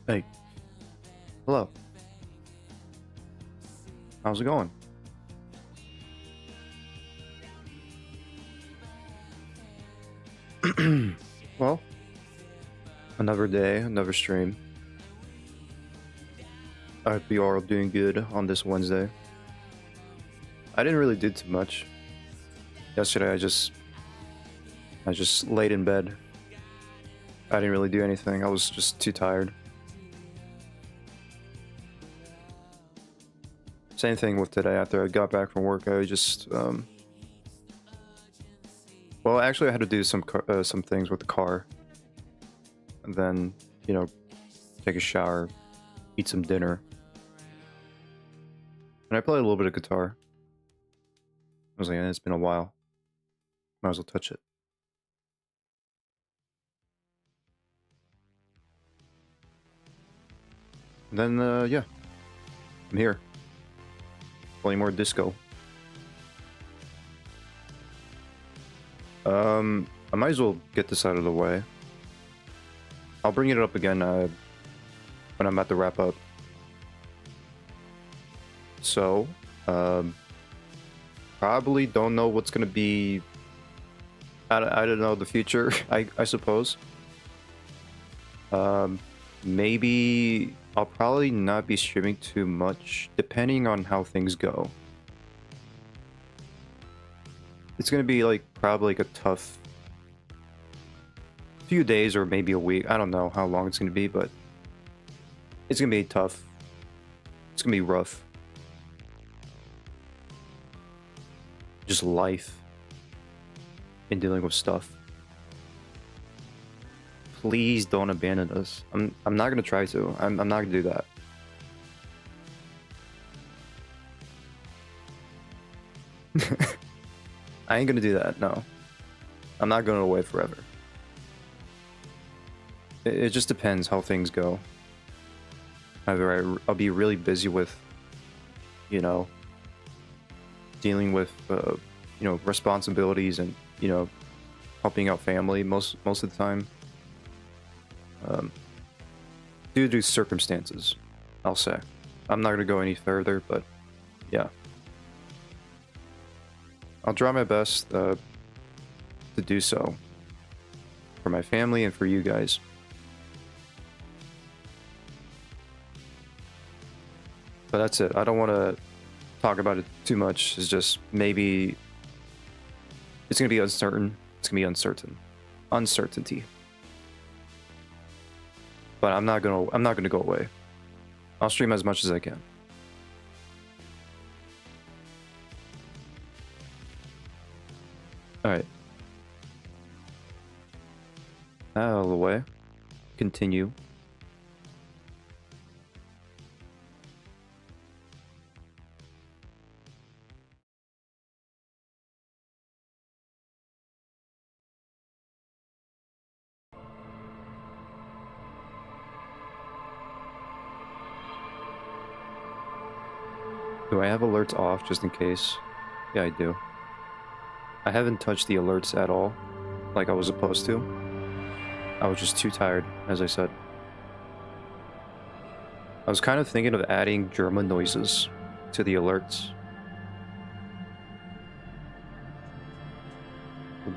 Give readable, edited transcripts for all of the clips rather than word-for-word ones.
Hey, hello. How's it going? Well, another day, another stream. I hope you all are doing good on this Wednesday. I didn't really do too much. Yesterday I just laid in bed. I didn't really do anything. I was just too tired. Same thing with today after I got back from work. I just well, actually I had to do some things with the car. And then, you know, take a shower, eat some dinner. And I played a little bit of guitar. I was like, it's been a while. Might as well touch it. And then, yeah, I'm here. Playing more disco. I might as well get this out of the way. I'll bring it up again when I'm at the wrap up. So, probably don't know what's gonna be. I don't know the future. I suppose. Maybe I'll probably not be streaming too much, depending on how things go. It's gonna be like probably like a tough few days or maybe a week. I don't know how long it's gonna be, but it's gonna be tough. It's gonna be rough. Just life and dealing with stuff. Please don't abandon us. I'm not gonna try to. I'm not gonna do that. I ain't gonna do that. No, I'm not going away forever. It just depends how things go. Either I'll be really busy with, you know, dealing with, responsibilities and, helping out family most of the time. Due to circumstances, I'll say. I'm not gonna go any further, but yeah. I'll try my best to do so for my family and for you guys. But that's it. I don't want to talk about it too much. It's just maybe it's gonna be uncertain. It's gonna be uncertainty. But I'm not gonna go away. I'll stream as much as I can. All right. Out of the way. Continue. Do I have alerts off just in case? Yeah, I do. I haven't touched the alerts at all, like I was supposed to. I was just too tired, as I said. I was kind of thinking of adding German noises to the alerts.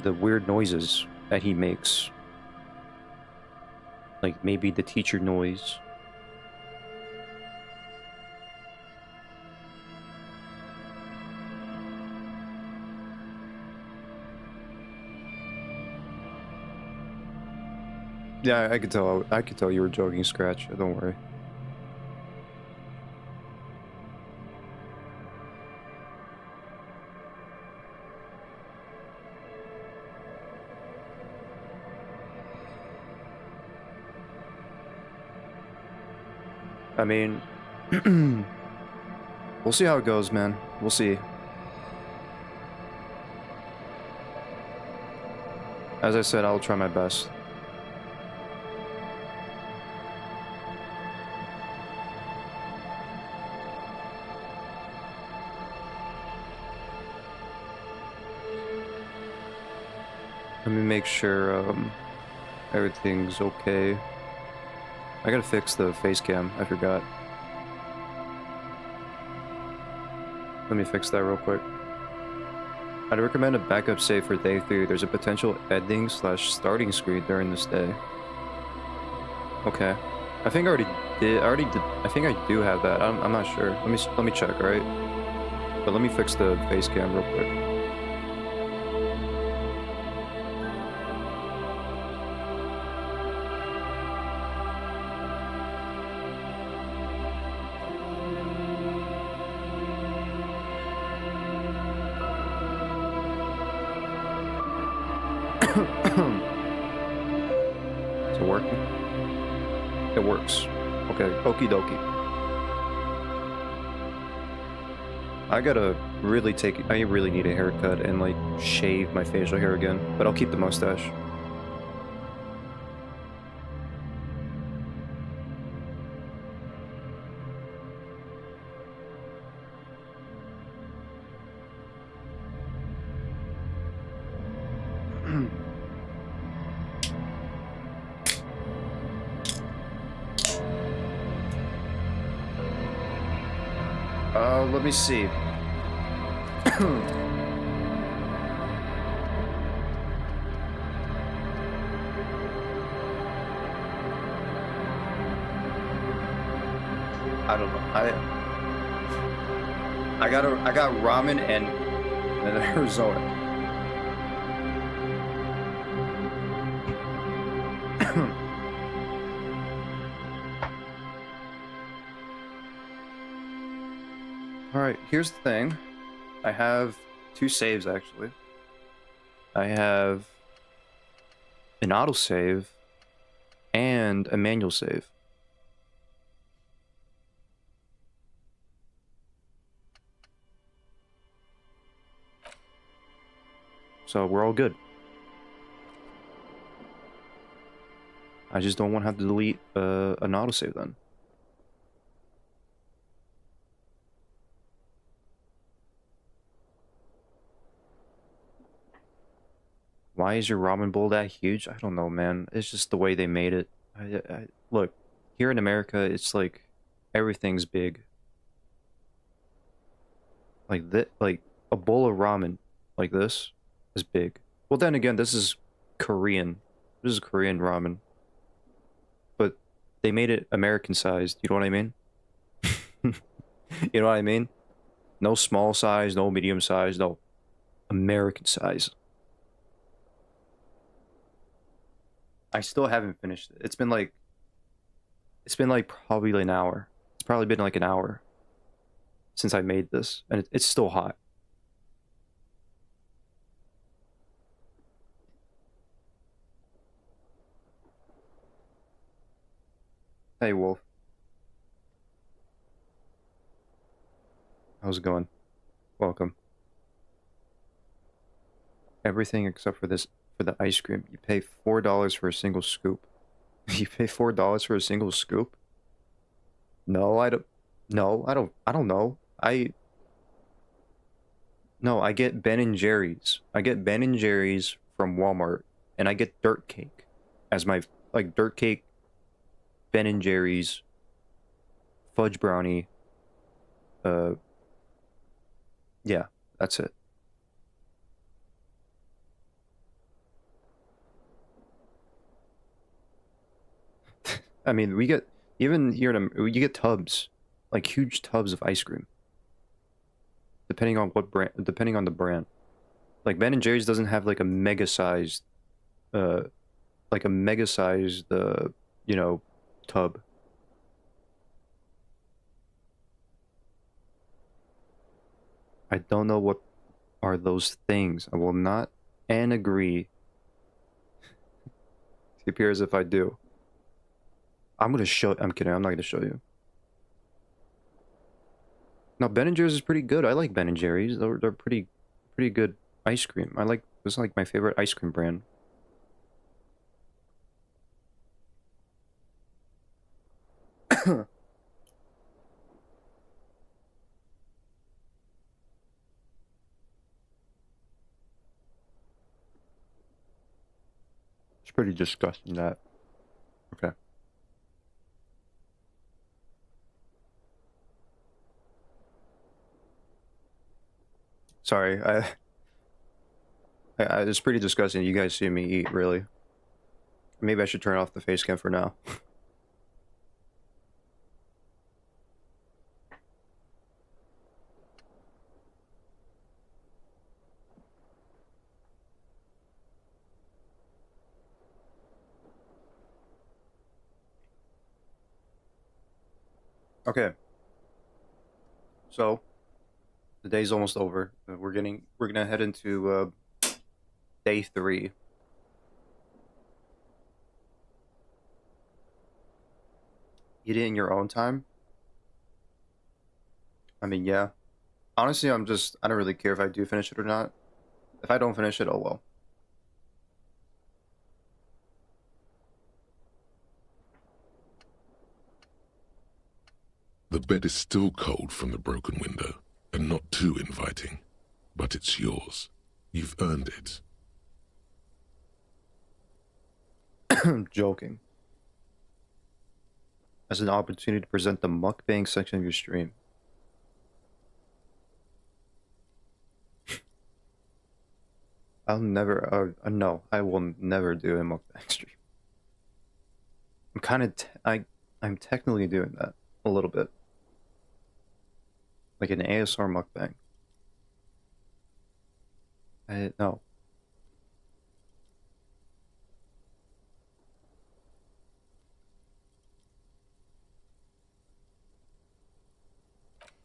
The weird noises that he makes. Like maybe the teacher noise. Yeah, I could tell. I could tell you were joking, Scratch. Don't worry. I mean, we'll see how it goes, man. We'll see. As I said, I'll try my best. Let me make sure everything's okay. I gotta fix the face cam. I forgot. Let me fix that real quick. I'd recommend a backup save for day 3. There's a potential ending slash starting screen during this day. Okay. I think I already did. I think I do have that. I'm not sure. Let me check, right? But let me fix the face cam real quick. Is it working? It works. Okay, okie dokie. I really need a haircut and like shave my facial hair again, but I'll keep the mustache. Let me see. I don't know. I got ramen and Arizona. Alright, here's the thing. I have 2 saves, actually. I have an autosave and a manual save. So we're all good. I just don't want to have to delete an autosave then. Why is your ramen bowl that huge? I don't know, man. It's just the way they made it. Look, here in America, it's like everything's big. Like that, like a bowl of ramen like this is big. Well, then again, this is Korean. This is Korean ramen. But they made it American sized. You know what I mean? You know what I mean? No small size, no medium size, no American size. I still haven't finished it. It's been like probably an hour. It's probably been like an hour since I made this, and it's still hot. Hey, Wolf. How's it going? Welcome. Everything except for the ice cream. You pay $4 for a single scoop. You pay $4 for a single scoop? No, I don't. No, I don't. I don't know. No, I get Ben and Jerry's. I get Ben and Jerry's from Walmart, and I get dirt cake as my like dirt cake, Ben and Jerry's, fudge brownie. Uh, yeah, that's it. I mean, we get even here you get tubs, like huge tubs of ice cream, depending on what brand, depending on the brand. Like Ben and Jerry's doesn't have uh, like a mega sized, you know, tub. I don't know what are those things. I will not and agree. It appears if I do. I'm gonna show. I'm kidding. I'm not gonna show you. No, Ben and Jerry's is pretty good. I like Ben and Jerry's. They're pretty good ice cream. I like this is like my favorite ice cream brand. It's pretty disgusting that. Okay. Sorry, it's pretty disgusting. You guys see me eat, really. Maybe I should turn off the face cam for now. Okay. So, the day's almost over. We're gonna head into day 3. Eat it in your own time. I mean, yeah. Honestly, I don't really care if I do finish it or not. If I don't finish it, oh well. The bed is still cold from the broken window, and not too inviting. But it's yours. You've earned it. I'm joking. As an opportunity to present the mukbang section of your stream. I'll never, no, I will never do a mukbang stream. I'm kind of, I'm technically doing that a little bit. Like an ASR mukbang. No.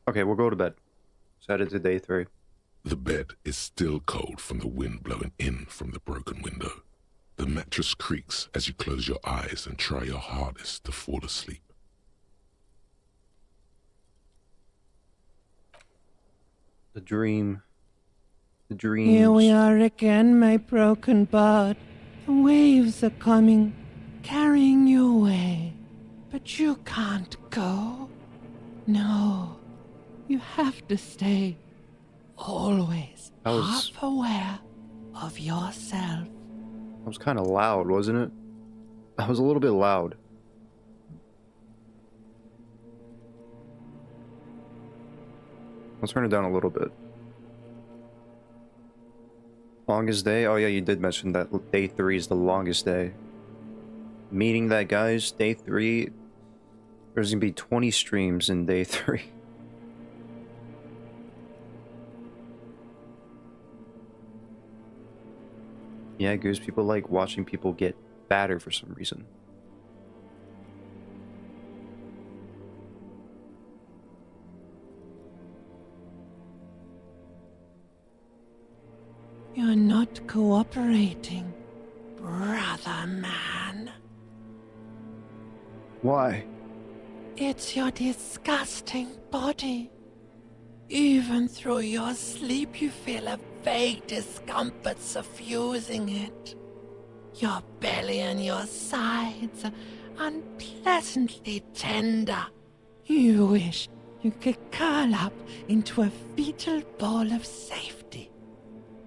Okay, we'll go to bed. Set it to day 3. The bed is still cold from the wind blowing in from the broken window. The mattress creaks as you close your eyes and try your hardest to fall asleep. The dreams. Here we are again, my broken bird. The waves are coming, carrying you away. But you can't go. No, you have to stay. Always half aware of yourself. That was kind of loud, wasn't it? That was a little bit loud. I'll turn it down a little bit. Longest day? Oh yeah, you did mention that day 3 is the longest day. Meaning that, guys, day 3, there's gonna be 20 streams in day 3. Yeah, Goose, people like watching people get fatter for some reason. You're not cooperating, brother man. Why? It's your disgusting body. Even through your sleep, you feel a vague discomfort suffusing it. Your belly and your sides are unpleasantly tender. You wish you could curl up into a fetal ball of safety.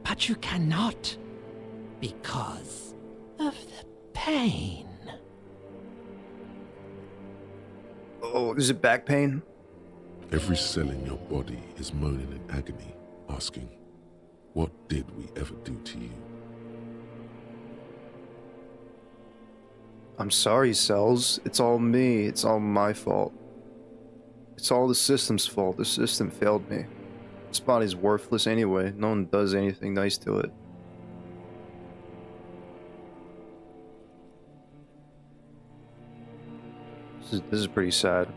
But you cannot, because of the pain. Oh, is it back pain? Every cell in your body is moaning in agony, asking, what did we ever do to you? I'm sorry, cells. It's all me. It's all my fault. It's all the system's fault. The system failed me. This body's worthless anyway. No one does anything nice to it. This is pretty sad.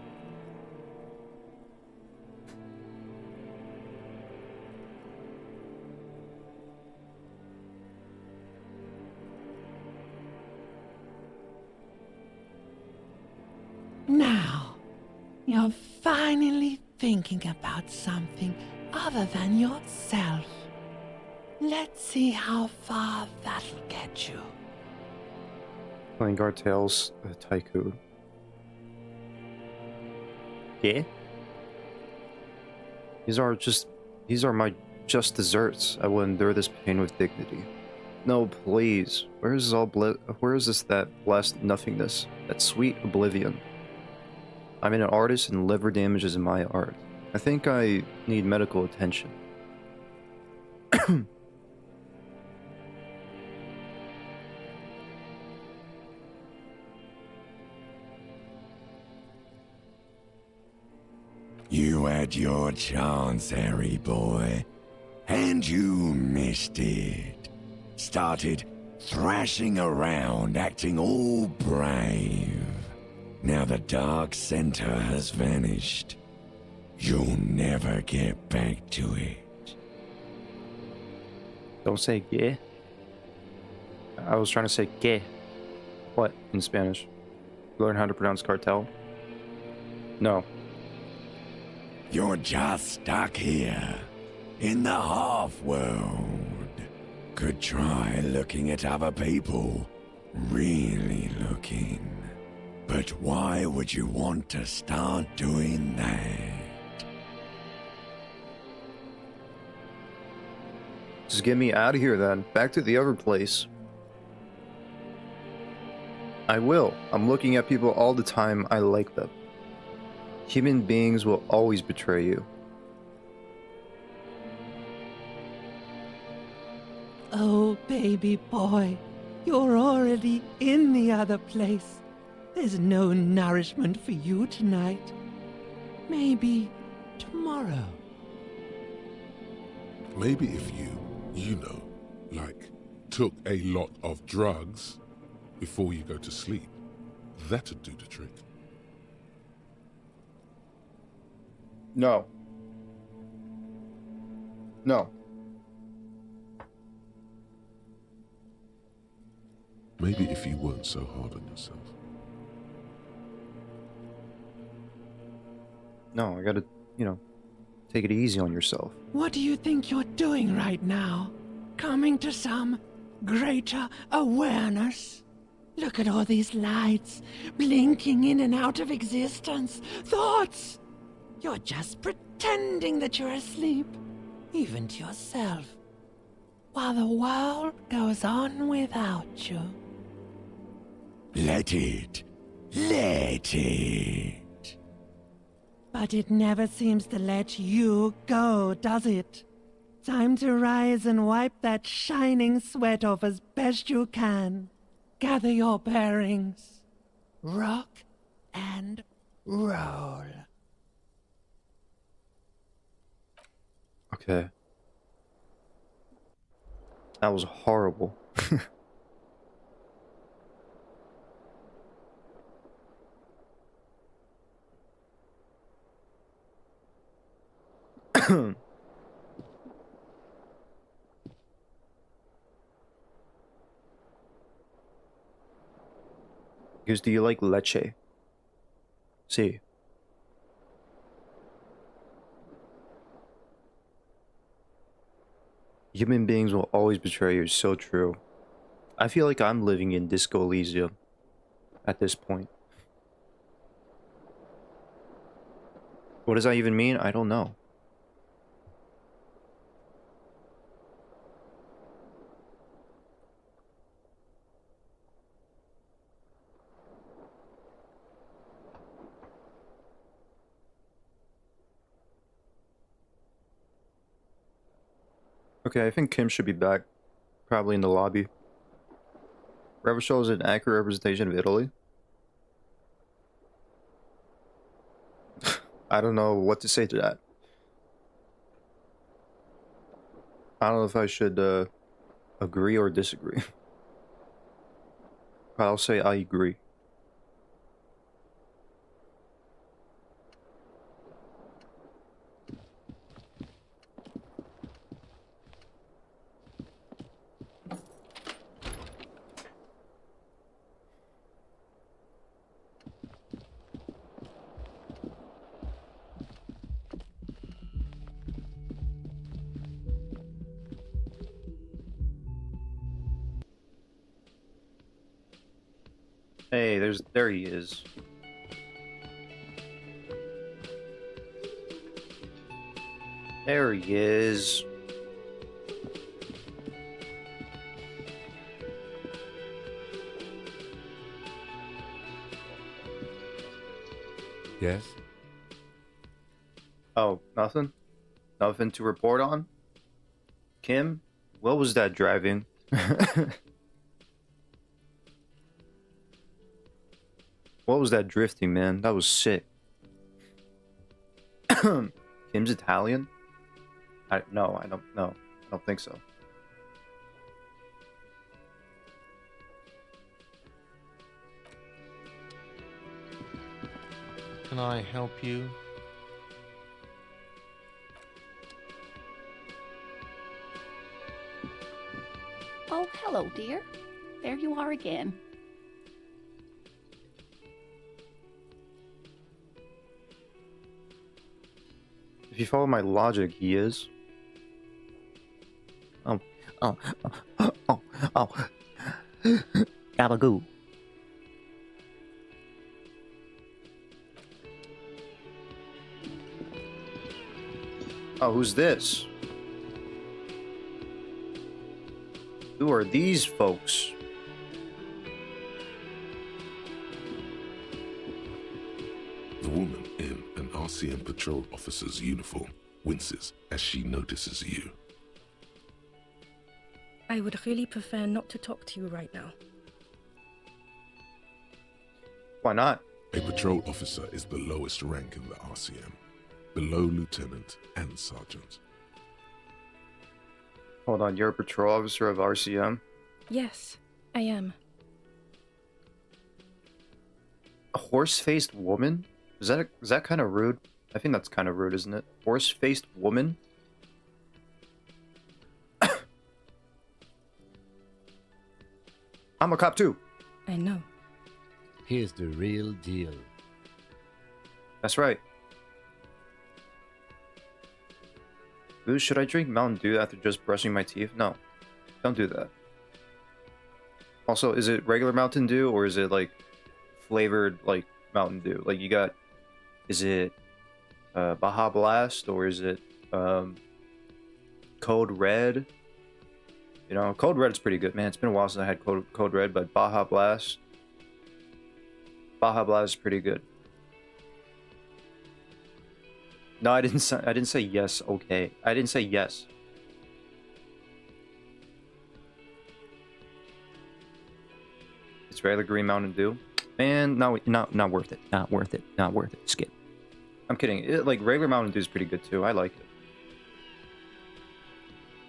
Now, you're finally thinking about something other than yourself. Let's see how far that'll get you. Playing Gartale's Tycoon. Yeah? These are my just desserts. I will endure this pain with dignity. No, please. Where is that blessed nothingness? That sweet oblivion? I'm an artist and liver damage is my art. I think I need medical attention. You had your chance, Harry boy, and you missed it. Started thrashing around, acting all brave. Now the dark center has vanished. You'll never get back to it. Don't say "que." I was trying to say "que." What in Spanish? Learn how to pronounce cartel? No. You're just stuck here, in the half-world. Could try looking at other people, really looking. But why would you want to start doing that? Just get me out of here then. Back to the other place. I will. I'm looking at people all the time. I like them. Human beings will always betray you. Oh, baby boy, you're already in the other place. There's no nourishment for you tonight. Maybe tomorrow. Maybe if you know, like, took a lot of drugs before you go to sleep, that'd do the trick. No. No. Maybe if you weren't so hard on yourself. No, I gotta, take it easy on yourself. What do you think you're doing right now? Coming to some greater awareness? Look at all these lights, blinking in and out of existence. Thoughts! You're just pretending that you're asleep, even to yourself, while the world goes on without you. Let it. Let it. But it never seems to let you go, does it? Time to rise and wipe that shining sweat off as best you can. Gather your bearings. Rock and roll. Okay. That was horrible. Because do you like leche? See. Human beings will always betray you. So true. I feel like I'm living in Disco Elysium at this point. What does that even mean? I don't know. Okay, I think Kim should be back. Probably in the lobby. Revachol is an accurate representation of Italy. I don't know what to say to that. I don't know if I should agree or disagree. I'll say I agree. Hey, there he is. There he is. Yes? Oh, nothing? Nothing to report on? Kim, what was that driving? What was that drifting, man? That was sick. Kim's Italian? No, I don't know. I don't think so. Can I help you? Oh, hello, dear. There you are again. If you follow my logic, he is. Oh, oh, oh, oh, oh. Gabagoo. Oh, who's this? Who are these folks? The woman in an RCM patrol officer's uniform winces as she notices you. I would really prefer not to talk to you right now. Why not? A patrol officer is the lowest rank in the RCM, below lieutenant and sergeant. Hold on, you're a patrol officer of RCM? Yes, I am. A horse-faced woman? Is that kind of rude? I think that's kind of rude, isn't it? Horse-faced woman? I'm a cop too. I know. Here's the real deal. That's right. Ooh, should I drink Mountain Dew after just brushing my teeth? No. Don't do that. Also, is it regular Mountain Dew or is it like flavored like Mountain Dew? Like you got, is it Baja Blast or is it Code Red? You know, Code Red is pretty good, man. It's been a while since I had Code Red, but Baja Blast is pretty good. No, I didn't say yes. Okay, I didn't say yes. It's regular green Mountain Dew. Man, not worth it. Not worth it. Not worth it. Skip. I'm kidding. Like regular Mountain Dew is pretty good too. I like it.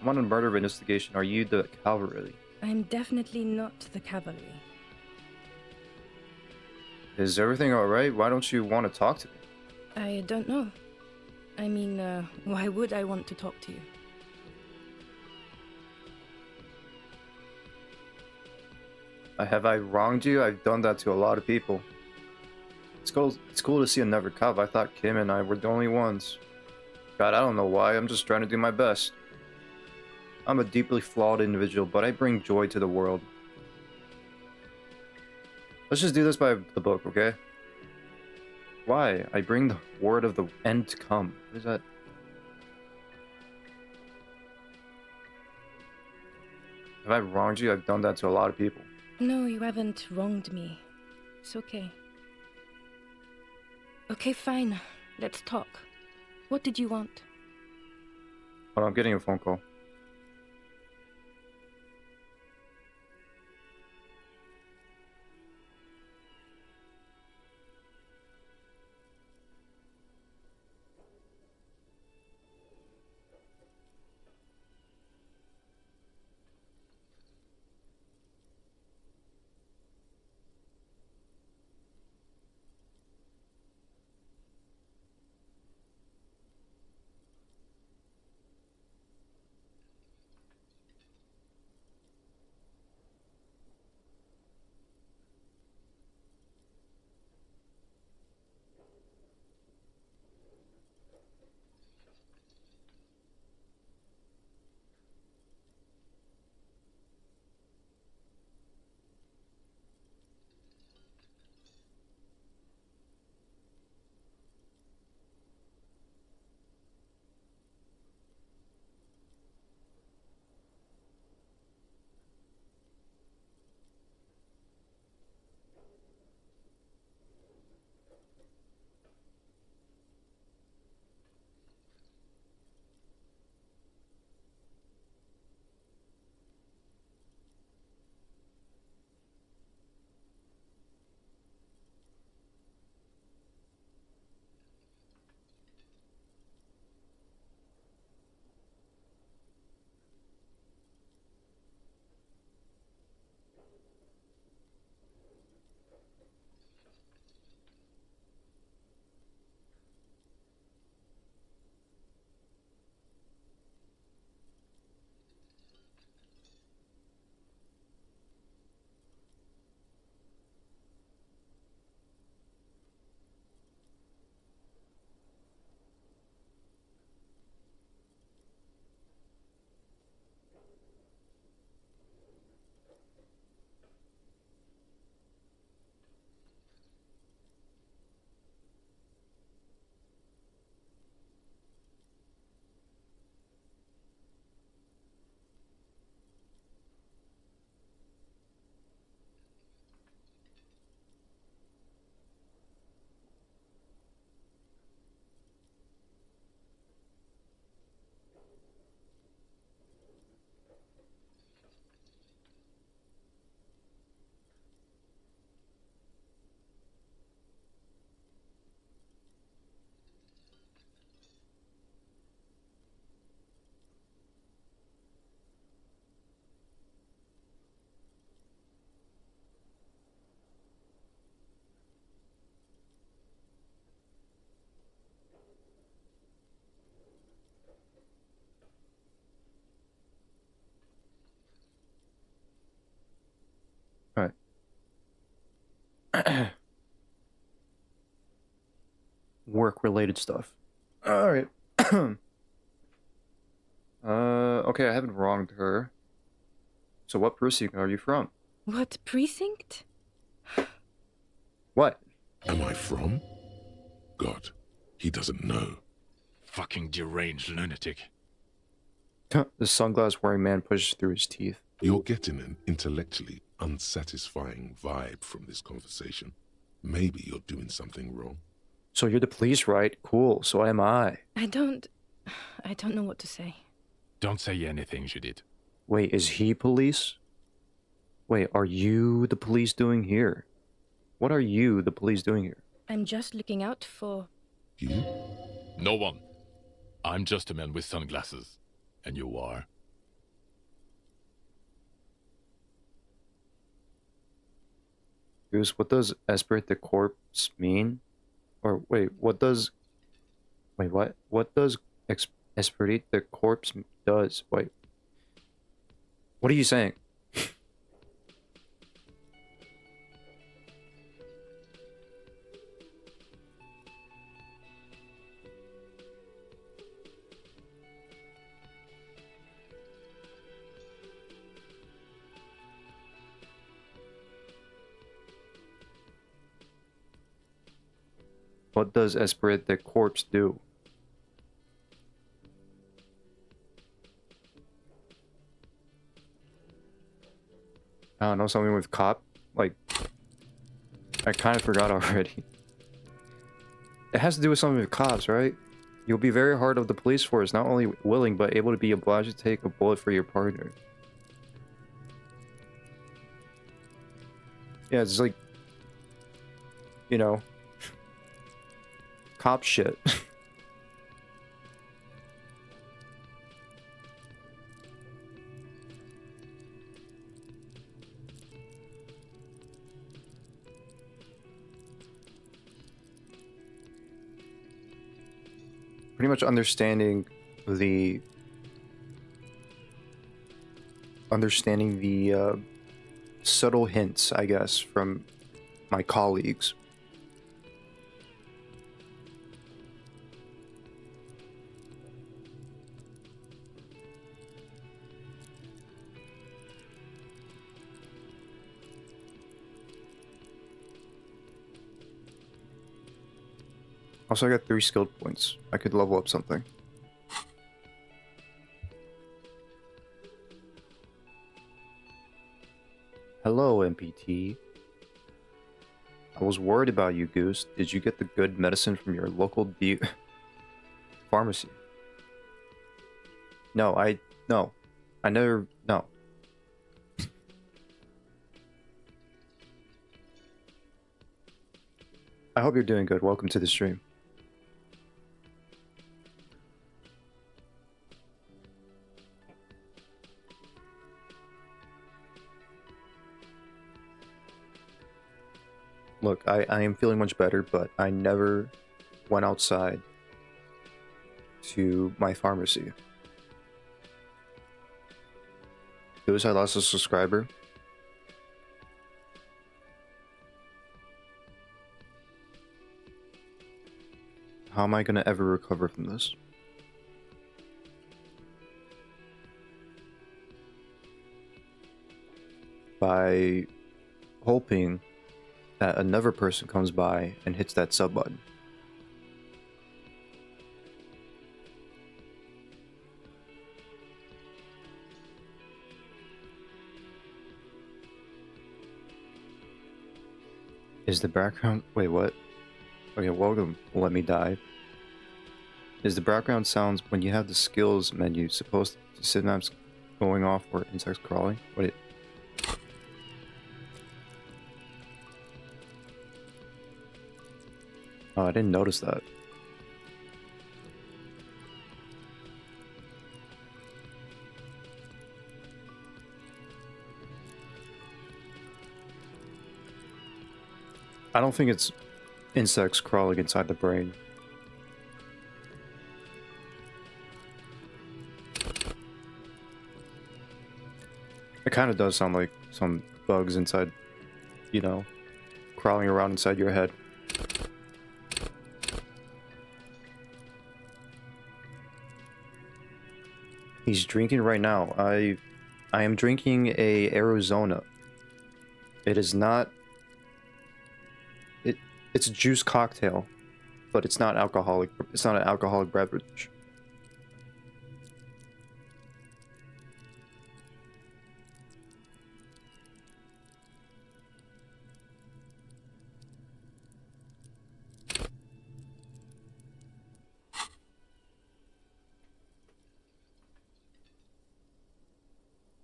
I'm on a murder investigation. Are you the cavalry? I'm definitely not the cavalry. Is everything alright? Why don't you want to talk to me? I don't know. I mean, why would I want to talk to you? Have I wronged you? I've done that to a lot of people. It's cool to see another cop. I thought Kim and I were the only ones. God, I don't know why. I'm just trying to do my best. I'm a deeply flawed individual, but I bring joy to the world. Let's just do this by the book, okay? Why? I bring the word of the end to come. What is that? Have I wronged you? I've done that to a lot of people. No, you haven't wronged me. It's okay. Okay, fine. Let's talk. What did you want? Hold on, I'm getting a phone call. Work-related stuff. All right. Okay, I haven't wronged her. So what precinct are you from? What precinct? What? Am I from? God, he doesn't know. Fucking deranged lunatic. The sunglass-wearing man pushes through his teeth. You're getting an intellectually unsatisfying vibe from this conversation. Maybe you're doing something wrong. So you're the police, right? Cool, so am I. I don't know what to say. Don't say anything, Judith. Wait, is he police? Wait, are you the police doing here? What are you, the police, doing here? I'm just looking out for... You? No one. I'm just a man with sunglasses. And you are? Goose, what does Esprit the corpse mean? Or wait, what does... Wait, what? What does Esprit the corpse does? Wait. What are you saying? What does Esprit the corpse do? I don't know, something with cop? Like, I kind of forgot already. It has to do with something with cops, right? You'll be very hard of the police force, not only willing, but able to be obliged to take a bullet for your partner. Yeah, it's like, you know, cop shit. Pretty much understanding the subtle hints, I guess, from my colleagues. Also, I got 3 skilled points. I could level up something. Hello, MPT. I was worried about you, Goose. Did you get the good medicine from your local pharmacy? No. I never, no. I hope you're doing good. Welcome to the stream. Look, I am feeling much better, but I never went outside to my pharmacy. Goose, I lost a subscriber. How am I gonna ever recover from this? By hoping that another person comes by and hits that sub button. Is the background... Wait, what? Okay, welcome. Let me die. Is the background sounds when you have the skills menu supposed to synapse going off or insects crawling? Wait. Oh, I didn't notice that. I don't think it's insects crawling inside the brain. It kind of does sound like some bugs inside, you know, crawling around inside your head. He's drinking right now. I am drinking a Arizona. It is not. It's a juice cocktail, but it's not alcoholic. It's not an alcoholic beverage.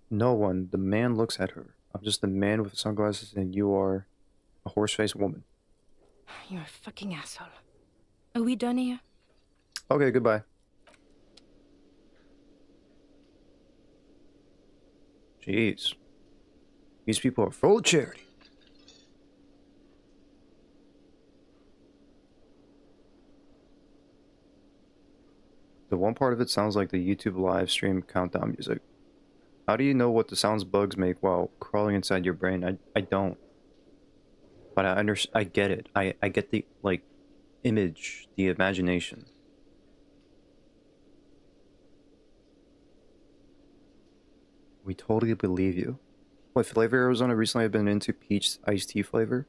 No one. The man looks at her. I'm just the man with sunglasses, and you are a horse-faced woman. You're a fucking asshole. Are we done here? Okay, goodbye. Jeez. These people are full of charity. The one part of it sounds like the YouTube live stream countdown music. How do you know what the sounds bugs make while crawling inside your brain? I don't. But I get it. I get the, like, image, the imagination. We totally believe you. What flavor Arizona? Recently I've been into peach iced tea flavor.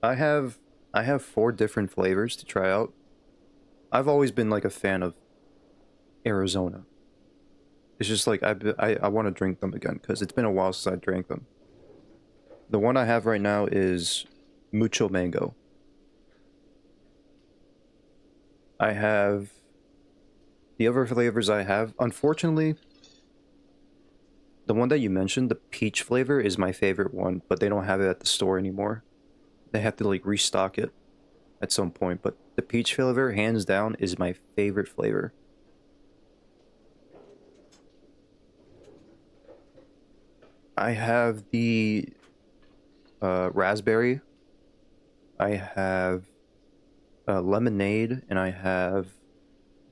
I have 4 different flavors to try out. I've always been like a fan of Arizona. It's just like I want to drink them again because it's been a while since I drank them. The one I have right now is Mucho Mango. I have the other flavors I have. Unfortunately, the one that you mentioned, the peach flavor, is my favorite one, but they don't have it at the store anymore. They have to like restock it at some point, but the peach flavor, hands down, is my favorite flavor. I have the raspberry. I have lemonade, and I have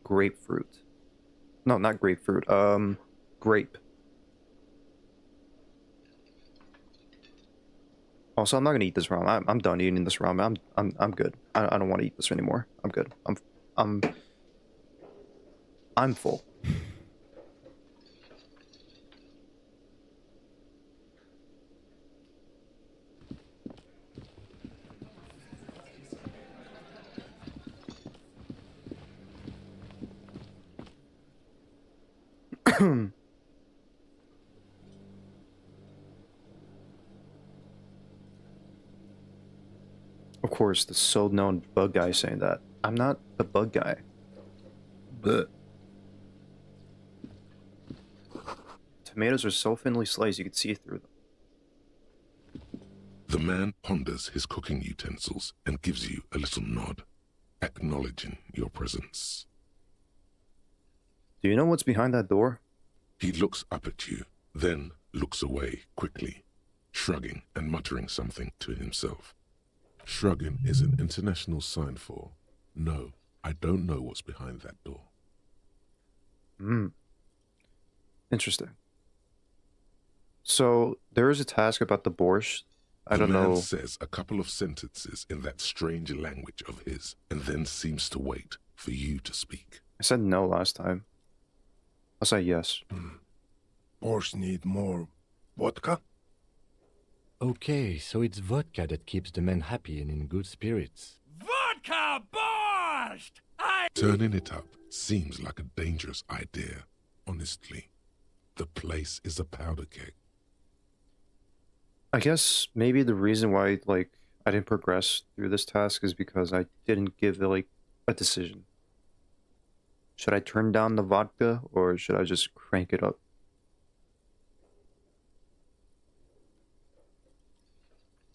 grapefruit. No, not grapefruit. Grape. Also, I'm not gonna eat this ramen. I'm done eating this ramen. I'm good. I don't want to eat this anymore. I'm good. I'm full. Of course, the so-known bug guy saying that. I'm not the bug guy. But tomatoes are so thinly sliced you can see through them. The man ponders his cooking utensils and gives you a little nod, acknowledging your presence. Do you know what's behind that door? He looks up at you, then looks away quickly, shrugging and muttering something to himself. Shrugging is an international sign for, no, I don't know what's behind that door. Interesting. So, there is a task about the borscht. I don't know. The man says a couple of sentences in that strange language of his, and then seems to wait for you to speak. I said no last time. I'll say yes. Borscht need more vodka? Okay, so it's vodka that keeps the men happy and in good spirits. Vodka borscht! Turning it up seems like a dangerous idea, honestly. The place is a powder keg. I guess maybe the reason why, like, I didn't progress through this task is because I didn't give, like, a decision. Should I turn down the vodka, or should I just crank it up?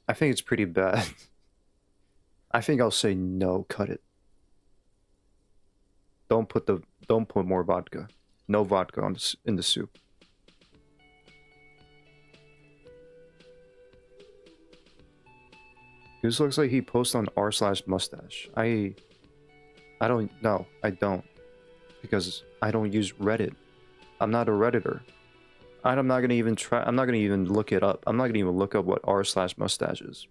I think it's pretty bad. I think I'll say no, cut it. Don't put more vodka. No vodka in the soup. This looks like he posts on r/mustache. I don't know. I don't. Because I don't use Reddit. I'm not a Redditor. I'm not gonna even try. I'm not gonna even look it up. I'm not gonna even look up what r/mustache is.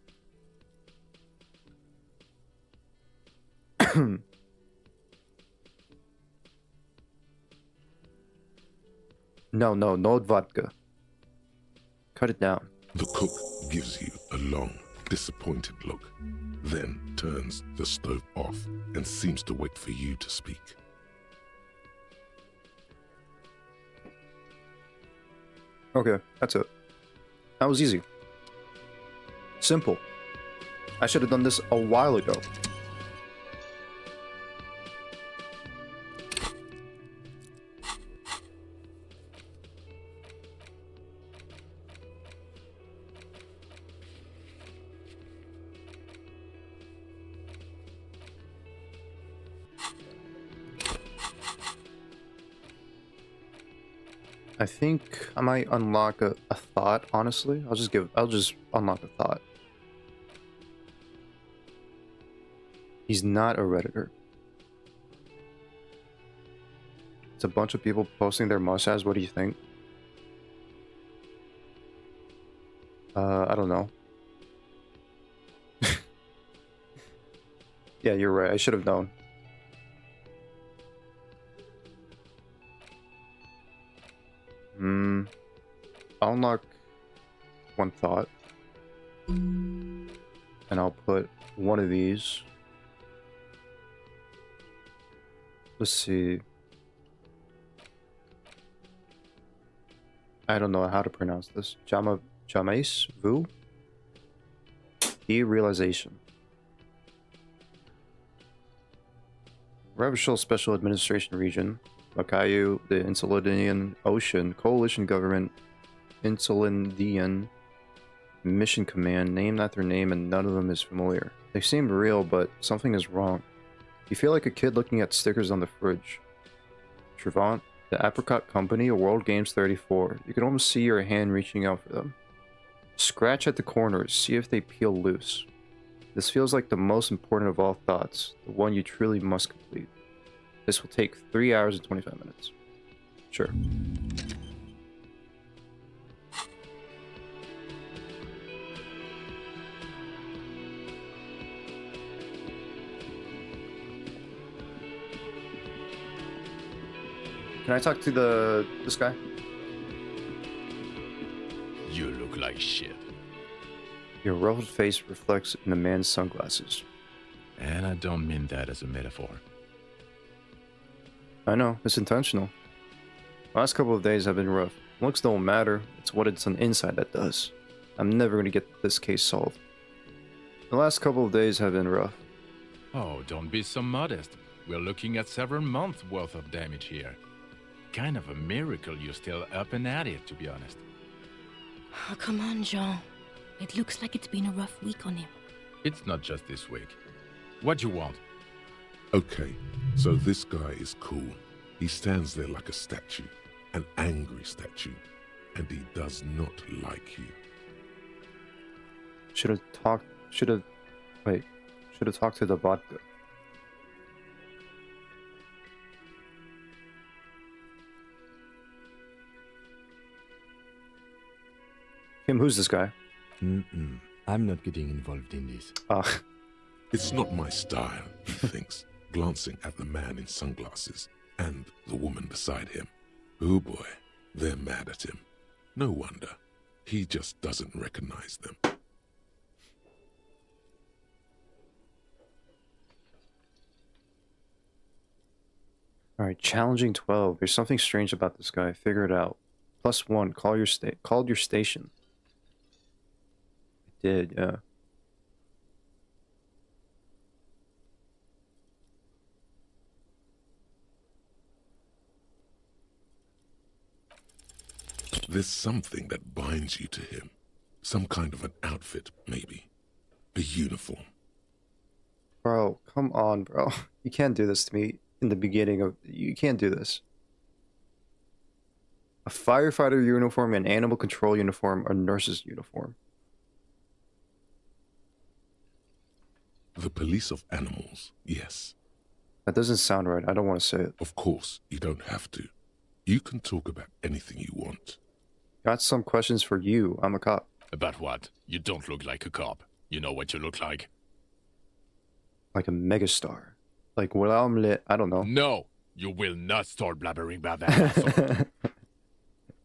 No vodka. Cut it down. The cook gives you a long, disappointed look, then turns the stove off and seems to wait for you to speak. Okay, that's it. That was easy. Simple. I should have done this a while ago. I think I might unlock a thought, honestly. I'll just unlock a thought. He's not a Redditor. It's a bunch of people posting their mustaches. What do you think? I don't know. Yeah, you're right. I should have known. I'll unlock one thought. And I'll put one of these. Let's see. I don't know how to pronounce this. Jamais Vu? Derealization. Revachol Special Administration Region. Bakayu, the Insulindian Ocean Coalition Government, Insulindian Mission Command, named after name, and none of them is familiar. They seem real, but something is wrong. You feel like a kid looking at stickers on the fridge. Trevant, the Apricot Company, or World Games 34. You can almost see your hand reaching out for them. Scratch at the corners, see if they peel loose. This feels like the most important of all thoughts, the one you truly must complete. This will take 3 hours and 25 minutes. Sure. Can I talk to this guy? You look like shit. Your ruffled face reflects in the man's sunglasses. And I don't mean that as a metaphor. I know, it's intentional. The last couple of days have been rough. Looks don't matter, it's what it's on inside that does. I'm never gonna get this case solved. The last couple of days have been rough. Oh, don't be so modest. We're looking at several months worth of damage here. Kind of a miracle you're still up and at it, to be honest. Oh, come on, Jean. It looks like it's been a rough week on him. It's not just this week. What you want? Okay, so this guy is cool. He stands there like a statue, an angry statue, and he does not like you. Should have talked to the vodka. Kim, who's this guy? I'm not getting involved in this. It's not my style, he thinks, glancing at the man in sunglasses and the woman beside him. Oh boy, they're mad at him. No wonder. He just doesn't recognize them. Alright, challenging 12. There's something strange about this guy. Figure it out. +1. Called your station. I did, yeah. There's something that binds you to him. Some kind of an outfit, maybe. A uniform. Bro, come on, bro. You can't do this to me in the beginning of... You can't do this. A firefighter uniform, an animal control uniform, a nurse's uniform. The police of animals, yes. That doesn't sound right. I don't want to say it. Of course, you don't have to. You can talk about anything you want. Got some questions for you. I'm a cop. About what? You don't look like a cop. You know what you look like? Like a megastar. Like, well, I'm lit. I don't know. No, you will not start blabbering about that asshole.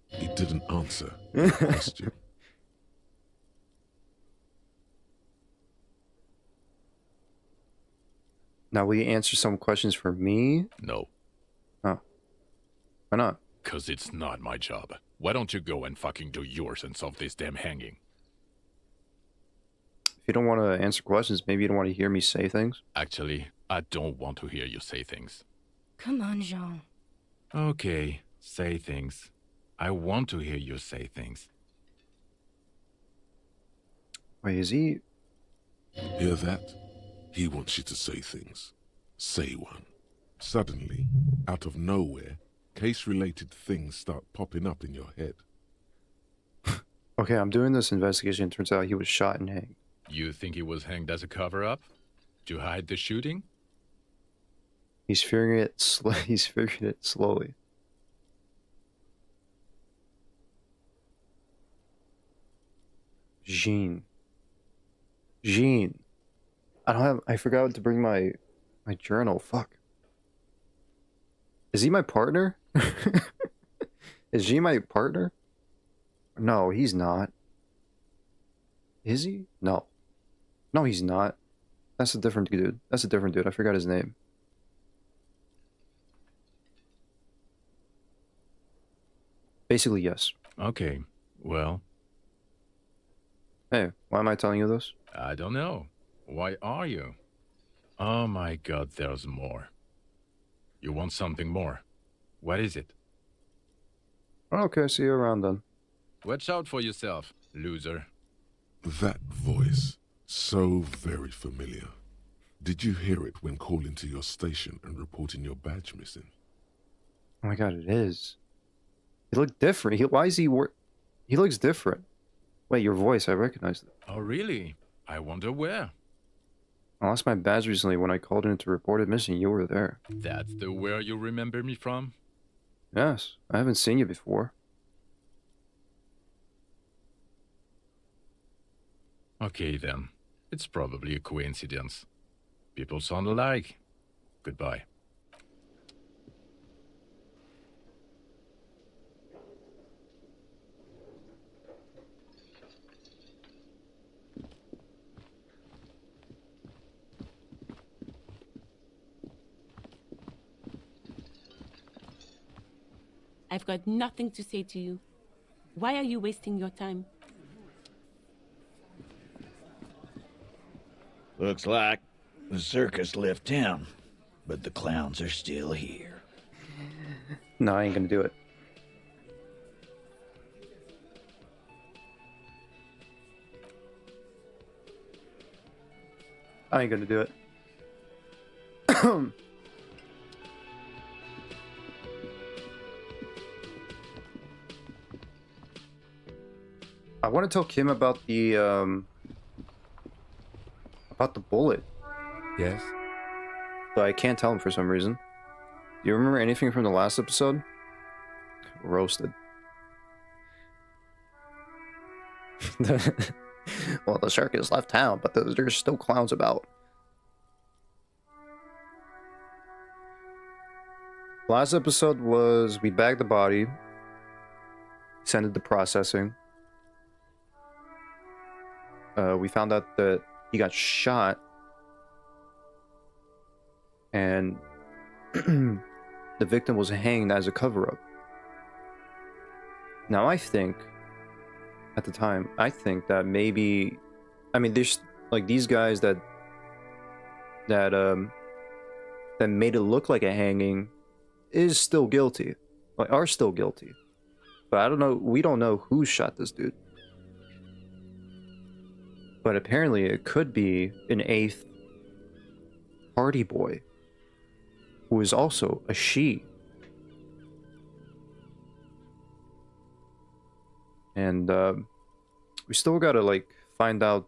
He didn't answer the question. Now, will you answer some questions for me? No, Oh. Why not? because it's not my job. Why don't you go and fucking do yours and solve this damn hanging? If you don't want to answer questions, maybe you don't want to hear me say things. Actually, I don't want to hear you say things. Come on, Jean. Okay, say things. I want to hear you say things. Wait, is he... Hear that? He wants you to say things. Say one. Suddenly, out of nowhere, case-related things start popping up in your head. Okay, I'm doing this investigation. Turns out he was shot and hanged. You think he was hanged as a cover-up? To hide the shooting? He's figuring it. He's figuring it slowly. Jean. I don't have. I forgot to bring my journal. Fuck. Is he my partner? Is Jean my partner? No, he's not. Is he? No. No, he's not. That's a different dude. That's a different dude. I forgot his name. Basically, yes. Okay, well, Hey, why am I telling you this? I don't know. Why are you? Oh my god, there's more. You want something more? What is it? Okay, see you around then. Watch out for yourself, loser. That voice, so very familiar. Did you hear it when calling to your station and reporting your badge missing? Oh my god, it is. He looked different. Why is he He looks different. Wait, your voice, I recognized it. Oh really? I wonder where. I lost my badge recently when I called in to report it missing. You were there. That's the where you remember me from? Yes, I haven't seen you before. Okay then. It's probably a coincidence. People sound alike. Goodbye. I've got nothing to say to you. Why are you wasting your time? Looks like the circus left town, but the clowns are still here. No, I ain't gonna do it. I ain't gonna do it. I want to tell Kim about the bullet, Yes? but I can't tell him for some reason. Do you remember anything from the last episode? Roasted. Well, the circus left town, but there's still clowns about. Last episode was we bagged the body, sent it to processing. We found out that he got shot, and the victim was hanged as a cover-up. Now I think, at the time, I think that maybe, I mean, there's like these guys that made it look like a hanging is still guilty, like are still guilty, but I don't know. We don't know who shot this dude. But apparently it could be an 8th party boy who is also a she. And we still gotta like find out.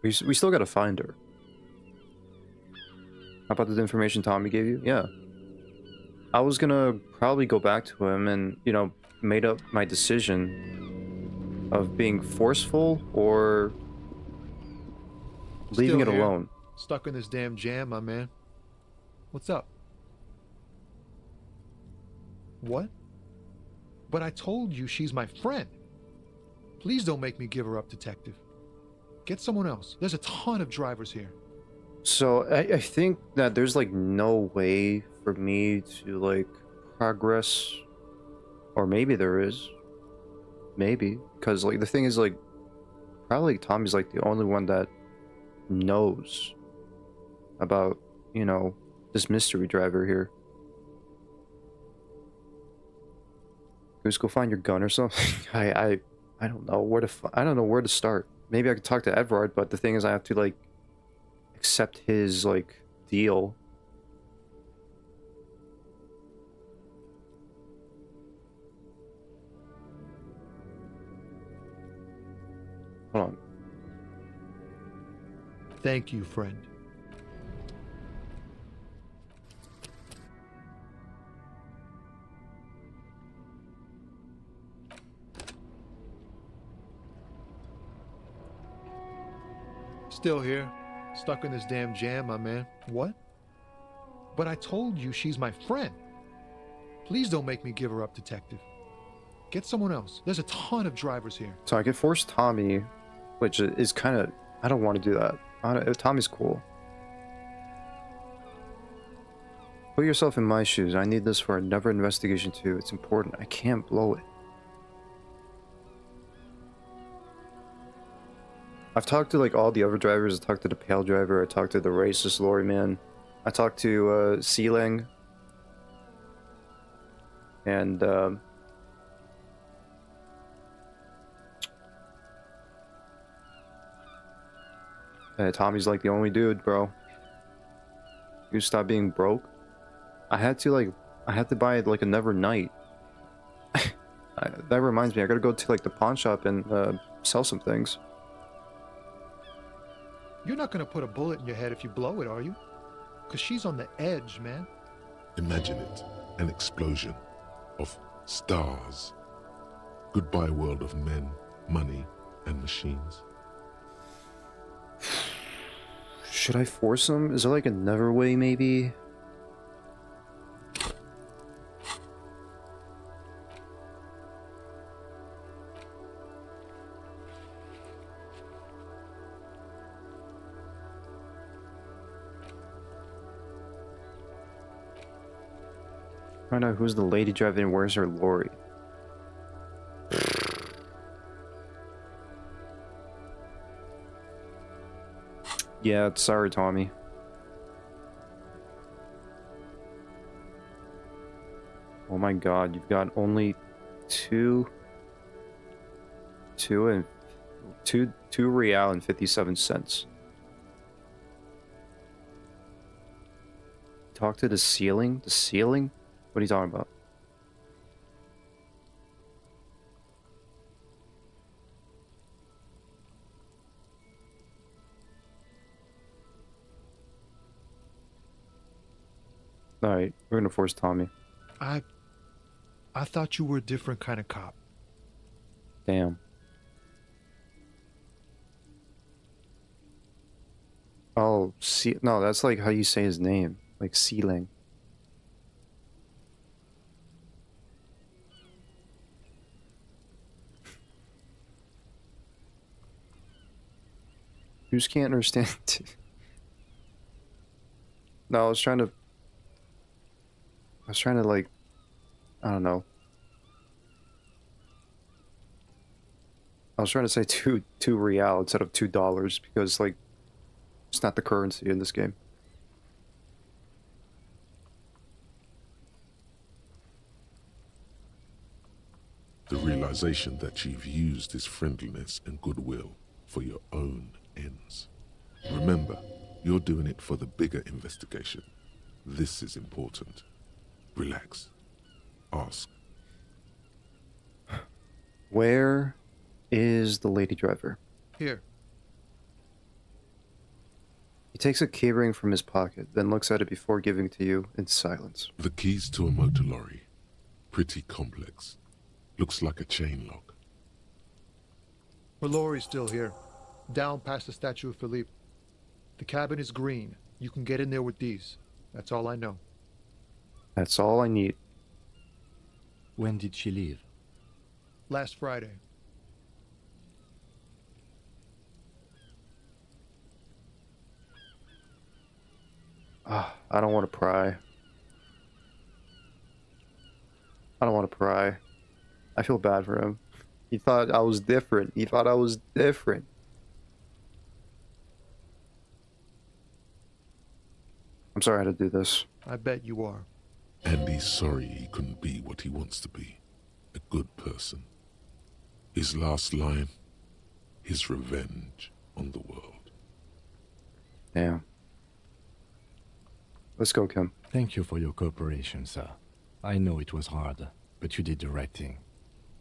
We still gotta find her. How about the information Tommy gave you? Yeah. I was gonna probably go back to him and, you know, made up my decision of being forceful or leaving it Still here. alone. Stuck in this damn jam, my man. What's up? What? But I told you she's my friend. Please don't make me give her up, detective. Get someone else. There's a ton of drivers here. So I think that there's like no way for me to like progress, or maybe there is. Maybe, because like the thing is like probably Tommy's like the only one that knows about, you know, this mystery driver here. Just go find your gun or something. I don't know where to I don't know where to start. Maybe I could talk to Edvard, but the thing is I have to like accept his like deal. Hold on. Thank you, friend. Still here. Stuck in this damn jam, my man. What? But I told you she's my friend. Please don't make me give her up, detective. Get someone else. There's a ton of drivers here. So I could force Tommy, which is kind of... I don't want to do that. Tommy's cool. Put yourself in my shoes. I need this for another investigation too. It's important. I can't blow it. I've talked to like all the other drivers. I talked to the pale driver. I talked to the racist lorry man. I talked to Sealing. And Tommy's like the only dude, bro. You stop being broke. I had to buy like another night. That reminds me, I gotta go to like the pawn shop and sell some things. You're not gonna put a bullet in your head if you blow it, are you? Because she's on the edge, man. Imagine it, an explosion of stars. Goodbye world of men, money, and machines. Should I force him? Is there like another way, maybe? Find out who's the lady driving and where's her lorry. Yeah, sorry, Tommy. Oh my god, you've got only two real and 57 cents. Talk to the ceiling? The ceiling? What are you talking about? Alright, we're gonna force Tommy. I thought you were a different kind of cop. Damn. Oh, see, no, that's like how you say his name. Like Sealing. You just can't understand. No, I was trying to like, I don't know. I was trying to say two real instead of $2 because like it's not the currency in this game. The realization that you've used his friendliness and goodwill for your own ends. Remember, you're doing it for the bigger investigation. This is important. Relax. Ask. Where is the lady driver? Here. He takes a keyring from his pocket, then looks at it before giving it to you in silence. The keys to a motor lorry. Pretty complex. Looks like a chain lock. Her lorry's still here. Down past the statue of Philippe. The cabin is green. You can get in there with these. That's all I know. That's all I need. When did she leave? Last Friday. I don't want to pry. I don't want to pry. I feel bad for him. He thought I was different. He thought I was different. I'm sorry I had to do this. I bet you are. And he's sorry he couldn't be what he wants to be. A good person. His last line, his revenge on the world. Damn. Let's go, Kim. Thank you for your cooperation, sir. I know it was hard, but you did the right thing.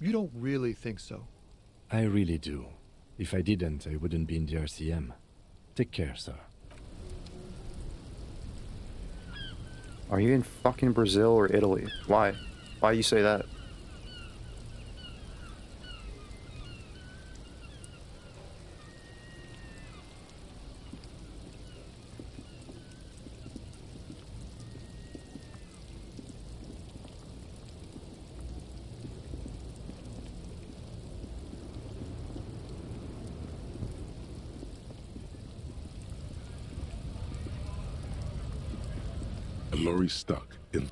You don't really think so. I really do. If I didn't, I wouldn't be in the RCM. Take care, sir. Are you in fucking Brazil or Italy? Why? Why you say that? A lorry stuck in...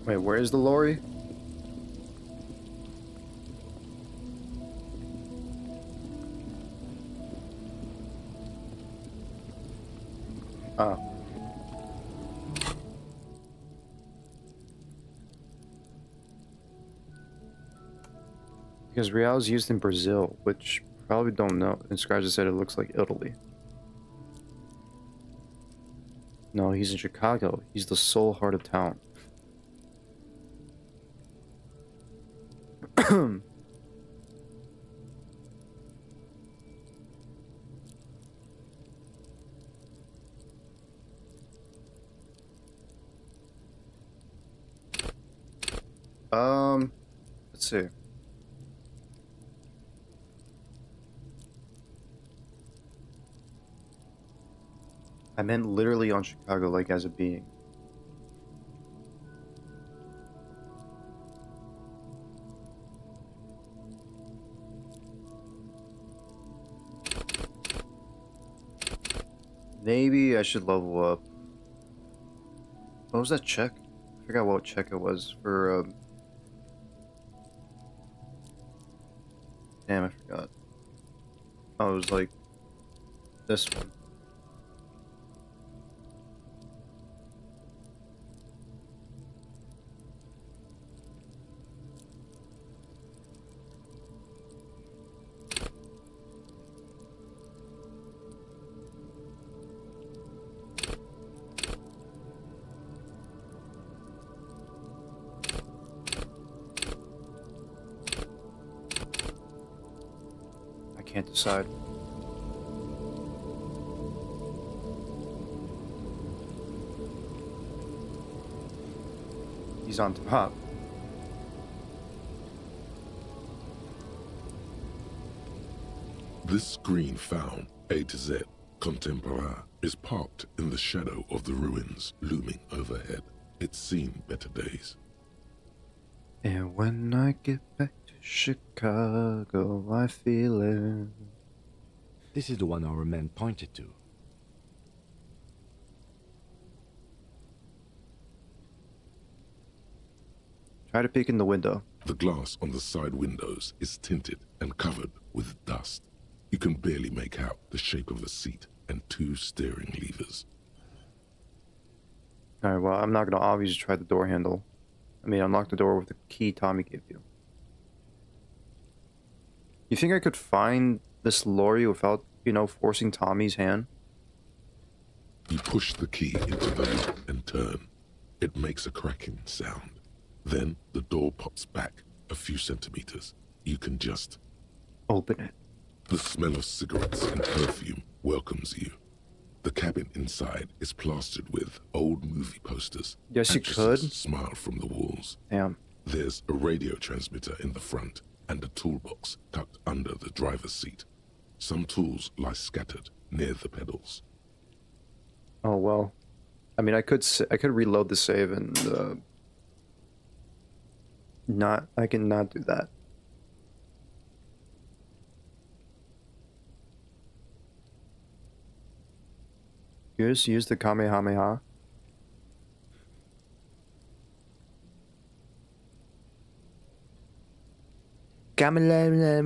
Wait, where's the lorry? Oh. Because Real is used in Brazil, which probably don't know. And Scratcher said it looks like Italy. No, he's in Chicago. He's the soul heart of town. Let's see. I meant literally on Chicago, like as a being. Maybe I should level up. What was that check? I forgot what check it was for, Damn, I forgot. Oh, it was like this one. Can't decide. He's on top. This screen found A to Z, Contemporary, is parked in the shadow of the ruins looming overhead. It's seen better days. And when I get back to Chicago, I feel it. This is the one our man pointed to. Try to peek in the window. The glass on the side windows is tinted and covered with dust. You can barely make out the shape of a seat and two steering levers. Alright, well, I'm not gonna obviously try the door handle. I mean, unlock the door with the key Tommy gave you. You think I could find this lorry without you know, forcing Tommy's hand? You push the key into the lock and turn. It makes a cracking sound. Then the door pops back a few centimeters. You can just open it. The smell of cigarettes and perfume welcomes you. The cabin inside is plastered with old movie posters. Yes, you could. Smile from the walls. Damn. There's a radio transmitter in the front and a toolbox tucked under the driver's seat. Some tools lie scattered near the pedals. Oh well. I mean, I could reload the save and I can not do that. Use the Kamehameha. Kamala.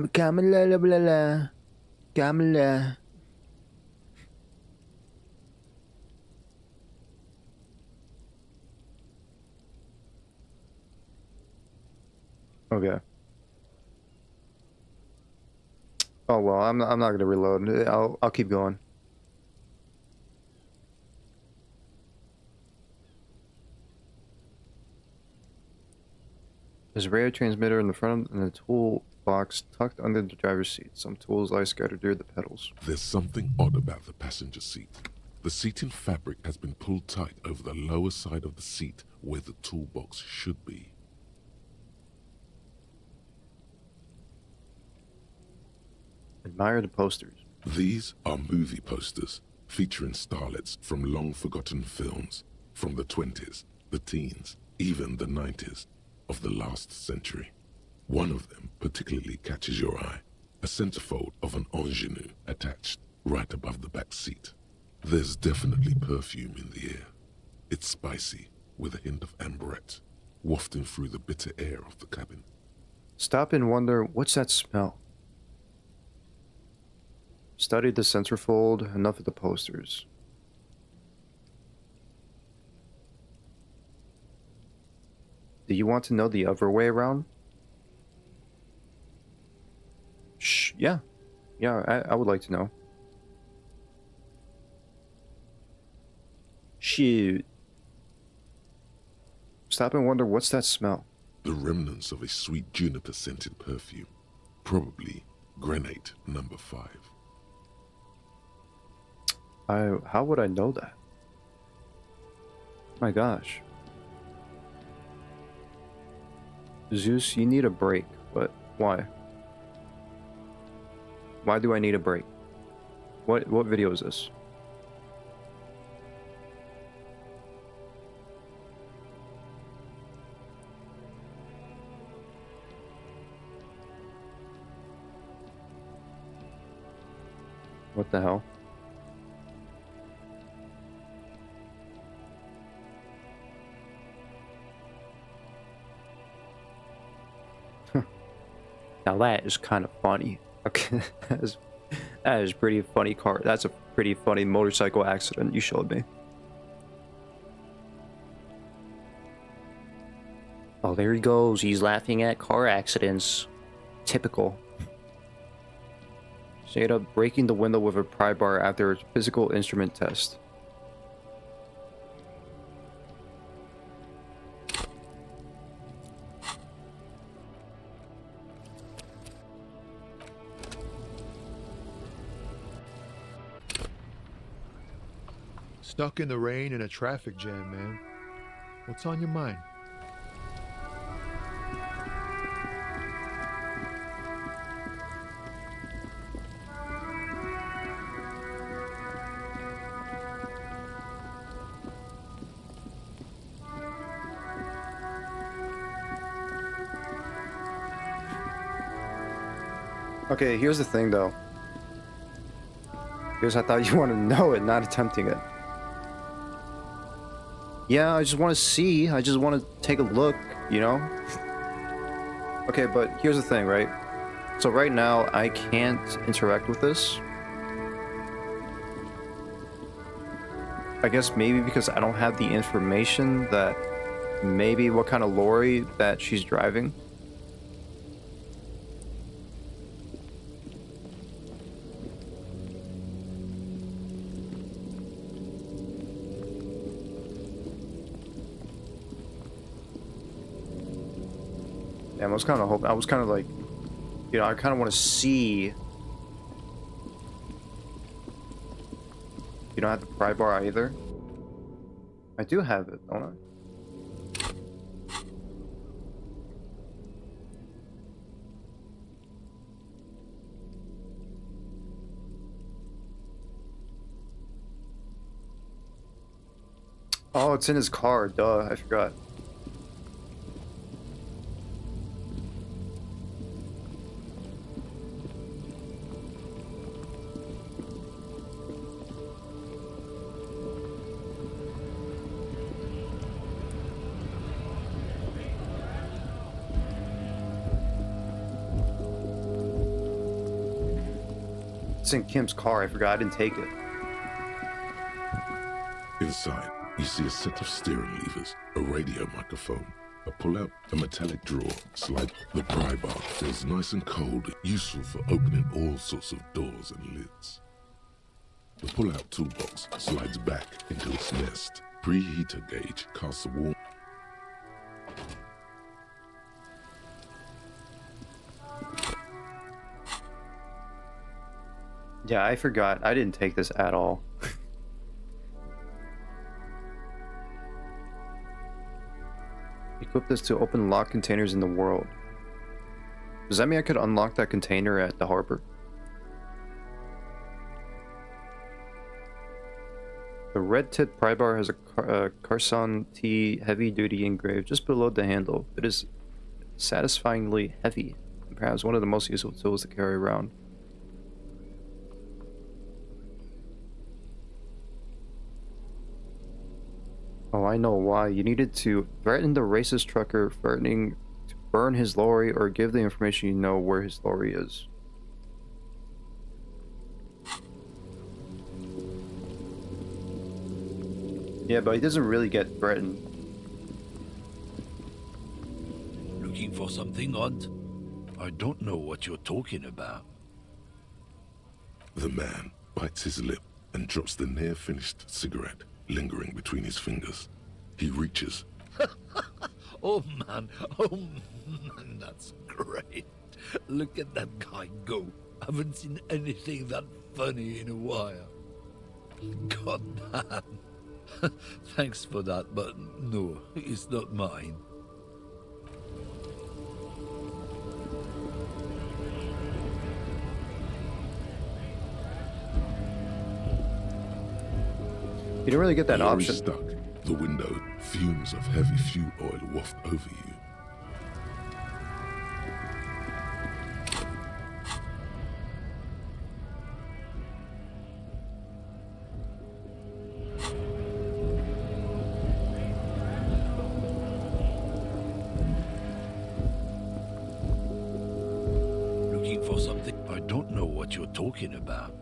Okay. Oh well, I'm not gonna reload. I'll keep going. There's a radio transmitter in the front and a toolbox tucked under the driver's seat. Some tools lie scattered near the pedals. There's something odd about the passenger seat. The seating fabric has been pulled tight over the lower side of the seat where the toolbox should be. Admire the posters. These are movie posters featuring starlets from long-forgotten films from the 20s, the teens, even the 90s of the last century. One of them particularly catches your eye, a centerfold of an ingenue attached right above the back seat. There's definitely perfume in the air. It's spicy, with a hint of amberette, wafting through the bitter air of the cabin. Stop and wonder, what's that smell? Studied the centerfold, enough of the posters. Do you want to know the other way around? Shh, yeah. Yeah, I would like to know. Shoot. Stop and wonder, what's that smell? The remnants of a sweet juniper-scented perfume. Probably Grenade No. 5. How would I know that? My gosh. Zeus, you need a break, but why? Why do I need a break? What video is this? What the hell? Now that is kind of funny. Okay, that is pretty funny car. That's a pretty funny motorcycle accident you showed me. Oh, there he goes. He's laughing at car accidents. Typical. Straight up breaking the window with a pry bar after a physical instrument test. Stuck in the rain in a traffic jam, man. What's on your mind? Okay, here's the thing though. Because I thought you wanted to know it, not attempting it. Yeah, I just want to see. I just want to take a look, you know? Okay, but here's the thing, right? So right now, I can't interact with this. I guess maybe because I don't have the information that maybe what kind of lorry that she's driving. Yeah, I was kind of hoping. I was kind of like, you know, I kind of want to see. You don't have the pry bar either. I do have it, don't I? Oh, it's in his car. Duh, I forgot. It's in Kim's car. I forgot. I didn't take it. Inside, you see a set of steering levers, a radio microphone, a pull-out, a metallic drawer, slide. The pry bar feels nice and cold, useful for opening all sorts of doors and lids. The pull-out toolbox slides back into its nest. Preheater gauge casts a warm... Yeah, I forgot. I didn't take this at all. Equip this to open locked containers in the world. Does that mean I could unlock that container at the harbor? The red-tipped pry bar has a Carson T heavy-duty engraved just below the handle. It is satisfyingly heavy, and perhaps one of the most useful tools to carry around. Oh, I know why. You needed to threaten the racist trucker, threatening to burn his lorry or give the information you know where his lorry is. Yeah, but he doesn't really get threatened. Looking for something, Hunt? I don't know what you're talking about. The man bites his lip and drops the near-finished cigarette, lingering between his fingers. He reaches. Oh man, that's great. Look at that guy go. Haven't seen anything that funny in a while. God damn. Thanks for that, but no, it's not mine. You don't really get that You're option. Stuck. The window, fumes of heavy fuel oil waft over you. Looking for something? I don't know what you're talking about.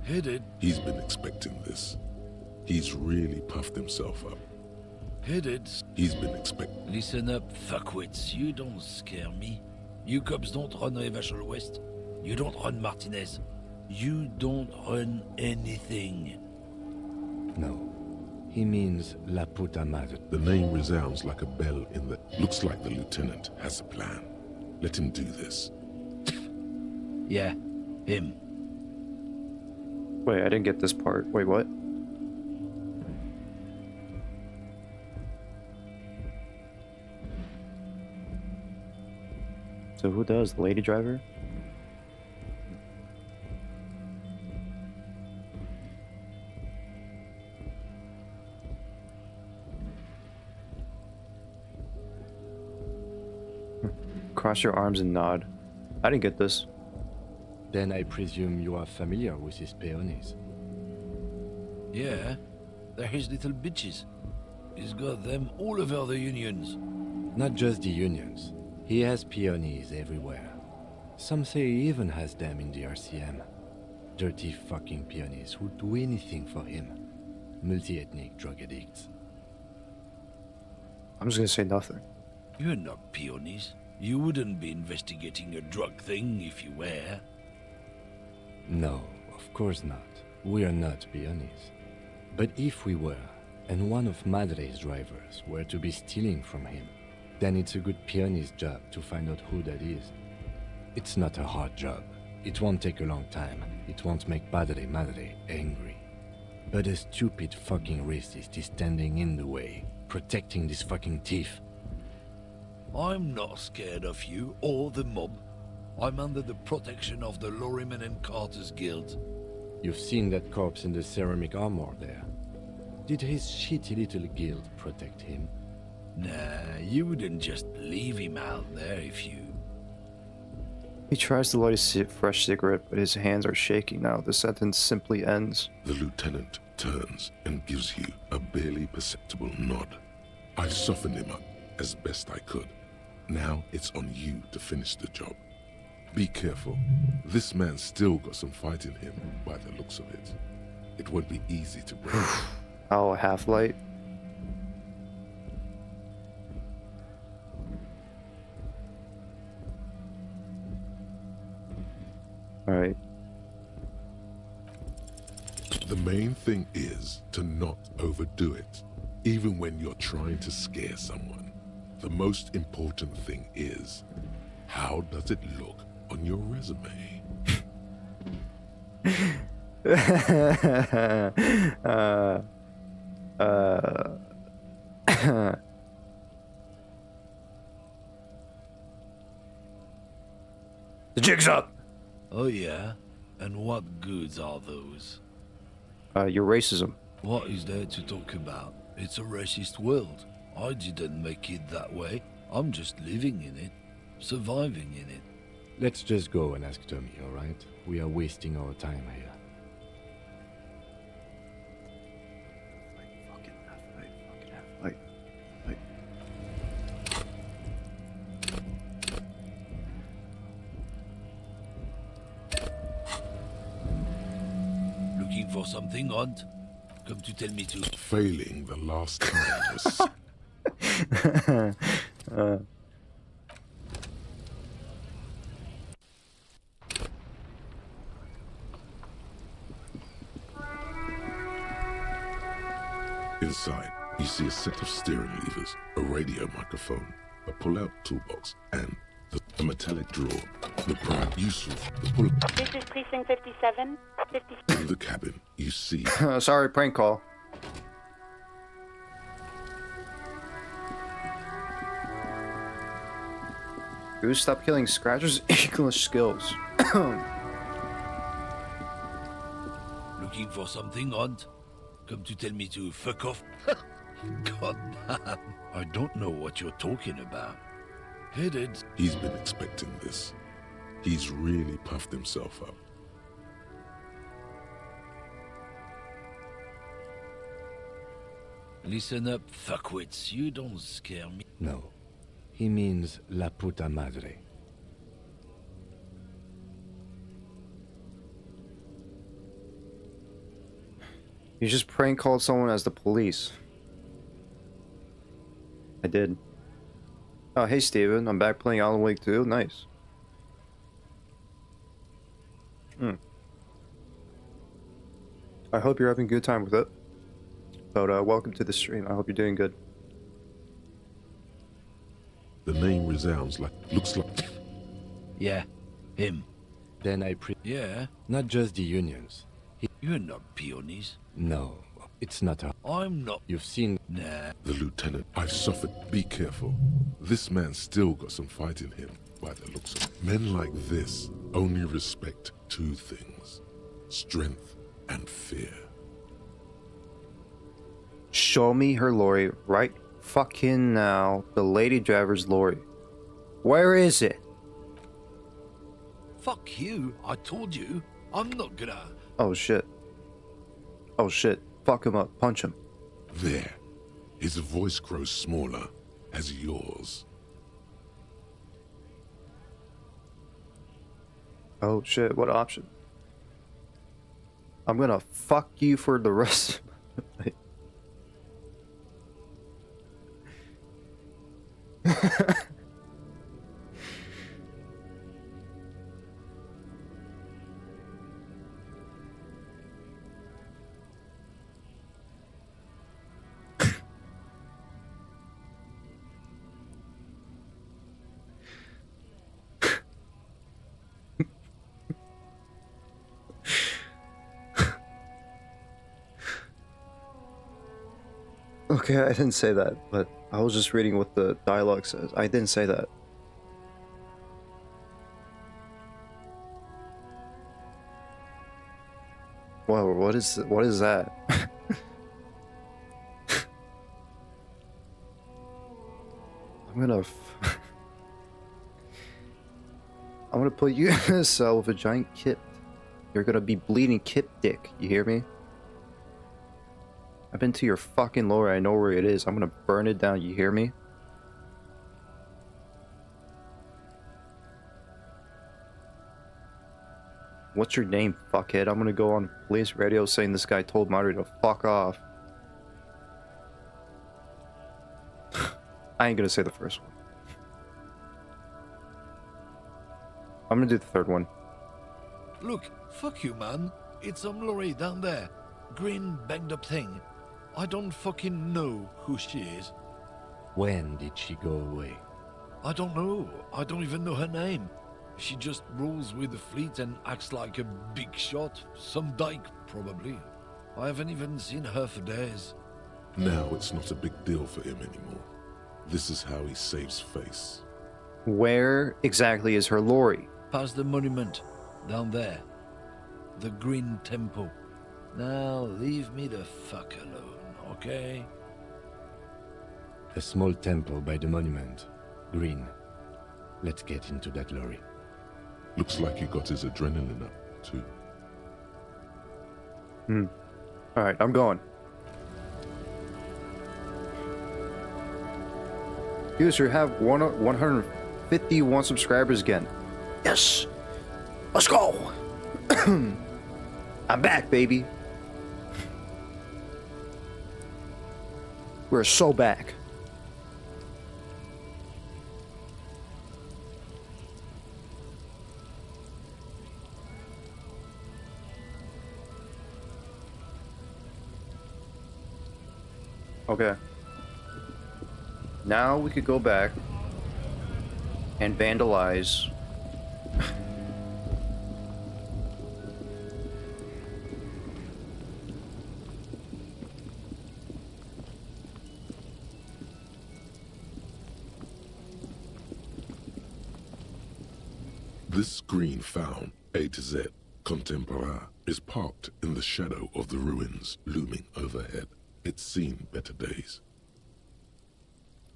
Headed. He's been expecting this. He's really puffed himself up. Headed. He's been expecting. Listen up, fuckwits. You don't scare me. You cops don't run Revachol West. You don't run Martinez. You don't run anything. No. He means La Puta Madre. The name resounds like a bell in the... Looks like the lieutenant has a plan. Let him do this. Yeah, him. Wait, I didn't get this part. Wait, what? So who does? The lady driver? Cross your arms and nod. I didn't get this. Then I presume you are familiar with his peonies. Yeah, they're his little bitches. He's got them all over the unions. Not just the unions. He has peonies everywhere. Some say he even has them in the RCM. Dirty fucking peonies who'd do anything for him. Multi-ethnic drug addicts. I'm just gonna say nothing. You're not peonies. You wouldn't be investigating a drug thing if you were. No, of course not. We are not peonies. But if we were, and one of Madre's drivers were to be stealing from him, then it's a good peony's job to find out who that is. It's not a hard job. It won't take a long time. It won't make Padre Madre angry. But a stupid fucking racist is standing in the way, protecting this fucking thief. I'm not scared of you or the mob. I'm under the protection of the Lorryman and Carter's Guild. You've seen that corpse in the ceramic armor there. Did his shitty little guild protect him? Nah, you wouldn't just leave him out there if you... He tries to light a fresh cigarette, but his hands are shaking now. The sentence simply ends. The lieutenant turns and gives you a barely perceptible nod. I softened him up as best I could. Now it's on you to finish the job. Be careful. This man's still got some fight in him by the looks of it. It won't be easy to break. Oh, a half-light. Alright. The main thing is to not overdo it, even when you're trying to scare someone. The most important thing is, how does it look on your resume? The jig's up! Oh yeah? And what goods are those? Your racism. What is there to talk about? It's a racist world. I didn't make it that way. I'm just living in it. Surviving in it. Let's just go and ask Tommy, alright? We are wasting our time here. Looking for something, Hunt? Come to tell me to... Failing the last time was... Inside, you see a set of steering levers, a radio microphone, a pull-out toolbox, and a metallic drawer. The prime useful. The pull. This is Precinct 57. In the cabin, you see. Sorry, prank call. Goose, stop killing Scratcher's English skills. Looking for something, Hunt? Come to tell me to fuck off? God damn. I don't know what you're talking about. Headed. He's been expecting this. He's really puffed himself up. Listen up, fuckwits. You don't scare me. No. He means la puta madre. You just prank called someone as the police. I did. Oh, hey Steven, I'm back playing Alan Wake 2. Nice. I hope you're having a good time with it. But welcome to the stream. I hope you're doing good. The name resounds like... looks like... Yeah, him. Then Yeah? Not just the unions. You're not peonies. No, it's not a... I'm not... You've seen... Nah. The lieutenant, I've suffered. Be careful. This man's still got some fight in him, by the looks of it. Men like this only respect two things. Strength and fear. Show me her lorry right fucking now. The lady driver's lorry. Where is it? Fuck you. I told you. I'm not gonna... Oh shit. Oh shit. Fuck him up. Punch him. There. His voice grows smaller as yours. Oh shit. What option? I'm gonna fuck you for the rest of my life. Okay, I didn't say that, but I was just reading what the dialogue says. I didn't say that. Whoa, what is that? I'm gonna put you in a cell with a giant kip. You're gonna be bleeding kip dick, you hear me? I've been to your fucking lore, I know where it is. I'm gonna burn it down, you hear me? What's your name, fuckhead? I'm gonna go on police radio saying this guy told Marty to fuck off. I ain't gonna say the first one. I'm gonna do the third one. Look, fuck you, man. It's some lorry down there. Green, banged up thing. I don't fucking know who she is. When did she go away? I don't know. I don't even know her name. She just rolls with the fleet and acts like a big shot. Some dyke, probably. I haven't even seen her for days. Now it's not a big deal for him anymore. This is how he saves face. Where exactly is her lorry? Past the monument. Down there. The Green Temple. Now leave me the fuck alone, okay? A small temple by the monument. Green. Let's get into that lorry. Looks like he got his adrenaline up, too. Alright, I'm going. User have 151 subscribers again. Yes! Let's go! I'm back, baby. We're so back. Okay. Now we could go back and vandalize. This screen found, A to Z, contemporaire, is parked in the shadow of the ruins looming overhead. It's seen better days.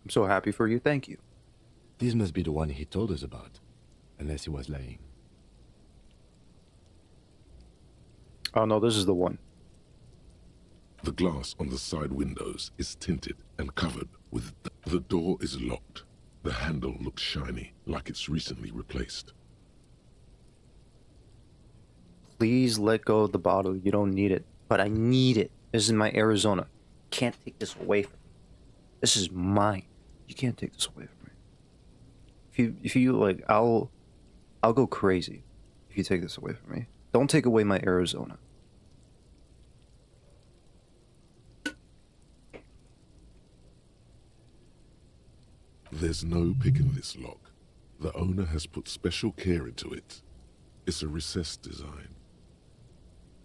I'm so happy for you, thank you. This must be the one he told us about, unless he was lying. Oh no, this is the one. The glass on the side windows is tinted and covered with... The door is locked. The handle looks shiny, like it's recently replaced. Please let go of the bottle. You don't need it. But I need it. This is my Arizona. Can't take this away from me. This is mine. You can't take this away from me. If you like, I'll go crazy if you take this away from me. Don't take away my Arizona. There's no picking this lock. The owner has put special care into it. It's a recessed design.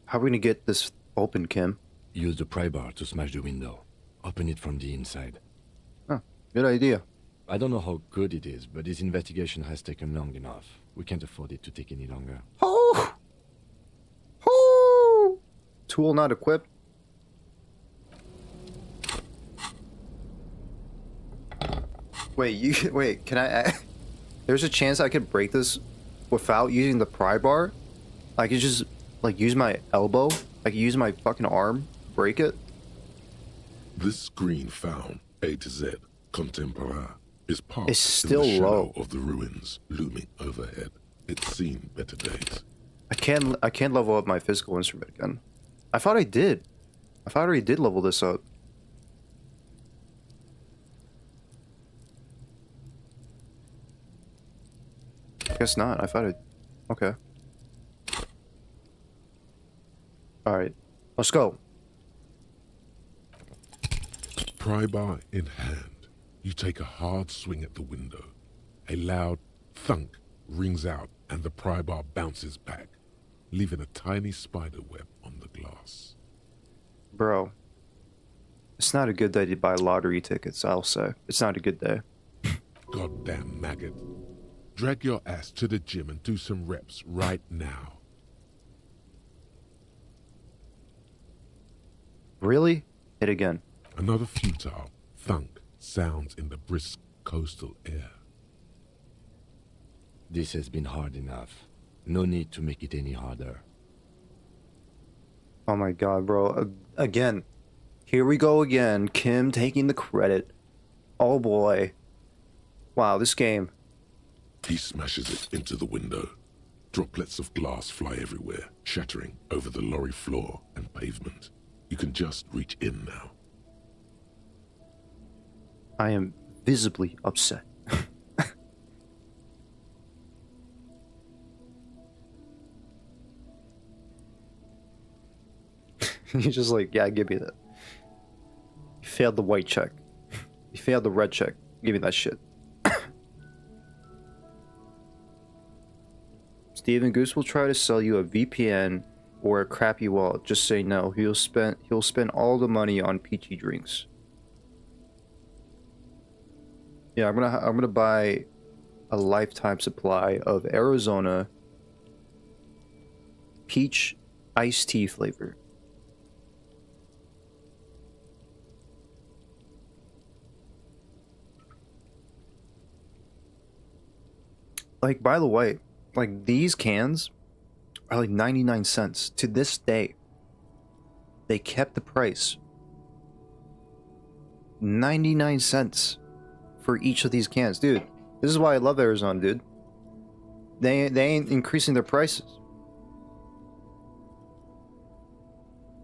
How are we gonna get this open, Kim? Use the pry bar to smash the window. Open it from the inside. Huh, good idea. I don't know how good it is, but this investigation has taken long enough. We can't afford it to take any longer. Oh! Oh! Tool not equipped. Wait, can I... There's a chance I could break this without using the pry bar? I could just, like, use my elbow? I could use my fucking arm, break it? This screen found, A to Z, contemporaire, is parked It's still in the shadow low. of the ruins looming overhead. It's seen better days. I can't level up my physical instrument again. I thought I did. I thought I already did level this up. Guess not. I thought it... Okay. Alright. Let's go. Pry bar in hand, you take a hard swing at the window. A loud thunk rings out and the pry bar bounces back, leaving a tiny spider web on the glass. Bro. It's not a good day to buy lottery tickets, I'll say. It's not a good day. Goddamn maggot. Drag your ass to the gym and do some reps right now. Really? Hit again. Another futile thunk sounds in the brisk coastal air. This has been hard enough. No need to make it any harder. Oh my god, bro. Again. Here we go again. Kim taking the credit. Oh boy. Wow, this game. He smashes it into the window. Droplets of glass fly everywhere, shattering over the lorry floor and pavement. You can just reach in now. I am visibly upset. He's just like, yeah, give me that. You failed the white check. You failed the red check. Give me that shit. Steven Goose will try to sell you a VPN or a crappy wallet. Just say no. He'll spend all the money on peachy drinks. Yeah, I'm gonna buy a lifetime supply of Arizona peach iced tea flavor. Like, by the way, like, these cans are like 99 cents. To this day, they kept the price. 99 cents for each of these cans. Dude, this is why I love Arizona, dude. They ain't increasing their prices.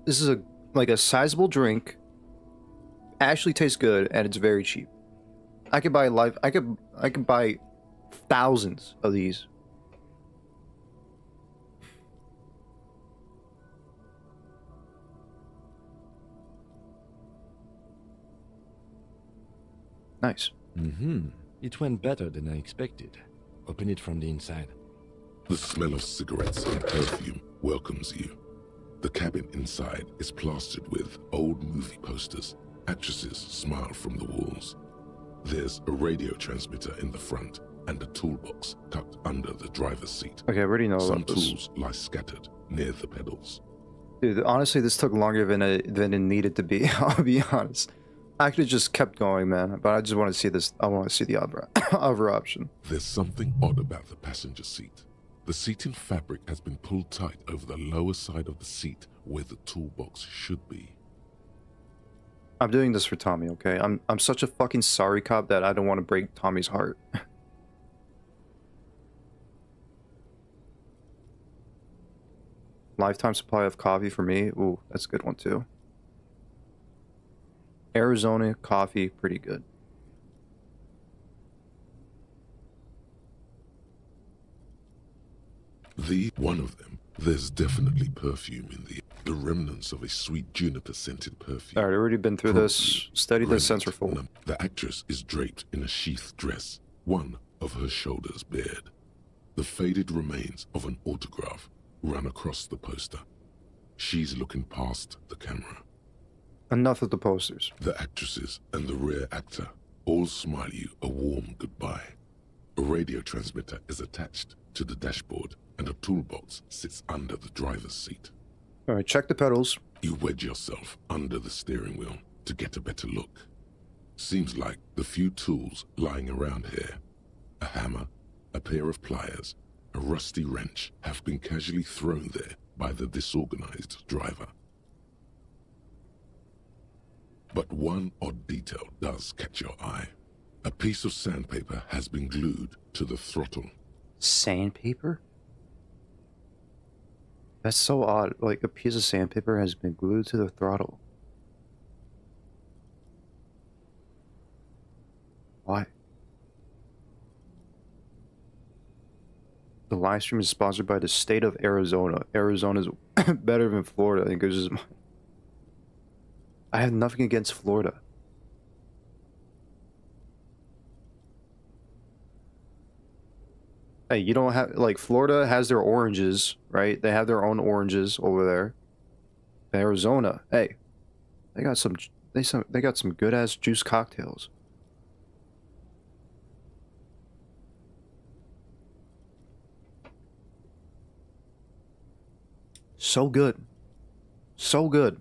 This is like a sizable drink. Actually tastes good, and it's very cheap. I could buy I could buy thousands of these. Nice. It went better than I expected. Open it from the inside. The smell of cigarettes and perfume welcomes you. The cabin inside is plastered with old movie posters. Actresses smile from the walls. There's a radio transmitter in the front and a toolbox tucked under the driver's seat. Okay, I already know Some about this. tools lie scattered near the pedals. Dude, honestly, this took longer than it needed to be. I'll be honest. I could have just kept going, man. But I just want to see this. I want to see the other option. There's something odd about the passenger seat. The seating fabric has been pulled tight over the lower side of the seat where the toolbox should be. I'm doing this for Tommy, okay? I'm such a fucking sorry cop that I don't want to break Tommy's heart. Lifetime supply of coffee for me. Ooh, that's a good one too. Arizona coffee, pretty good. One of them, there's definitely perfume in the remnants of a sweet juniper-scented perfume. Alright, already been through this. Study the centerfold. The actress is draped in a sheathed dress, one of her shoulders bared. The faded remains of an autograph run across the poster. She's looking past the camera. Enough of the posters. The actresses and the rear actor all smile you a warm goodbye. A radio transmitter is attached to the dashboard, and a toolbox sits under the driver's seat. Alright, check the pedals. You wedge yourself under the steering wheel to get a better look. Seems like the few tools lying around here, a hammer, a pair of pliers, a rusty wrench, have been casually thrown there by the disorganized driver. But one odd detail does catch your eye. A piece of sandpaper has been glued to the throttle. Sandpaper? That's so odd. Like, a piece of sandpaper has been glued to the throttle. Why? The live stream is sponsored by the state of Arizona. Arizona's better than Florida. I think it's just I have nothing against Florida. Hey, you don't have, like, Florida has their oranges, right? They have their own oranges over there. Arizona, hey, they got some They got some good ass juice cocktails. So good. So good.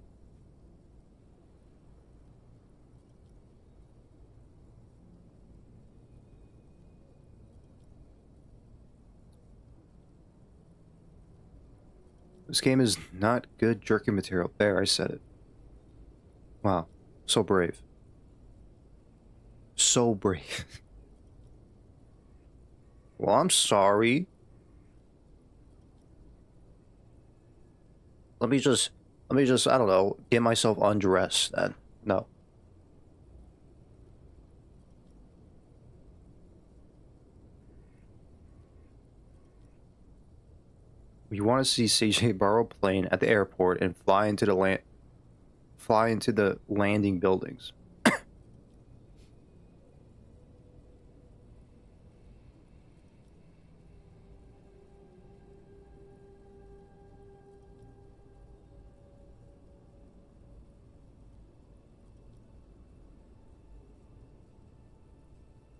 This game is not good jerky material. There, I said it. Wow. So brave. So brave. Well, I'm sorry. Let me just, I don't know, get myself undressed then. No. We want to see CJ borrow a plane at the airport and fly into the landing buildings.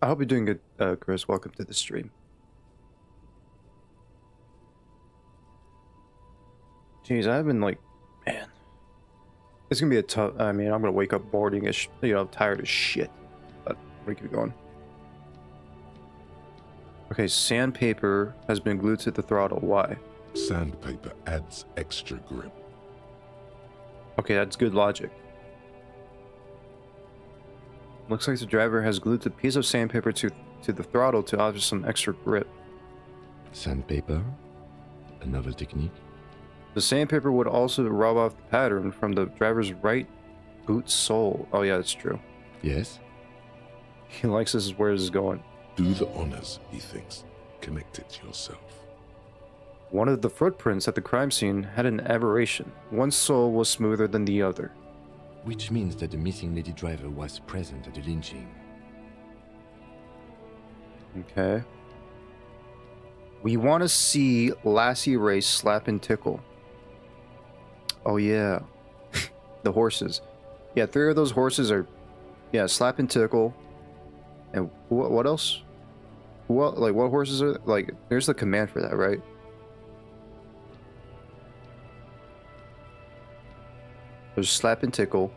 I hope you're doing good, Chris. Welcome to the stream. Jeez, I've been like, man, it's gonna be a tough. I mean, I'm gonna wake up boarding as tired as shit. But we keep going. Okay, sandpaper has been glued to the throttle. Why? Sandpaper adds extra grip. Okay, that's good logic. Looks like the driver has glued a piece of sandpaper to the throttle to offer some extra grip. Sandpaper? A novel technique? The sandpaper would also rub off the pattern from the driver's right boot sole. Oh yeah, that's true. Yes? He likes this is where this is going. Do the honors, he thinks. Connect it yourself. One of the footprints at the crime scene had an aberration. One sole was smoother than the other. Which means that the missing lady driver was present at the lynching. Okay. We want to see Lassie race slap and tickle. Oh yeah. The horses. Yeah, 3 of those horses are, yeah, slap and tickle. And what else? What horses are, like, there's the command for that, right? There's slap and tickle.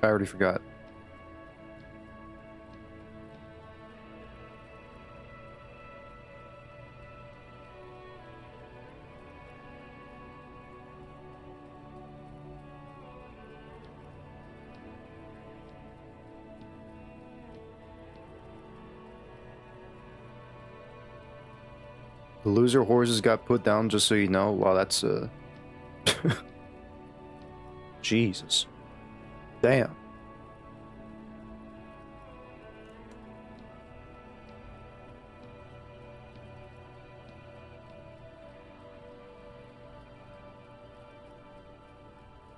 I already forgot. The loser horses got put down, just so you know. Wow, that's Jesus. Damn.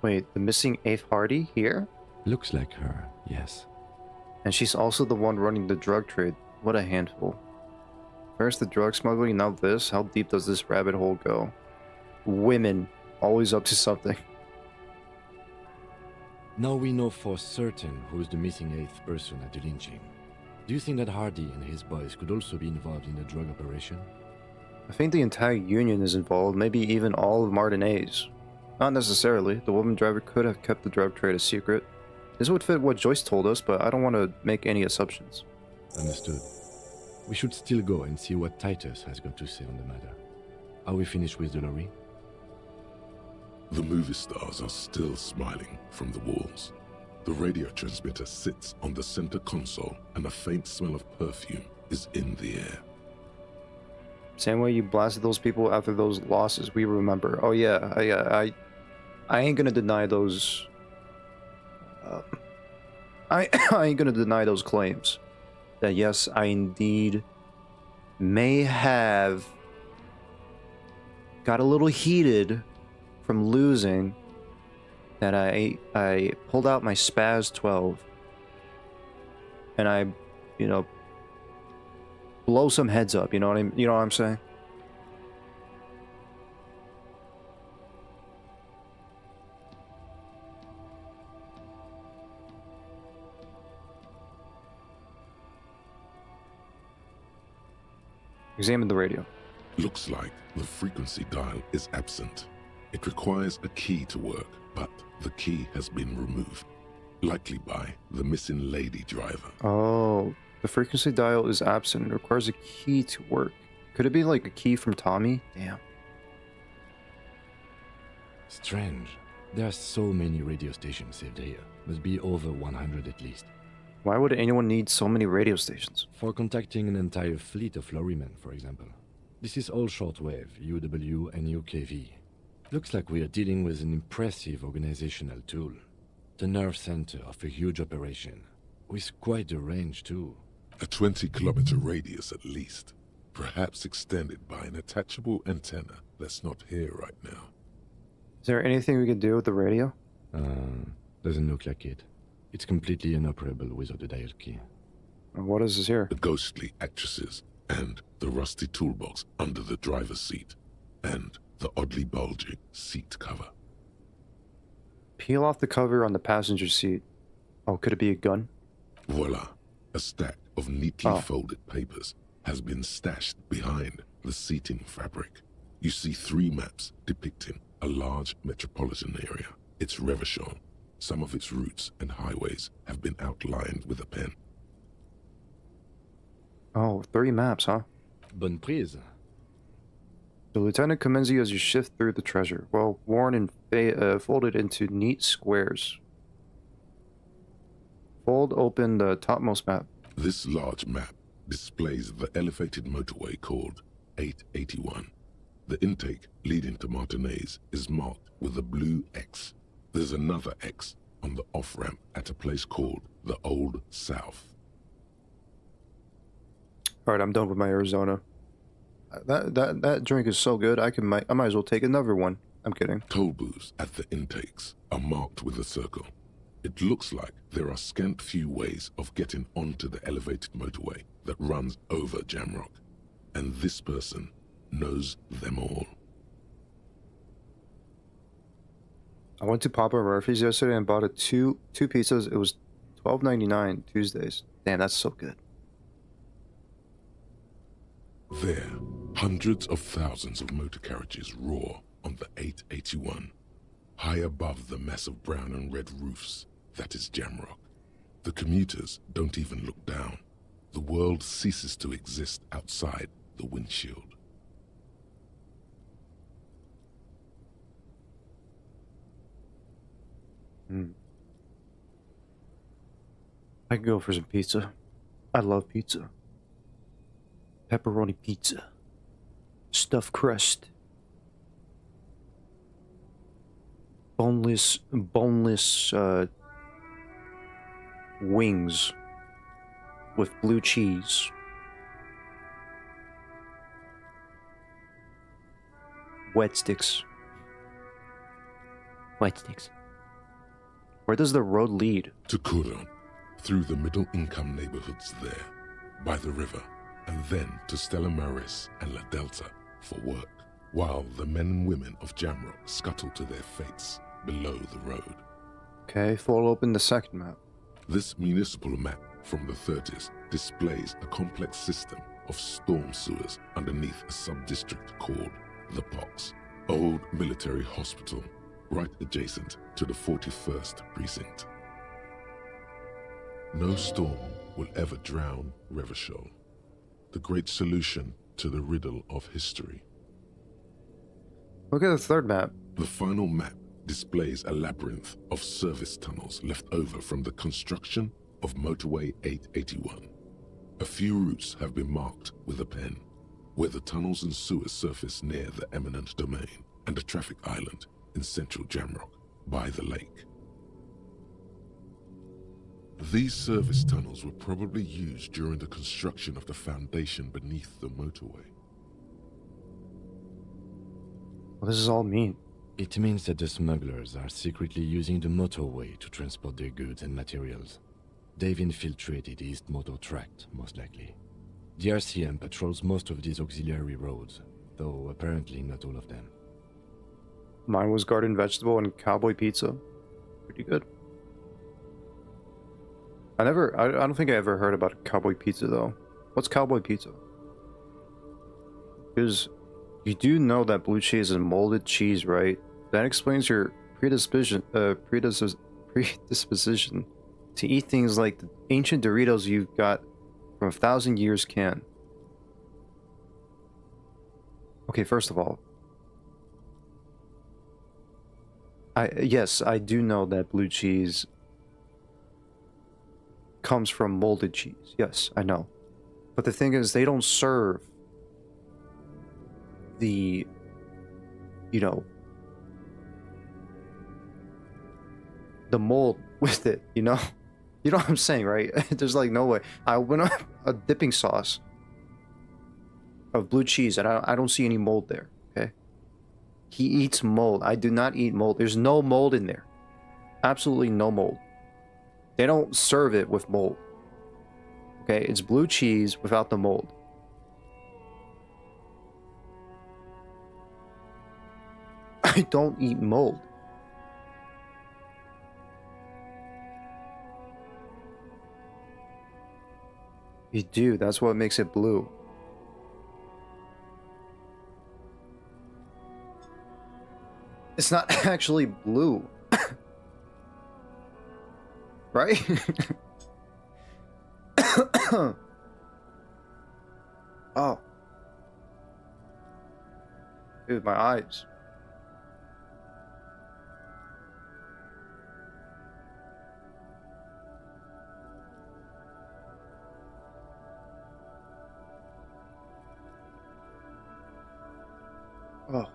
Wait, the missing 8th Hardy here? Looks like her, yes. And she's also the one running the drug trade. What a handful. First the drug smuggling, now this? How deep does this rabbit hole go? Women. Always up to something. Now we know for certain who's the missing 8th person at the lynching. Do you think that Hardy and his boys could also be involved in the drug operation? I think the entire union is involved, maybe even all of Martinez. Not necessarily. The woman driver could have kept the drug trade a secret. This would fit what Joyce told us, but I don't want to make any assumptions. Understood. We should still go and see what Titus has got to say on the matter. Are we finished with the lorry? The movie stars are still smiling from the walls. The radio transmitter sits on the center console and a faint smell of perfume is in the air. Same way you blasted those people after those losses, we remember. Oh yeah, I ain't gonna deny those... I ain't gonna deny those claims. That yes, I indeed may have got a little heated from losing, that I pulled out my Spaz 12 and I, blow some heads up, you know what I'm saying? Examine the radio. Looks like the frequency dial is absent. It requires a key to work, but the key has been removed. Likely by the missing lady driver. Oh, the frequency dial is absent. It requires a key to work. Could it be like a key from Tommy? Damn. Strange. There are so many radio stations saved here. Must be over 100 at least. Why would anyone need so many radio stations? For contacting an entire fleet of lorrymen, for example. This is all shortwave, UW and UKV. Looks like we are dealing with an impressive organizational tool. The nerve center of a huge operation. With quite a range too. A 20-kilometer radius at least. Perhaps extended by an attachable antenna that's not here right now. Is there anything we could do with the radio? Doesn't look like it. It's completely inoperable without a dial key. What is this here? The ghostly actresses, and the rusty toolbox under the driver's seat, and the oddly bulging seat cover. Peel off the cover on the passenger seat. Oh, could it be a gun? Voila! A stack of neatly folded papers has been stashed behind the seating fabric. You see 3 maps depicting a large metropolitan area. It's Revachol. Some of its routes and highways have been outlined with a pen. Oh, 3 maps, huh? Bonne prise. The lieutenant commends you as you shift through the treasure, well worn and folded into neat squares. Fold open the topmost map. This large map displays the elevated motorway called 881. The intake leading to Martinez is marked with a blue X. There's another X on the off-ramp at a place called the Old South. Alright, I'm done with my Arizona. That drink is so good, I might as well take another one. I'm kidding. Toll booths at the intakes are marked with a circle. It looks like there are scant few ways of getting onto the elevated motorway that runs over Jamrock. And this person knows them all. I went to Papa Murphy's yesterday and bought two pizzas. It was $12.99 Tuesdays. Damn, that's so good. There, hundreds of thousands of motor carriages roar on the 881, high above the massive brown and red roofs that is Jamrock. The commuters don't even look down. The world ceases to exist outside the windshield. I could go for some pizza. I love pizza. Pepperoni pizza. Stuffed crust. Boneless wings with blue cheese. Wet sticks. Wet sticks. Where does the road lead? To Kuron, through the middle-income neighborhoods there, by the river, and then to Stella Maris and La Delta for work, while the men and women of Jamrock scuttle to their fates below the road. Okay, fold open the second map. This municipal map from the 30s displays a complex system of storm sewers underneath a sub-district called the Pox, old military hospital, right adjacent to the 41st precinct. No storm will ever drown Revachol, the great solution to the riddle of history. Look at the third map. The final map displays a labyrinth of service tunnels left over from the construction of Motorway 881. A few routes have been marked with a pen, where the tunnels and sewers surface near the eminent domain and a traffic island in central Jamrock by the lake. These service tunnels were probably used during the construction of the foundation beneath the motorway. What does this all mean? It means that the smugglers are secretly using the motorway to transport their goods and materials. They've infiltrated East Motor Tract, most likely. The RCM patrols most of these auxiliary roads, though apparently not all of them. Mine was garden vegetable and cowboy pizza. Pretty good. I don't think I ever heard about cowboy pizza though. What's cowboy pizza? Because you do know that blue cheese is molded cheese, right? That explains your predisposition to eat things like the ancient Doritos you've got from 1,000 years can. Okay, first of all, yes, I do know that blue cheese comes from molded cheese. Yes, I know. But the thing is, they don't serve the, you know, the mold with it, you know? You know what I'm saying, right? There's like no way. I open up a dipping sauce of blue cheese and I don't see any mold there, okay? He eats mold. I do not eat mold. There's no mold in there. Absolutely no mold. They don't serve it with mold. Okay, it's blue cheese without the mold. I don't eat mold. You do, that's what makes it blue. It's not actually blue. Right? Oh. Dude, my eyes. Oh.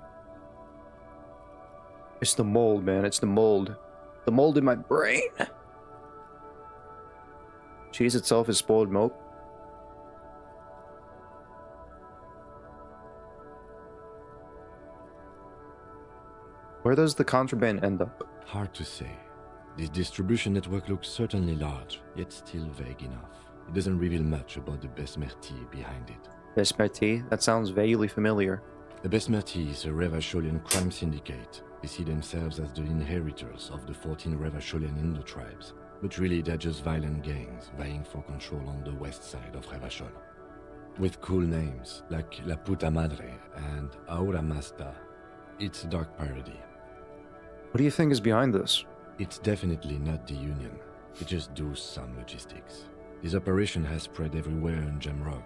It's the mold, man. It's the mold. The mold in my brain. Cheese itself is spoiled milk. Where does the contraband end up? Hard to say. This distribution network looks certainly large, yet still vague enough. It doesn't reveal much about the Besmerti behind it. Besmerti? That sounds vaguely familiar. The Besmerti is a Revacholian crime syndicate. They see themselves as the inheritors of the 14 Revacholian Indo-tribes. But really they're just violent gangs vying for control on the west side of Revachol. With cool names like La Puta Madre and Aura Masta. It's a dark parody. What do you think is behind this? It's definitely not the Union. They just do some logistics. This operation has spread everywhere in Jamrock.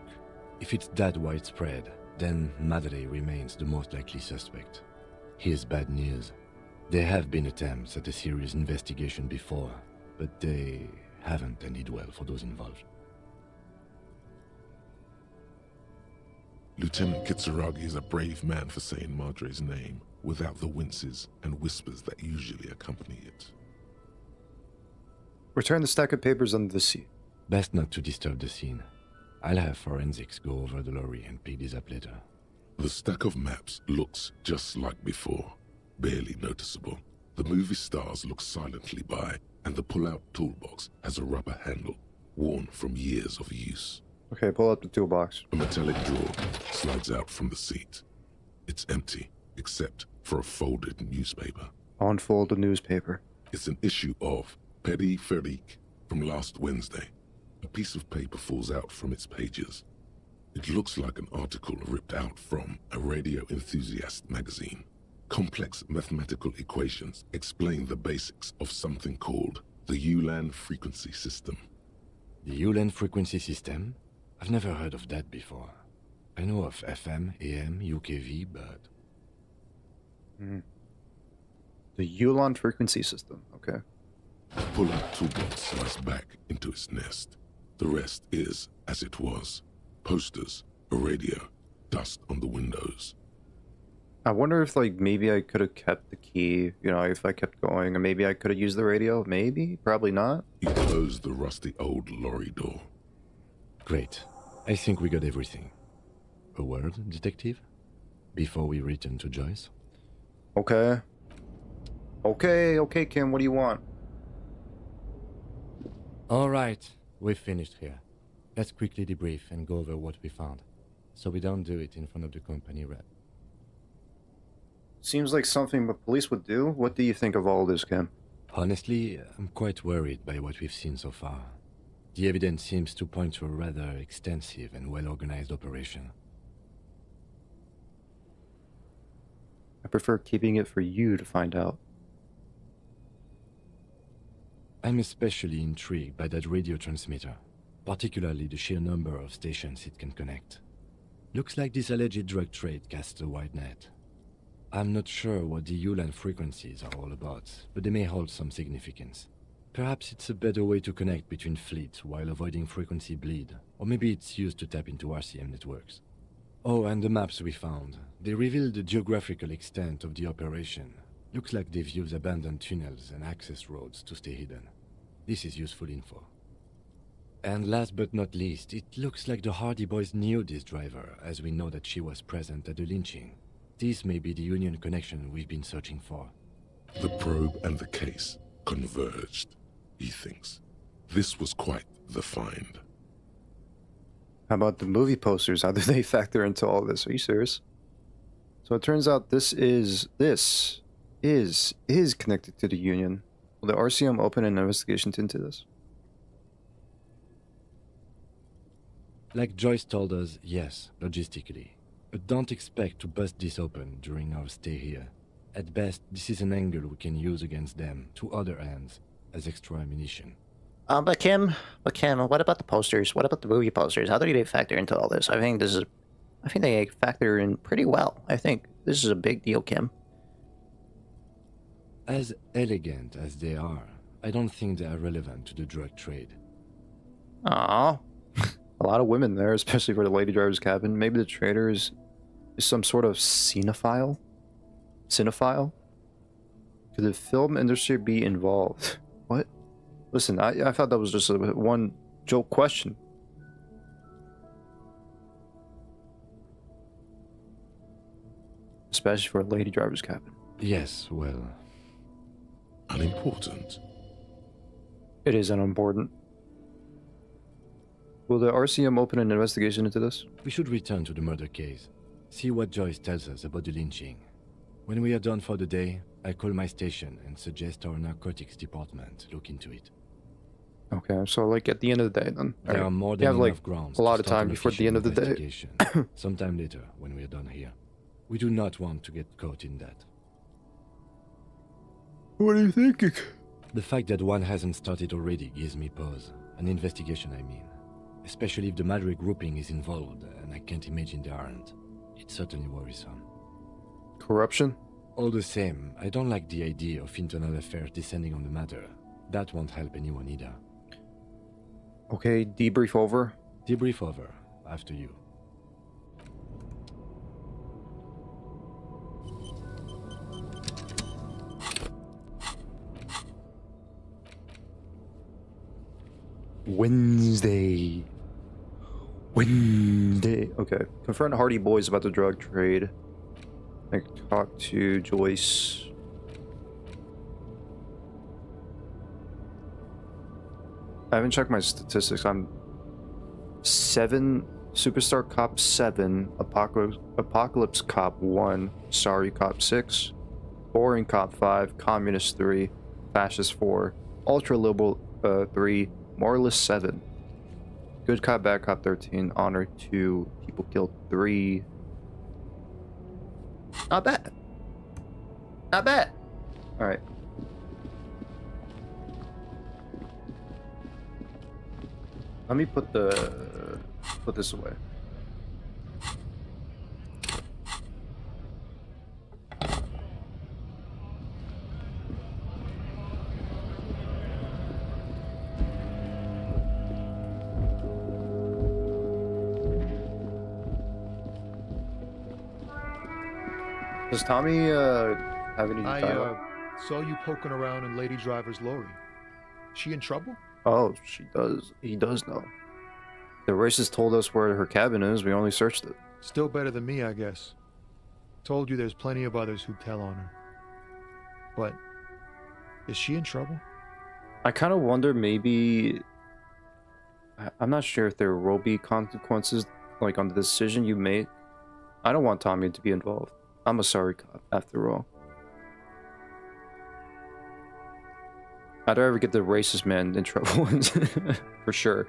If it's that widespread, then Madre remains the most likely suspect. Here's bad news. There have been attempts at a serious investigation before, but they haven't ended well for those involved. Lieutenant Kitsuragi is a brave man for saying Madre's name without the winces and whispers that usually accompany it. Return the stack of papers under the seat. Best not to disturb the scene. I'll have forensics go over the lorry and pick this up later. The stack of maps looks just like before, barely noticeable. The movie stars look silently by, and the pull-out toolbox has a rubber handle, worn from years of use. Okay, pull up the toolbox. A metallic drawer slides out from the seat. It's empty, except for a folded newspaper. Unfold the newspaper. It's an issue of Périphérique from last Wednesday. A piece of paper falls out from its pages. It looks like an article ripped out from a radio enthusiast magazine. Complex mathematical equations explain the basics of something called the Ulan frequency system. The Ulan frequency system? I've never heard of that before. I know of FM, AM, UKV, but... The Ulan frequency system, okay. The pull-out toolbox slides back into its nest. The rest is as it was. Posters, a radio, dust on the windows. I wonder if, like, maybe I could have kept the key, you know, if I kept going, and maybe I could have used the radio. Maybe? Probably not. You close the rusty old lorry door. Great. I think we got everything. A word, detective? Before we return to Joyce? Okay. Okay, Kim, what do you want? Alright, we've finished here. Let's quickly debrief and go over what we found, so we don't do it in front of the company rep. Seems like something the police would do. What do you think of all this, Kim? Honestly, I'm quite worried by what we've seen so far. The evidence seems to point to a rather extensive and well-organized operation. prefer keeping it for you to find out. I'm especially intrigued by that radio transmitter, particularly the sheer number of stations it can connect. Looks like this alleged drug trade casts a wide net. I'm not sure what the ULAN frequencies are all about, but they may hold some significance. Perhaps it's a better way to connect between fleets while avoiding frequency bleed, or maybe it's used to tap into RCM networks. Oh, and the maps we found. They reveal the geographical extent of the operation. Looks like they've used abandoned tunnels and access roads to stay hidden. This is useful info. And last but not least, it looks like the Hardy Boys knew this driver, as we know that she was present at the lynching. This may be the Union connection we've been searching for. The probe and the case converged, he thinks. This was quite the find. How about the movie posters? How do they factor into all this? Are you serious? So it turns out this is connected to the Union. Will the RCM open an investigation into this? Like Joyce told us, yes, logistically. But don't expect to bust this open during our stay here. At best, this is an angle we can use against them, to other ends, as extra ammunition. But Kim, what about the posters? What about the movie posters? How do they factor into all this? I think they factor in pretty well. I think this is a big deal, Kim. As elegant as they are, I don't think they are relevant to the drug trade. Aww. A lot of women there, especially for the lady driver's cabin. Maybe the trader is some sort of cinephile? Cinephile? Could the film industry be involved? What? Listen, I thought that was just one joke question. Especially for a lady driver's cabin. Yes, well... Unimportant. It is unimportant. Will the RCM open an investigation into this? We should return to the murder case. See what Joyce tells us about the lynching. When we are done for the day, I call my station and suggest our narcotics department look into it. Okay, so like at the end of the day then. There are more than enough grounds a lot to of start time an before the official end of the day. investigation. Sometime later, when we are done here. We do not want to get caught in that. What are you thinking? The fact that one hasn't started already gives me pause. An investigation, I mean. Especially if the Madrid grouping is involved, and I can't imagine they aren't. It's certainly worrisome. Corruption? All the same, I don't like the idea of internal affairs descending on the matter. That won't help anyone either. Okay, debrief over. Debrief over. After you. Wednesday. Okay. Confront Hardy Boys about the drug trade. I talk to Joyce. I haven't checked my statistics. I'm 7, Superstar Cop 7, Apocalypse Cop 1, Sorry Cop 6, Boring Cop 5, Communist 3, Fascist 4, Ultra Liberal 3, Moralist 7, Good Cop, Bad Cop 13, Honor 2, People Killed 3. Not bad. Not bad. Alright. Let me put this away. Does Tommy have any dialogue? I saw you poking around in Lady Driver's lorry. She in trouble? Oh, she does. He does know. The racist told us where her cabin is. We only searched it. Still better than me, I guess. Told you there's plenty of others who'd tell on her. But is she in trouble? I kind of wonder maybe... I'm not sure if there will be consequences like on the decision you made. I don't want Tommy to be involved. I'm a sorry cop, after all. I'd rather get the racist man in trouble, for sure.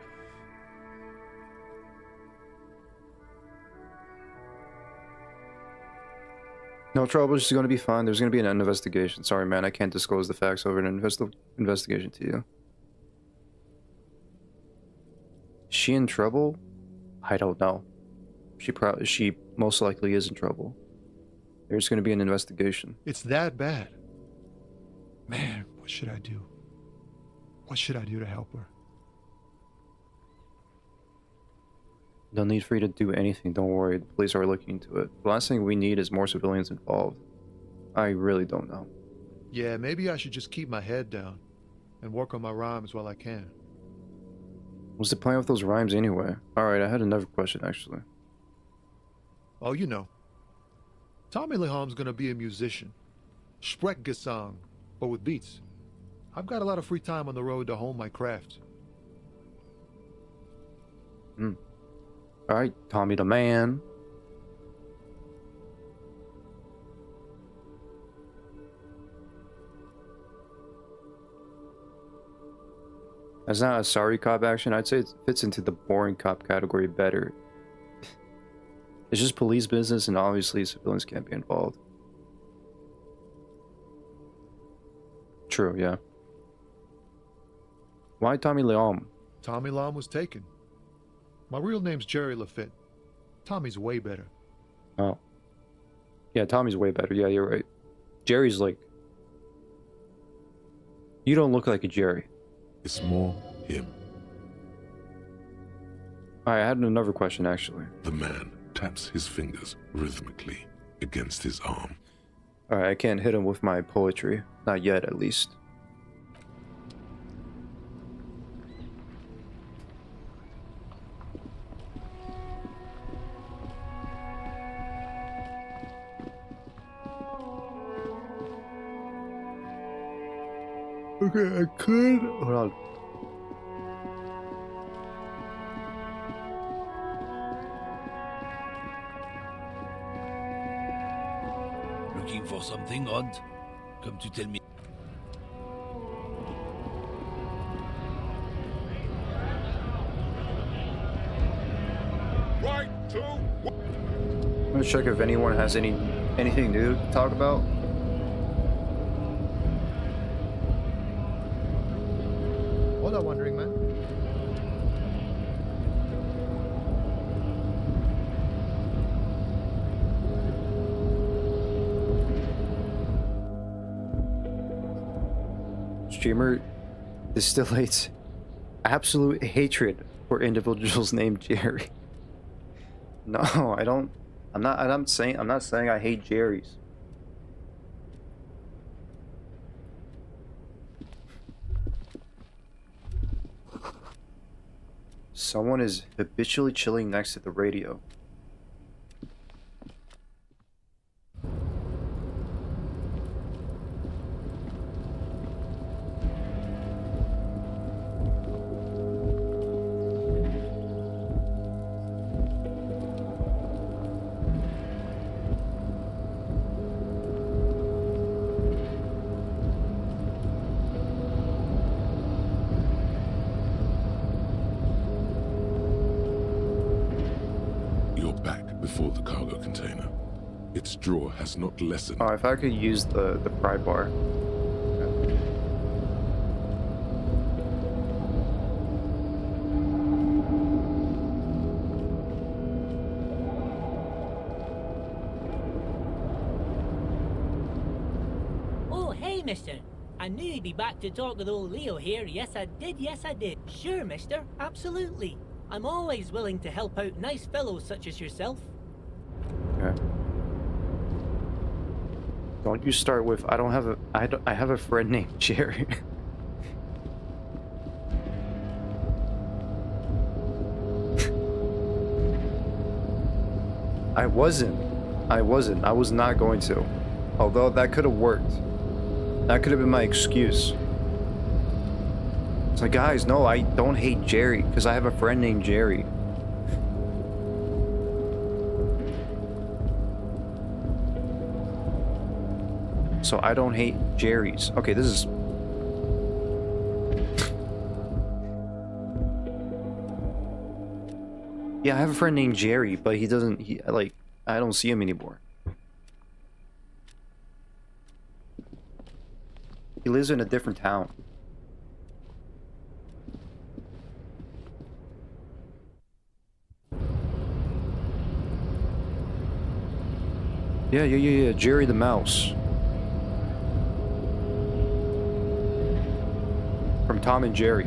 No trouble, she's gonna be fine. There's gonna be an investigation. Sorry, man, I can't disclose the facts over an investigation to you. Is she in trouble? I don't know. She most likely is in trouble. There's gonna be an investigation. It's that bad. Man, what should I do? What should I do to help her? No need for you to do anything, don't worry. The police are looking into it. The last thing we need is more civilians involved. I really don't know. Yeah, maybe I should just keep my head down and work on my rhymes while I can. What's the plan with those rhymes anyway? Alright, I had another question actually. Oh, you know. Tommy Leham's gonna be a musician. Sprechgesang, but with beats. I've got a lot of free time on the road to hone my craft. Alright, Tommy the man. That's not a sorry cop action. I'd say it fits into the boring cop category better. It's just police business and obviously civilians can't be involved. True, yeah. Why Tommy Leom? Tommy Lam was taken. My real name's Jerry Lafitte. Tommy's way better. Oh. Yeah, Tommy's way better. Yeah, you're right. Jerry's like... You don't look like a Jerry. It's more him. I had another question, actually. The man taps his fingers rhythmically against his arm. Alright, I can't hit him with my poetry. Not yet, at least. Okay, I could... Hold on. Looking for something odd? Come to tell me. Right, two. I'm gonna check if anyone has anything new to talk about. What are wondering, man? Streamer distillates absolute hatred for individuals named Jerry. No, I don't. I'm not saying I hate Jerry's. Someone is habitually chilling next to the radio. Before the cargo container. Its draw has not lessened. Oh, if I could use the pry bar. Oh, hey, mister. I knew you'd be back to talk with old Leo here. Yes, I did. Sure, mister. Absolutely. I'm always willing to help out nice fellows such as yourself. Okay. Don't you start with I have a friend named Jerry. I was not going to. Although that could have worked. That could have been my excuse. It's like, guys, no, I don't hate Jerry because I have a friend named Jerry. So I don't hate Jerry's. Okay, this is... Yeah, I have a friend named Jerry, but he doesn't... I don't see him anymore. He lives in a different town. Yeah. Jerry the Mouse. From Tom and Jerry.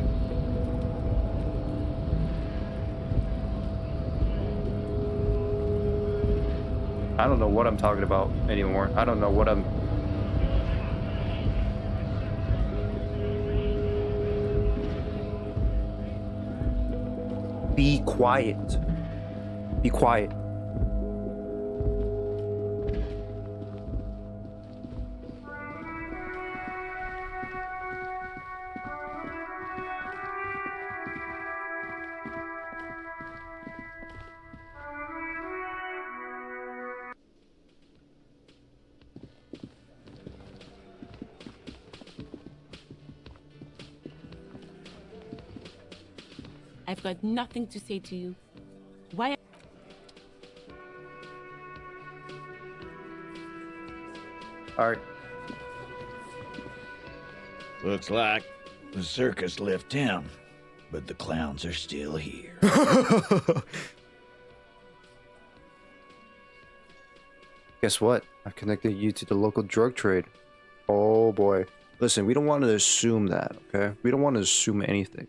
I don't know what I'm talking about anymore. I don't know what I'm... Be quiet. Be quiet. I've got nothing to say to you. Why? Alright. Looks like the circus left town, but the clowns are still here. Guess what? I've connected you to the local drug trade. Oh boy. Listen, we don't want to assume that, okay? We don't want to assume anything.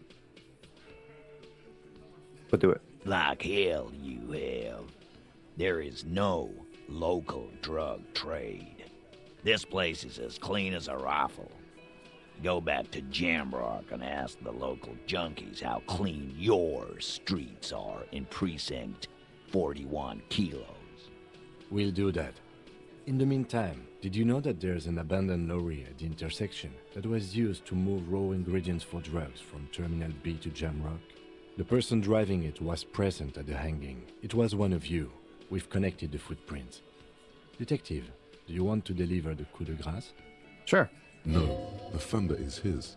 But do it. Like hell you have. There is no local drug trade. This place is as clean as a rifle. Go back to Jamrock and ask the local junkies how clean your streets are in Precinct 41 Kilos. We'll do that. In the meantime, did you know that there's an abandoned lorry at the intersection that was used to move raw ingredients for drugs from Terminal B to Jamrock? The person driving it was present at the hanging. It was one of you. We've connected the footprints. Detective, do you want to deliver the coup de grâce? Sure. No, the thunder is his.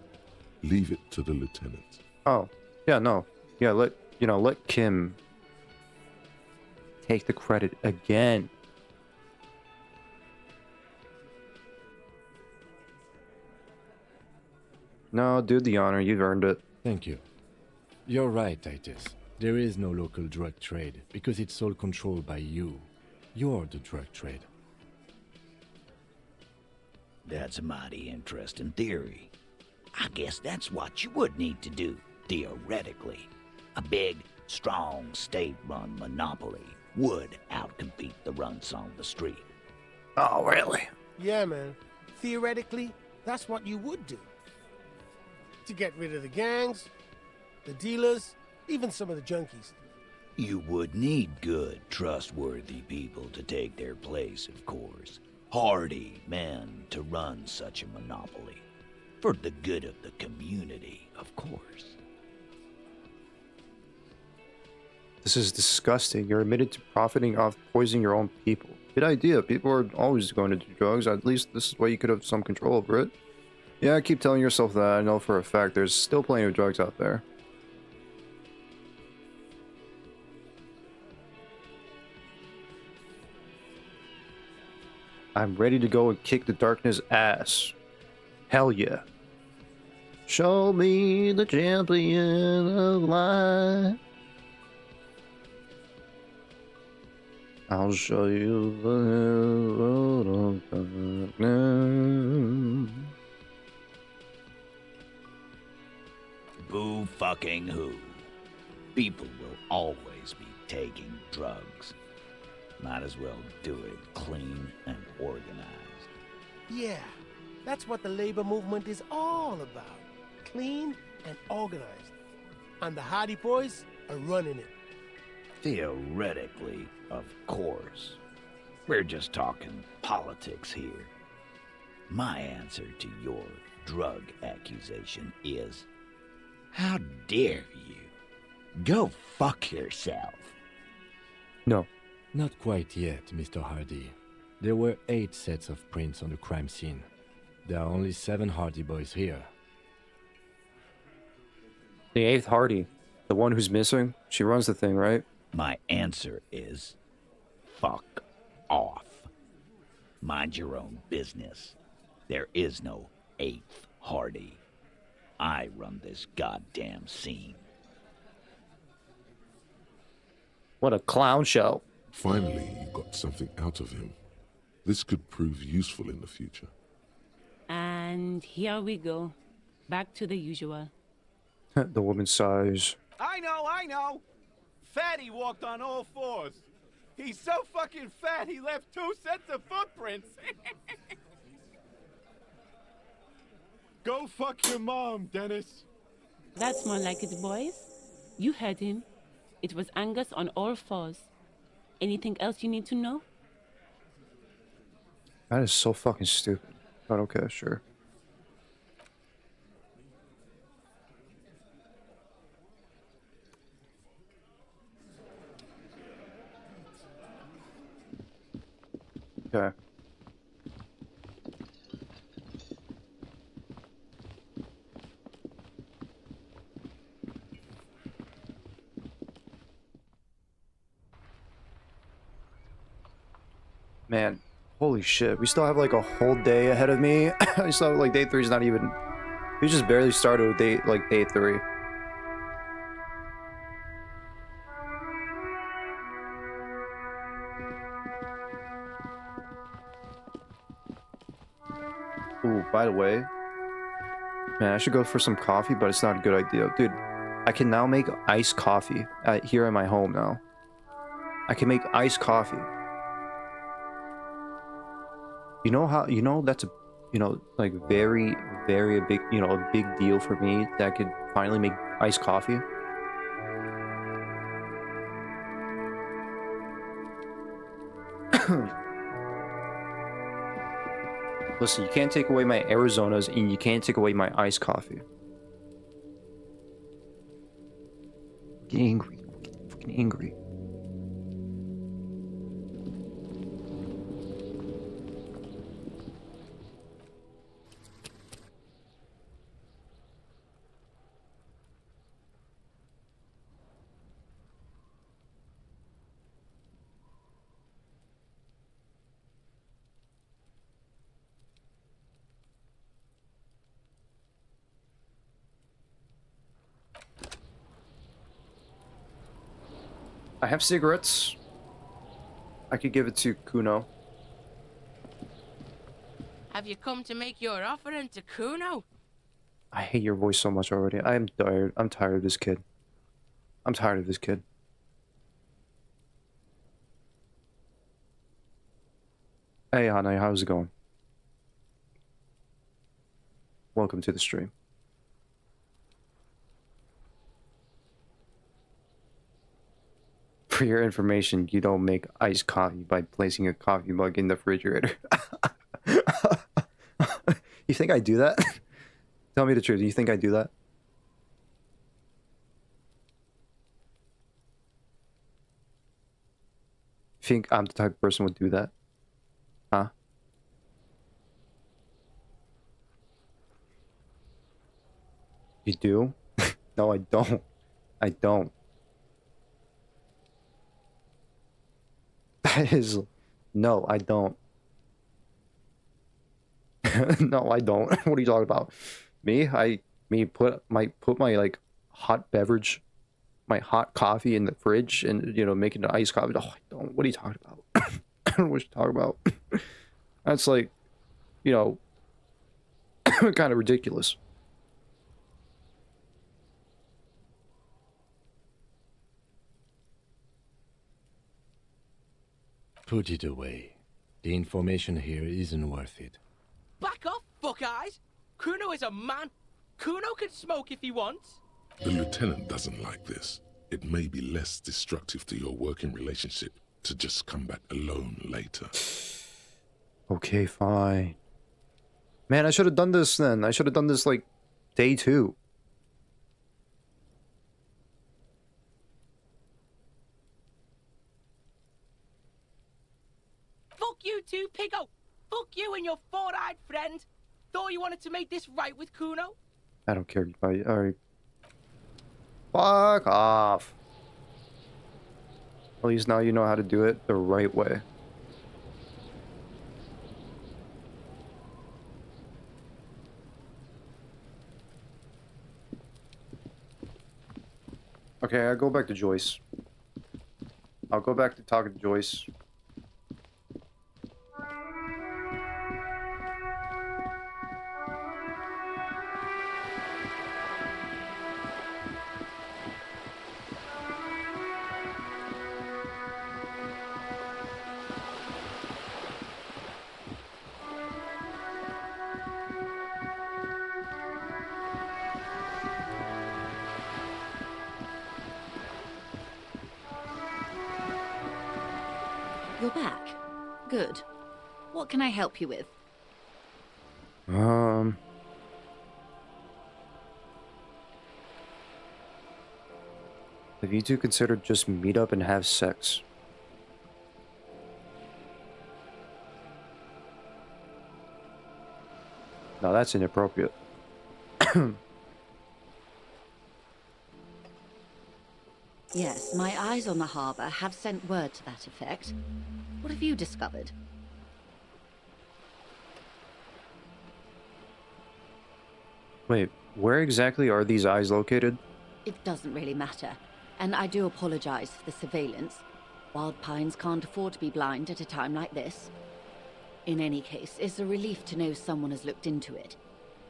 Leave it to the lieutenant. Oh, yeah, no. Yeah, let Kim take the credit again. No, do the honor. You've earned it. Thank you. You're right, Titus. There is no local drug trade because it's all controlled by you. You're the drug trade. That's a mighty interesting theory. I guess that's what you would need to do, theoretically. A big, strong, state-run monopoly would outcompete the runts on the street. Oh, really? Yeah, man. Theoretically, that's what you would do. To get rid of the gangs, the dealers, even some of the junkies. You would need good, trustworthy people to take their place, of course. Hardy men to run such a monopoly. For the good of the community, of course. This is disgusting. You're admitted to profiting off poisoning your own people. Good idea. People are always going to do drugs. At least this is why you could have some control over it. Yeah, keep telling yourself that. I know for a fact there's still plenty of drugs out there. I'm ready to go and kick the darkness ass. Hell yeah. Show me the champion of light. I'll show you the road of darkness. Boo fucking who. People will always be taking drugs. Might as well do it clean and organized. Yeah, that's what the labor movement is all about. Clean and organized. And the Hardy Boys are running it. Theoretically, of course. We're just talking politics here. My answer to your drug accusation is, how dare you? Go fuck yourself. No. Not quite yet, Mr. Hardy. There were 8 sets of prints on the crime scene. There are only 7 Hardy Boys here. The 8th Hardy. The one who's missing? She runs the thing, right? My answer is, fuck off. Mind your own business. There is no 8th Hardy. I run this goddamn scene. What a clown show. Finally, you got something out of him. This could prove useful in the future. And here we go. Back to the usual. The woman's size. I know! Fatty walked on all fours. He's so fucking fat he left 2 sets of footprints. Go fuck your mom, Dennis. That's more like it, boys. You heard him. It was Angus on all fours. Anything else you need to know? That is so fucking stupid. But okay, sure. Okay. Man, holy shit. We still have like a whole day ahead of me. I still have, like, day 3 is not even... We just barely started with day 3. Ooh, by the way, man, I should go for some coffee, but it's not a good idea. Dude, I can now make iced coffee here in my home now. I can make iced coffee. You know how, that's a, like very, very big, a big deal for me that I could finally make iced coffee. Listen, you can't take away my Arizonas and you can't take away my iced coffee. Get angry. Get fucking angry. I have cigarettes. I could give it to Kuno. Have you come to make your offering to Kuno? I hate your voice so much already. I am tired. I'm tired of this kid. I'm tired of this kid. Hey, Hana, how's it going? Welcome to the stream. For your information, you don't make iced coffee by placing a coffee mug in the refrigerator. You think I do that? Tell me the truth. Do you think I do that? Think I'm the type of person who would do that? Huh? You do? No, I don't. I don't. That is... No, I don't. No, I don't. What are you talking about? Me? Put my like hot beverage, my hot coffee in the fridge and make it an iced coffee. Oh, I don't. What are you talking about? I don't know what you're talking about. That's like, kind of ridiculous. Put it away. The information here isn't worth it. Back off, fuck eyes! Kuno is a man. Kuno can smoke if he wants. The lieutenant doesn't like this. It may be less destructive to your working relationship to just come back alone later. Okay, fine. Man, I should have done this then. I should have done this like day 2. Fuck you too, Piggo. Fuck you and your four-eyed friend. Thought you wanted to make this right with Kuno? I don't care. Alright. Fuck off. At least now you know how to do it the right way. Okay, I'll go back to Joyce. I'll go back to talking to Joyce. You're back. Good. What can I help you with? Have you two considered just meet up and have sex? No, that's inappropriate. Yes, my eyes on the harbor have sent word to that effect. What have you discovered? Wait, where exactly are these eyes located? It doesn't really matter, and I do apologize for the surveillance. Wild Pines can't afford to be blind at a time like this. In any case, it's a relief to know someone has looked into it.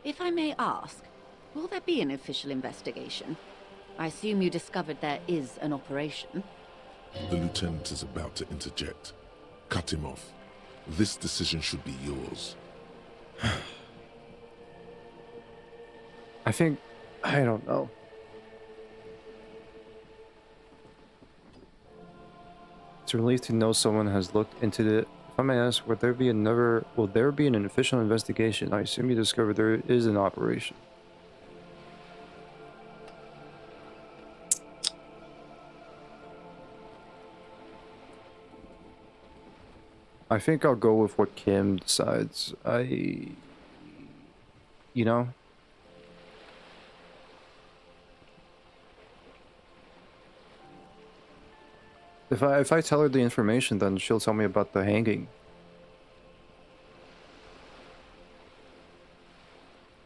If I may ask, will there be an official investigation? I assume you discovered there is an operation. The lieutenant is about to interject. Cut him off. This decision should be yours. I don't know. It's a relief to know someone has looked into it. If I may ask, will there be an official investigation? I assume you discovered there is an operation. I think I'll go with what Kim decides. You know? If I tell her the information, then she'll tell me about the hanging.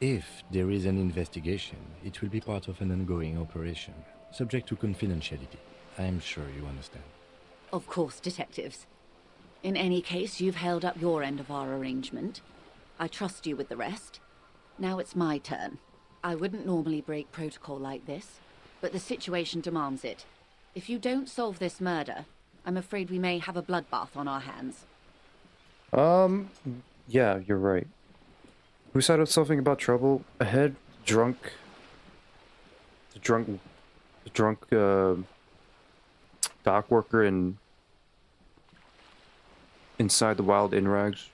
If there is an investigation, it will be part of an ongoing operation, subject to confidentiality. I'm sure you understand. Of course, detectives. In any case, you've held up your end of our arrangement. I trust you with the rest. Now it's my turn. I wouldn't normally break protocol like this, but the situation demands it. If you don't solve this murder, I'm afraid we may have a bloodbath on our hands. Yeah, you're right. Who said something about trouble ahead? The drunk, dock worker inside the wild in rags.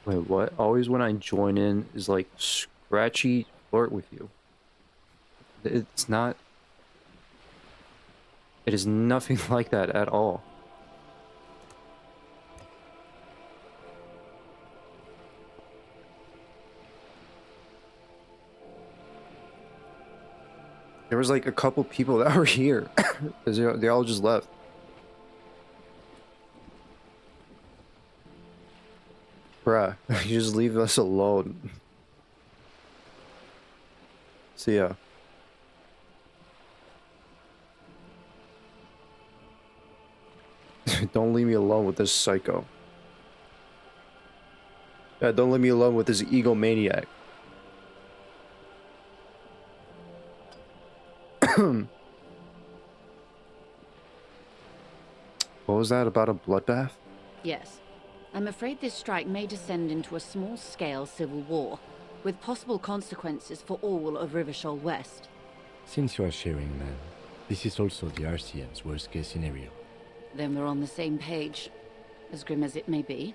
Wait, what? Always when I join in is like scratchy flirt with you. It's not. It is nothing like that at all. There was like a couple people that were here. They all just left. Bruh, you just leave us alone. See ya. Don't leave me alone with this psycho. Yeah, don't leave me alone with this egomaniac. What was that about a bloodbath? Yes. I'm afraid this strike may descend into a small-scale civil war, with possible consequences for all of Rivershoal West. Since you are sharing, man, this is also the RCM's worst-case scenario. Then we're on the same page, as grim as it may be.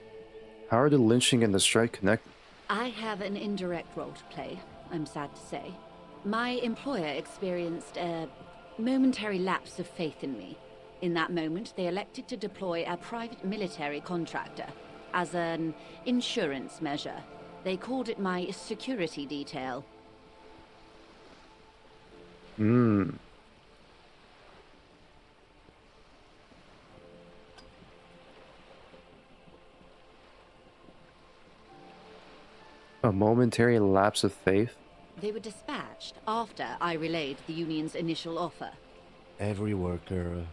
How are the lynching and the strike connected? I have an indirect role to play, I'm sad to say. My employer experienced a momentary lapse of faith in me. In that moment, they elected to deploy a private military contractor as an insurance measure. They called it my security detail. A momentary lapse of faith? They were dispatched after I relayed the union's initial offer. Every worker...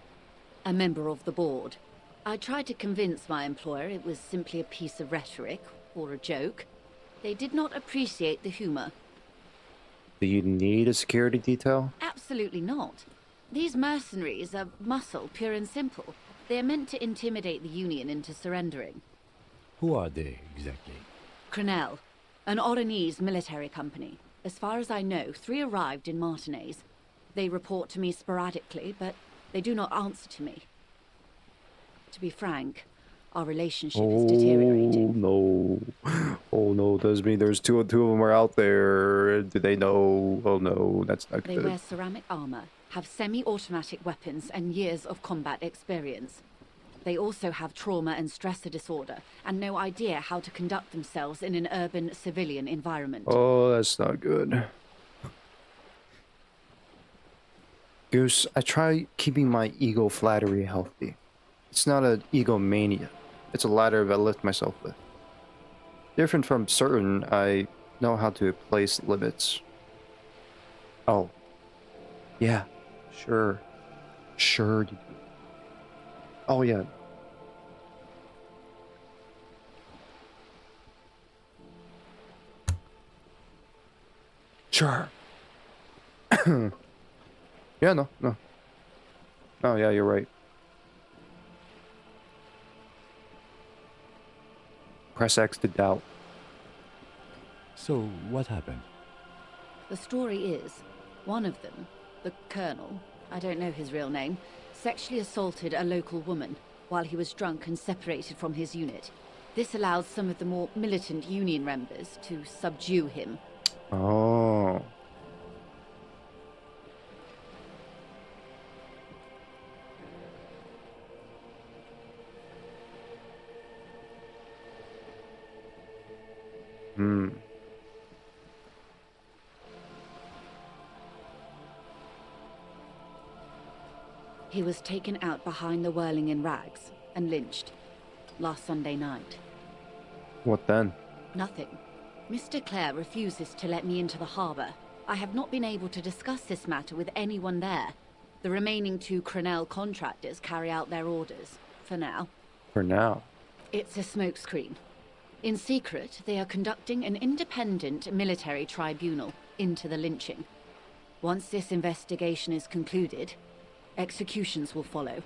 A member of the board. I tried to convince my employer it was simply a piece of rhetoric, or a joke. They did not appreciate the humor. Do you need a security detail? Absolutely not. These mercenaries are muscle, pure and simple. They are meant to intimidate the Union into surrendering. Who are they, exactly? Crenell, an Oranese military company. As far as I know, 3 arrived in Martinez. They report to me sporadically, but they do not answer to me. To be frank, our relationship is deteriorating. No. Oh no, does mean there's two of them are out there. Do they know? Oh no, that's not They good. wear ceramic armor, have semi-automatic weapons, and years of combat experience. They also have trauma and stressor disorder, and no idea how to conduct themselves in an urban civilian environment. Oh, that's not good. Goose, I try keeping my ego flattery healthy. It's not an egomania. It's a ladder I lift myself with. Different from certain, I know how to place limits. Oh. Yeah. Sure. Sure. Oh, yeah. Sure. Yeah, no. Oh, yeah, you're right. Press X to doubt. So, what happened? The story is, one of them, the Colonel, I don't know his real name, sexually assaulted a local woman while he was drunk and separated from his unit. This allows some of the more militant Union members to subdue him. Oh. Hmm. He was taken out behind the whirling in rags and lynched last Sunday night. What then? Nothing. Mr. Clare refuses to let me into the harbor. I have not been able to discuss this matter with anyone there. The remaining 2 Crenell contractors carry out their orders, for now. For now. It's a smokescreen. In secret, they are conducting an independent military tribunal into the lynching. Once this investigation is concluded, executions will follow.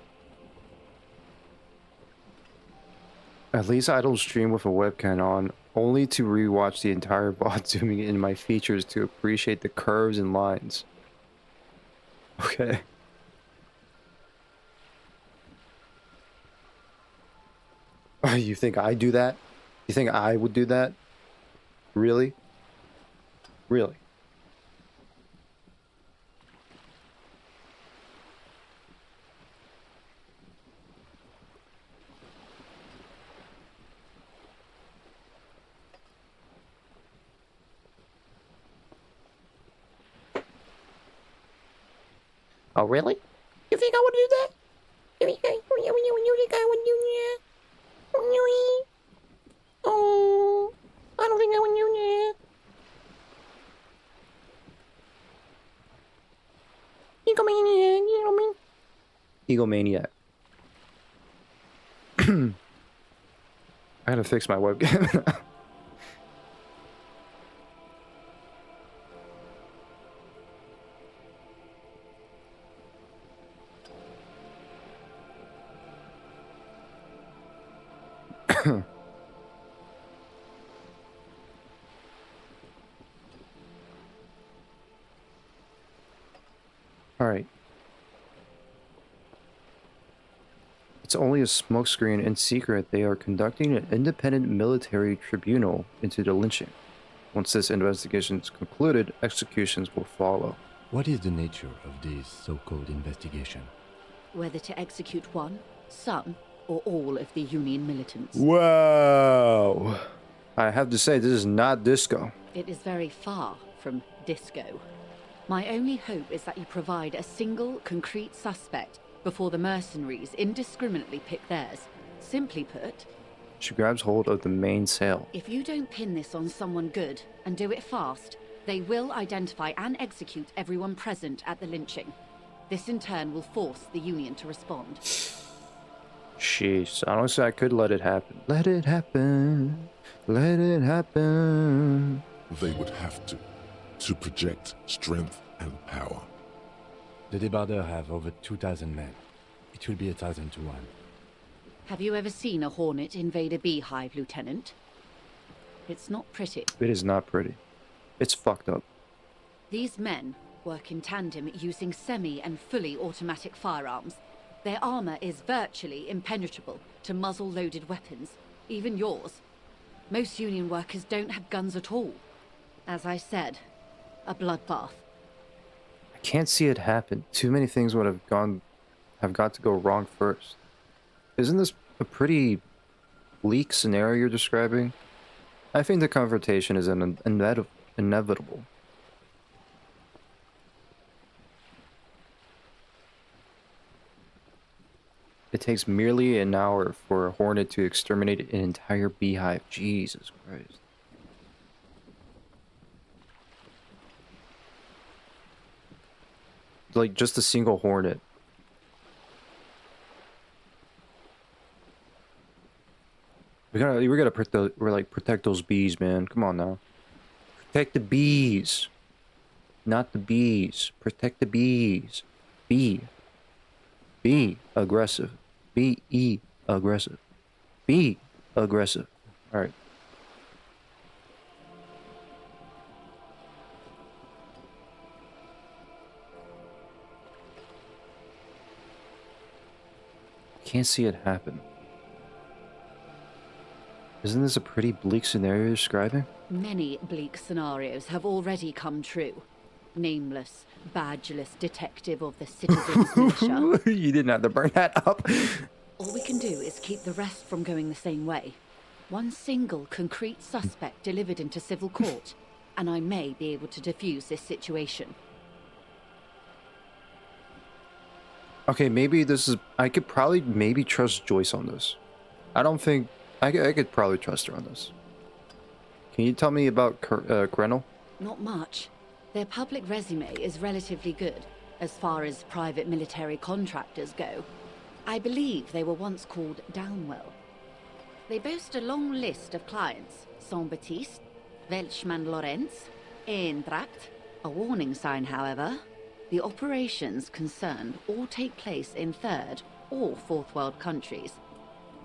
At least I don't stream with a webcam on, only to rewatch the entire VOD zooming in my features to appreciate the curves and lines. Okay. You think I do that? You think I would do that? Really? Really? Oh, really? You think I would do that? You think I would do that? Oh, I don't think I would do that. Egomaniac, you know what I mean? Egomaniac. I gotta fix my webcam. Alright. It's only a smokescreen. In secret, they are conducting an independent military tribunal into the lynching. Once this investigation is concluded, executions will follow. What is the nature of this so-called investigation? Whether to execute one, some, or all of the Union militants. Wow! I have to say, this is not disco. It is very far from disco. My only hope is that you provide a single, concrete suspect before the mercenaries indiscriminately pick theirs. Simply put, She grabs hold of the mainsail. If you don't pin this on someone good, and do it fast, they will identify and execute everyone present at the lynching. This in turn will force the Union to respond. Jeez, honestly, I could let it happen. Let it happen. Let it happen. They would have to project strength and power. The Debarders have over 2,000 men. It will be 1,000 to 1. Have you ever seen a Hornet invade a beehive, Lieutenant? It's not pretty. It is not pretty. It's fucked up. These men work in tandem using semi and fully automatic firearms. Their armor is virtually impenetrable to muzzle-loaded weapons, even yours. Most Union workers don't have guns at all. As I said, a bloodbath. I can't see it happen. Too many things would have got to go wrong first. Isn't this a pretty bleak scenario you're describing? I think the confrontation is inevitable. It takes merely an hour for a Hornet to exterminate an entire beehive. Jesus Christ. Like, just a single Hornet. We gotta protect those bees, man. Come on now. Protect the bees. Not the bees. Protect the bees. Be aggressive. Be aggressive. Be aggressive. Alright. Can't see it happen. Isn't this a pretty bleak scenario you're describing? Many bleak scenarios have already come true. Nameless, badgeless detective of the citizens' militia. You didn't have to bring that up. All we can do is keep the rest from going the same way. One single concrete suspect delivered into civil court, and I may be able to defuse this situation. Okay, maybe this is... I could probably maybe trust Joyce on this. I don't think... I could probably trust her on this. Can you tell me about Krenel? Not much. Their public resume is relatively good, as far as private military contractors go. I believe they were once called Downwell. They boast a long list of clients. Saint-Baptiste, Welchman-Lorenz, Eintracht. A warning sign, however. The operations concerned all take place in third or fourth world countries.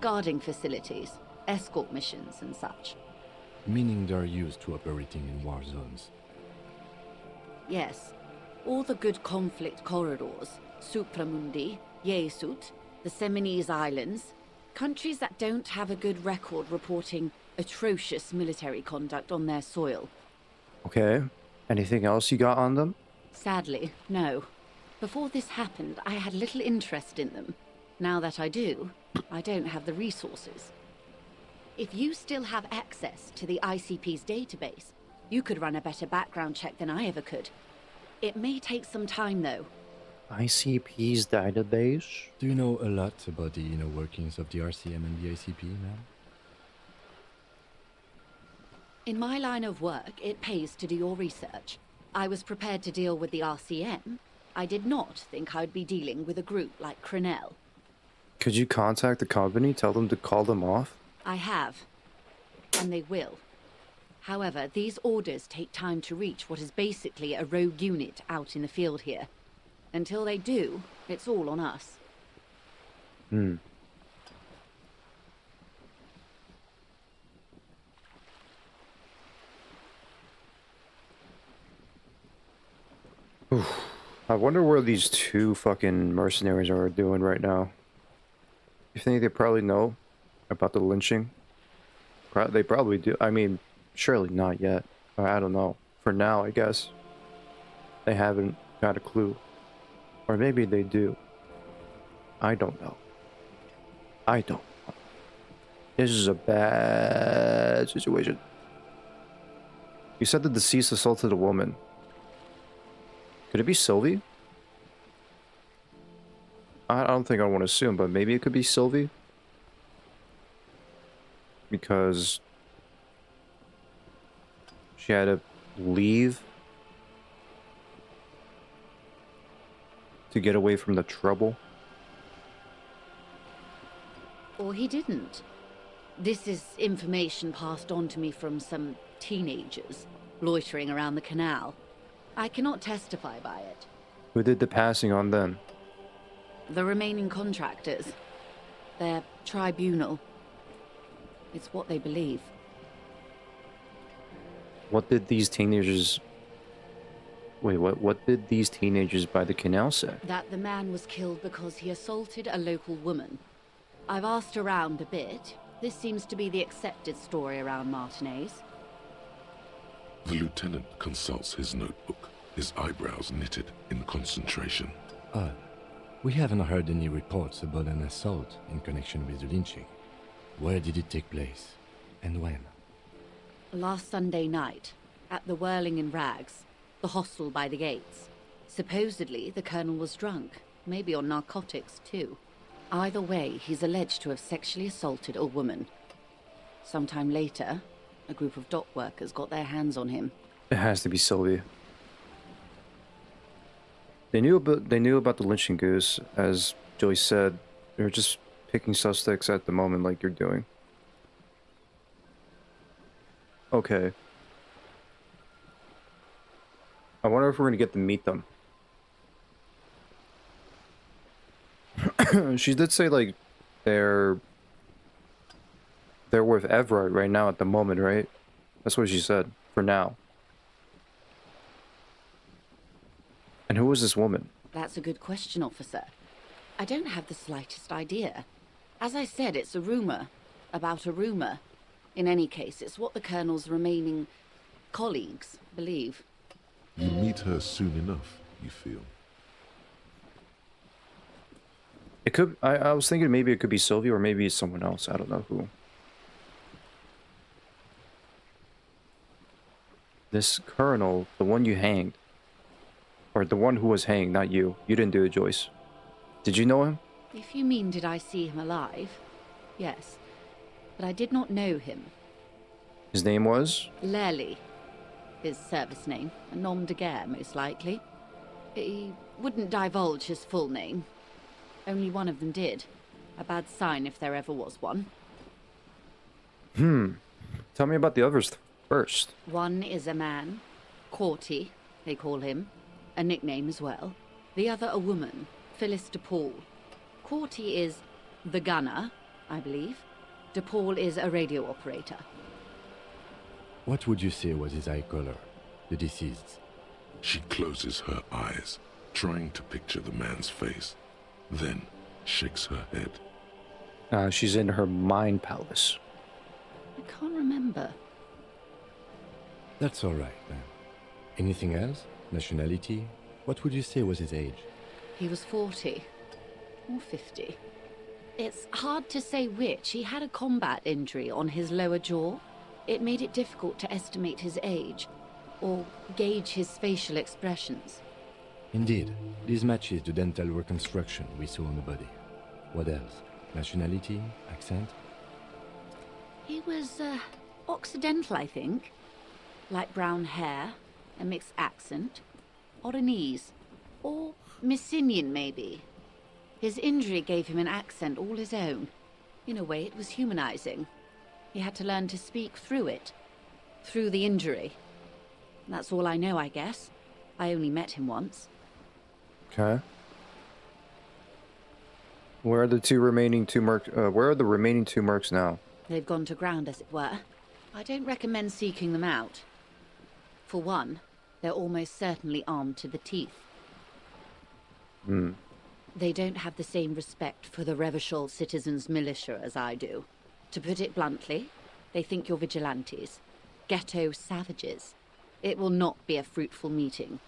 Guarding facilities, escort missions and such. Meaning they're used to operating in war zones. Yes. All the good conflict corridors, Supramundi, Yesut, the Seminese Islands, countries that don't have a good record reporting atrocious military conduct on their soil. Okay. Anything else you got on them? Sadly, no. Before this happened, I had little interest in them. Now that I do, I don't have the resources. If you still have access to the ICP's database, you could run a better background check than I ever could. It may take some time, though. ICP's database? Do you know a lot about the inner workings of the RCM and the ICP, ma'am? In my line of work, it pays to do your research. I was prepared to deal with the RCM. I did not think I'd be dealing with a group like Crenel. Could you contact the company, tell them to call them off? I have. And they will. However, these orders take time to reach what is basically a rogue unit out in the field here. Until they do, it's all on us. Hmm. Oof. I wonder where these two fucking mercenaries are doing right now. You think they probably know about the lynching? They probably do. I mean, surely not yet. I don't know. For now, I guess. They haven't got a clue. Or maybe they do. I don't know. I don't know. This is a bad situation. You said the deceased assaulted a woman. Could it be Sylvie? I don't think I want to assume, but maybe it could be Sylvie. because she had to leave to get away from the trouble. Or he didn't. This is information passed on to me from some teenagers loitering around the canal. I cannot testify by it. Who did the passing on then? The remaining contractors. Their tribunal. It's what they believe. What did these teenagers... Wait, what did these teenagers by the canal say? That the man was killed because he assaulted a local woman. I've asked around a bit. This seems to be the accepted story around Martinez. The lieutenant consults his notebook, his eyebrows knitted in concentration. Odd. We haven't heard any reports about an assault in connection with the lynching. Where did it take place? And when? Last Sunday night, at the Whirling in Rags, the hostel by the gates. Supposedly, the colonel was drunk, maybe on narcotics too. Either way, he's alleged to have sexually assaulted a woman. Sometime later, a group of dock workers got their hands on him. It has to be Sylvia. They knew about the lynching goose, as Joyce said. They're just picking suspects at the moment like you're doing. Okay. I wonder if we're gonna get to meet them. She did say, like, they're with Everett right now at the moment, right? That's what she said, for now. And who was this woman? That's a good question, officer. I don't have the slightest idea. As I said, it's a rumor about a rumor. In any case, it's what the colonel's remaining colleagues believe. You meet her soon enough, you feel. It could... I was thinking maybe it could be Sylvia or maybe it's someone else. I don't know who. This colonel, the one you hanged. Or the one who was hanged, not you. You didn't do it, Joyce. Did you know him? If you mean did I see him alive? Yes. But I did not know him. His name was? Lely. His service name. A nom de guerre, most likely. He wouldn't divulge his full name. Only one of them did. A bad sign if there ever was one. Tell me about the others first. One is a man. Corty, they call him. A nickname as well. The other a woman. Phyllis DePaul. Corty is the gunner, I believe. DePaul is a radio operator. What would you say was his eye color, the deceased? She closes her eyes, trying to picture the man's face, then shakes her head. She's in her mind palace. I can't remember. That's all right, then. Anything else? Nationality? What would you say was his age? He was 40. Or 50. It's hard to say which. He had a combat injury on his lower jaw. It made it difficult to estimate his age, or gauge his facial expressions. Indeed. This matches the dental reconstruction we saw on the body. What else? Nationality? Accent? He was, Occidental, I think. Light brown hair, a mixed accent, Oranese, or Messinian, maybe. His injury gave him an accent all his own. In a way, it was humanizing. He had to learn to speak through it, through the injury. That's all I know, I guess. I only met him once. Okay. Where are the remaining two mercs now? They've gone to ground, as it were. I don't recommend seeking them out. For one, they're almost certainly armed to the teeth. They don't have the same respect for the Revachol citizens' militia as I do. To put it bluntly, they think you're vigilantes. Ghetto savages. It will not be a fruitful meeting.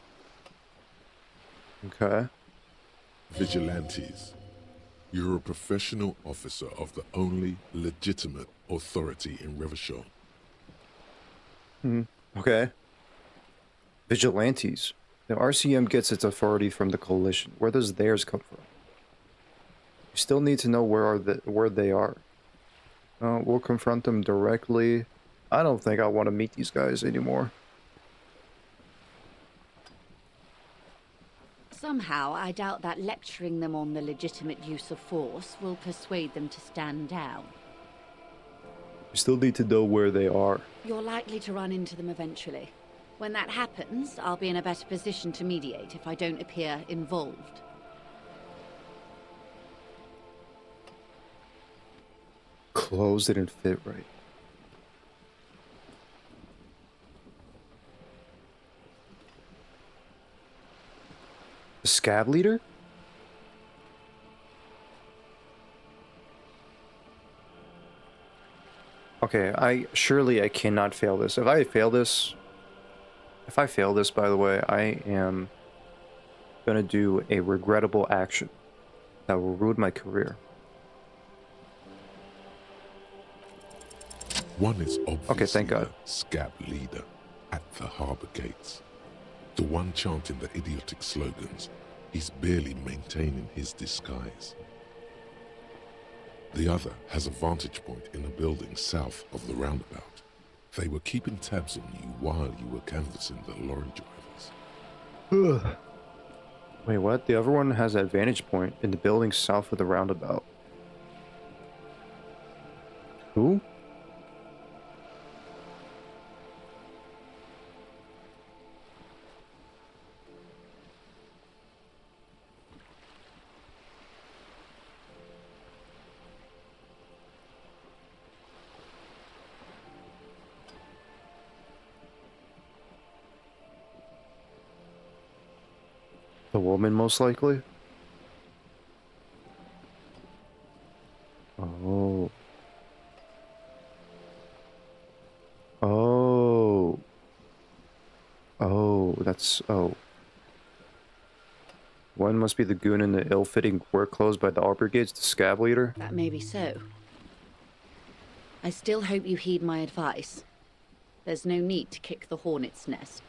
Okay. Vigilantes. You're a professional officer of the only legitimate authority in Revachol. Okay. Vigilantes. The RCM gets its authority from the coalition. Where does theirs come from? You still need to know where they are. We'll confront them directly. I don't think I want to meet these guys anymore. Somehow, I doubt that lecturing them on the legitimate use of force will persuade them to stand down. We still need to know where they are. You're likely to run into them eventually. When that happens, I'll be in a better position to mediate if I don't appear involved. Clothes didn't fit right. The scab leader? Okay, I cannot fail this. If I fail this, by the way, I am gonna do a regrettable action that will ruin my career. One is obviously thank God. the scab leader at the harbor gates. The one chanting the idiotic slogans, he's barely maintaining his disguise. The other has a vantage point in a building south of the roundabout. They were keeping tabs on you while you were canvassing the lorry drivers. Ugh. Wait, what? The other one has a vantage point in the building south of the roundabout. Who? The woman, most likely? Oh. Oh. Oh, that's... Oh. One must be the goon in the ill-fitting work clothes by the Arbor Gates, the scab leader? That may be so. I still hope you heed my advice. There's no need to kick the hornet's nest.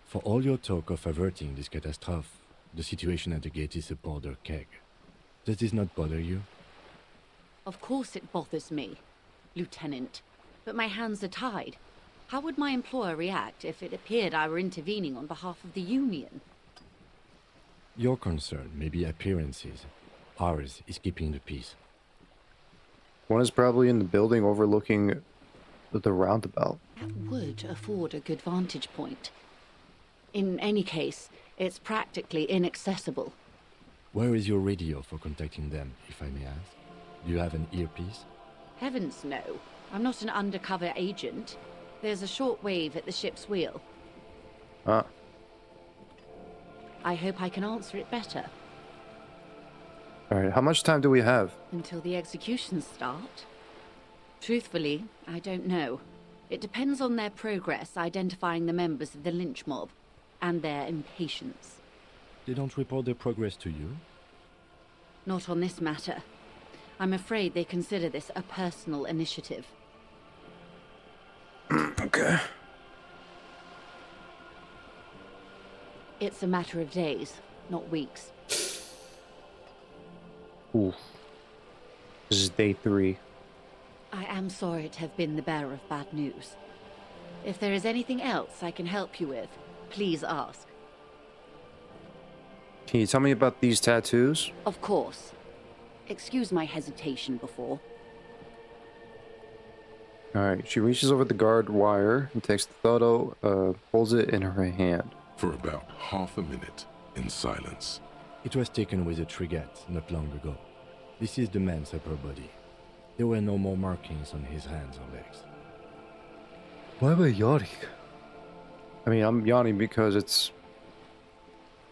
For all your talk of averting this catastrophe, the situation at the gate is a powder keg. Does this not bother you? Of course it bothers me, Lieutenant. But my hands are tied. How would my employer react if it appeared I were intervening on behalf of the Union? Your concern may be appearances. Ours is keeping the peace. One is probably in the building overlooking the roundabout. That would afford a good vantage point. In any case, it's practically inaccessible. Where is your radio for contacting them, if I may ask? Do you have an earpiece? Heavens no. I'm not an undercover agent. There's a short wave at the ship's wheel. Ah. I hope I can answer it better. Alright, how much time do we have? Until the executions start? Truthfully, I don't know. It depends on their progress identifying the members of the lynch mob, and their impatience. They don't report their progress to you? Not on this matter. I'm afraid they consider this a personal initiative. Okay. It's a matter of days, not weeks. Ooh. This is day 3. I am sorry to have been the bearer of bad news. If there is anything else I can help you with, please ask. Can you tell me about these tattoos? Of course. Excuse my hesitation before. Alright, she reaches over the guard wire and takes the photo, holds it in her hand. For about half a minute, in silence. It was taken with a trigger not long ago. This is the man's upper body. There were no more markings on his hands or legs. Why am I yawning? I mean, I'm yawning because it's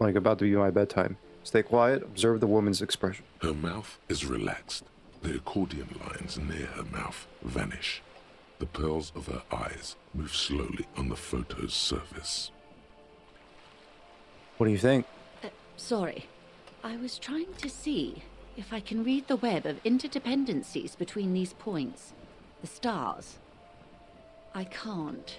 like about to be my bedtime. Stay quiet, observe the woman's expression. Her mouth is relaxed. The accordion lines near her mouth vanish. The pearls of her eyes move slowly on the photo's surface. What do you think? Sorry. I was trying to see if I can read the web of interdependencies between these points. The stars. I can't.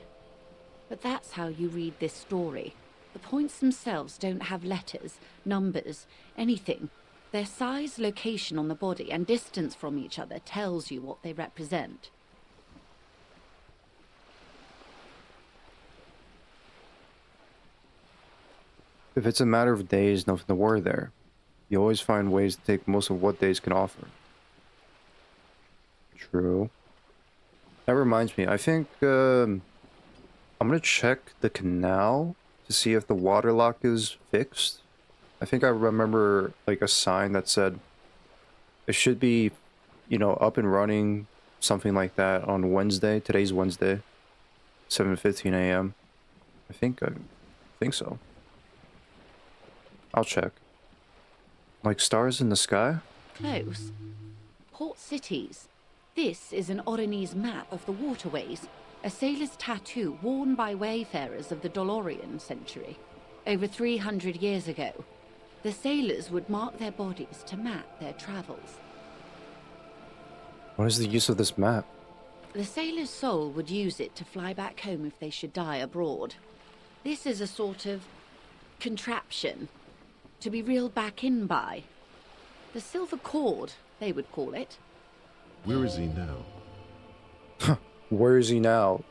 But that's how you read this story. The points themselves don't have letters, numbers, anything. Their size, location on the body, and distance from each other tells you what they represent. If it's a matter of days, nothing to worry there. You always find ways to take most of what days can offer. True. That reminds me, I think I'm gonna check the canal to see if the water lock is fixed. I think I remember like a sign that said it should be, you know, up and running, something like that on Wednesday. Today's Wednesday, 7:15 a.m. I think so. I'll check. Like stars in the sky? Close. Port cities. This is an Oronese map of the waterways, a sailor's tattoo worn by wayfarers of the Dolorian century. Over 300 years ago, the sailors would mark their bodies to map their travels. What is the use of this map? The sailor's soul would use it to fly back home if they should die abroad. This is a sort of contraption to be reeled back in by. The silver cord, they would call it. Where is he now? Where is he now?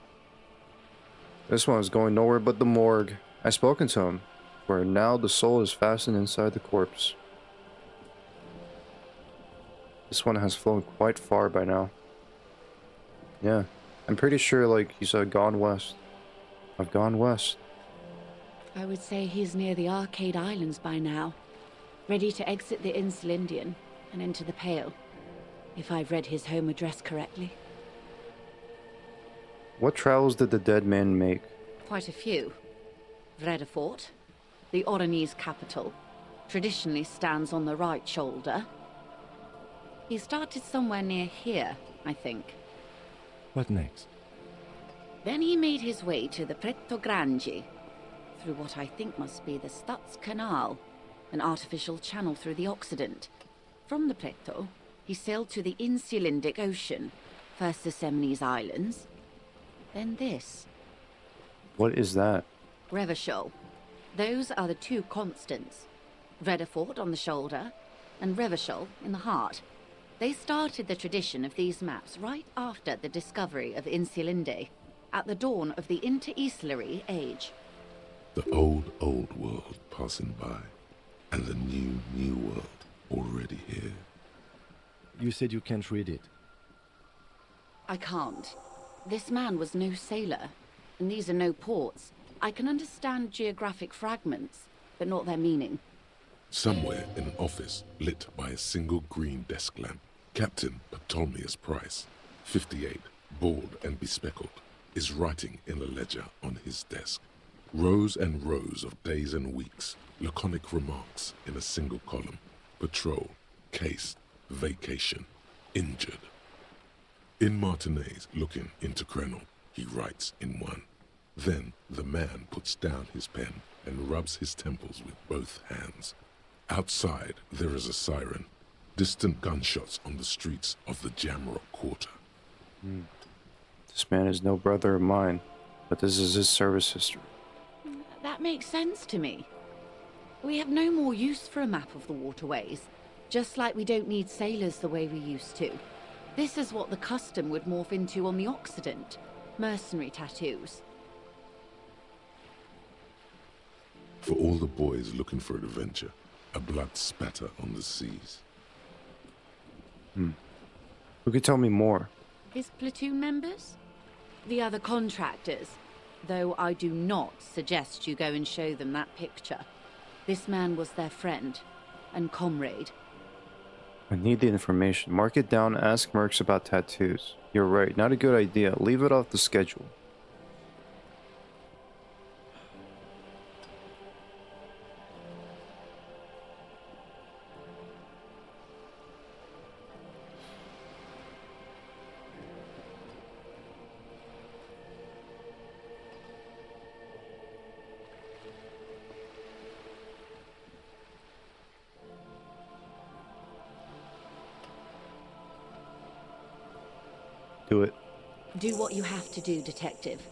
This one is going nowhere but the morgue. I've spoken to him, where now the soul is fastened inside the corpse. This one has flown quite far by now. Yeah, I'm pretty sure, like, he said, gone west. I've gone west. I would say he's near the Arcade Islands by now, ready to exit the Elysium and enter the Pale, if I've read his home address correctly. What travels did the dead man make? Quite a few. Vredefort, the Oronese capital, traditionally stands on the right shoulder. He started somewhere near here, I think. What next? Then he made his way to the Pretto Grande, through what I think must be the Stutz Canal, an artificial channel through the Occident. From the Pretto, he sailed to the Insulindic Ocean, first the Semnes Islands, then this. What is that? Revachol. Those are the two constants. Vredefort on the shoulder, and Revachol in the heart. They started the tradition of these maps right after the discovery of Insulinde, at the dawn of the Inter-Easlary Age. The old world passing by, and the new world already here. You said you can't read it. I can't. This man was no sailor, and these are no ports. I can understand geographic fragments, but not their meaning. Somewhere in an office lit by a single green desk lamp, Captain Ptolemaeus Price, 58, bald and bespectacled, is writing in a ledger on his desk. Rows and rows of days and weeks, laconic remarks in a single column. Patrol, case, vacation, injured. In Martinez, looking into Crenel, he writes in one. Then the man puts down his pen and rubs his temples with both hands. Outside, there is a siren. Distant gunshots on the streets of the Jamrock Quarter. This man is no brother of mine, but this is his service history. That makes sense to me. We have no more use for a map of the waterways, just like we don't need sailors the way we used to. This is what the custom would morph into on the Occident. Mercenary tattoos. For all the boys looking for adventure, a blood spatter on the seas. Who could tell me more? His platoon members? The other contractors. Though I do not suggest you go and show them that picture. This man was their friend and comrade. I need the information. Mark it down, ask Mercs about tattoos. You're right, not a good idea. Leave it off the schedule. Do it. Do what you have to do, Detective.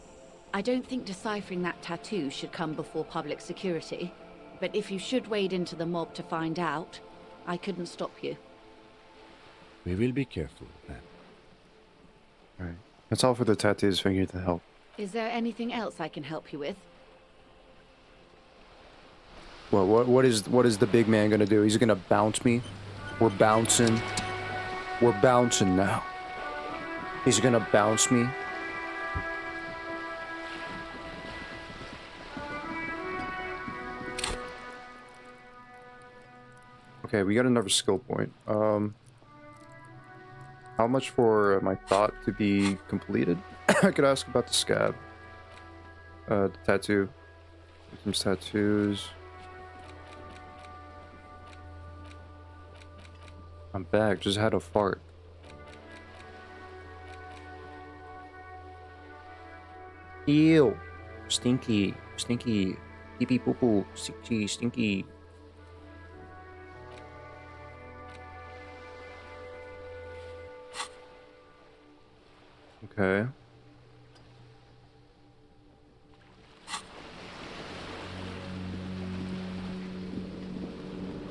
I don't think deciphering that tattoo should come before public security, but if you should wade into the mob to find out, I couldn't stop you. We will be careful, ma'am. Alright. That's all for the tattoos. Figure to help. Is there anything else I can help you with? Well, what is the big man gonna do? He's gonna bounce me? We're bouncing. We're bouncing now. He's gonna bounce me. Okay, we got another skill point. How much for my thought to be completed? I could ask about the scab. The tattoo. Some tattoos. I'm back. Just had a fart. Ew. Stinky. Stinky. Pee pee poo poo. Stinky. Stinky. Okay.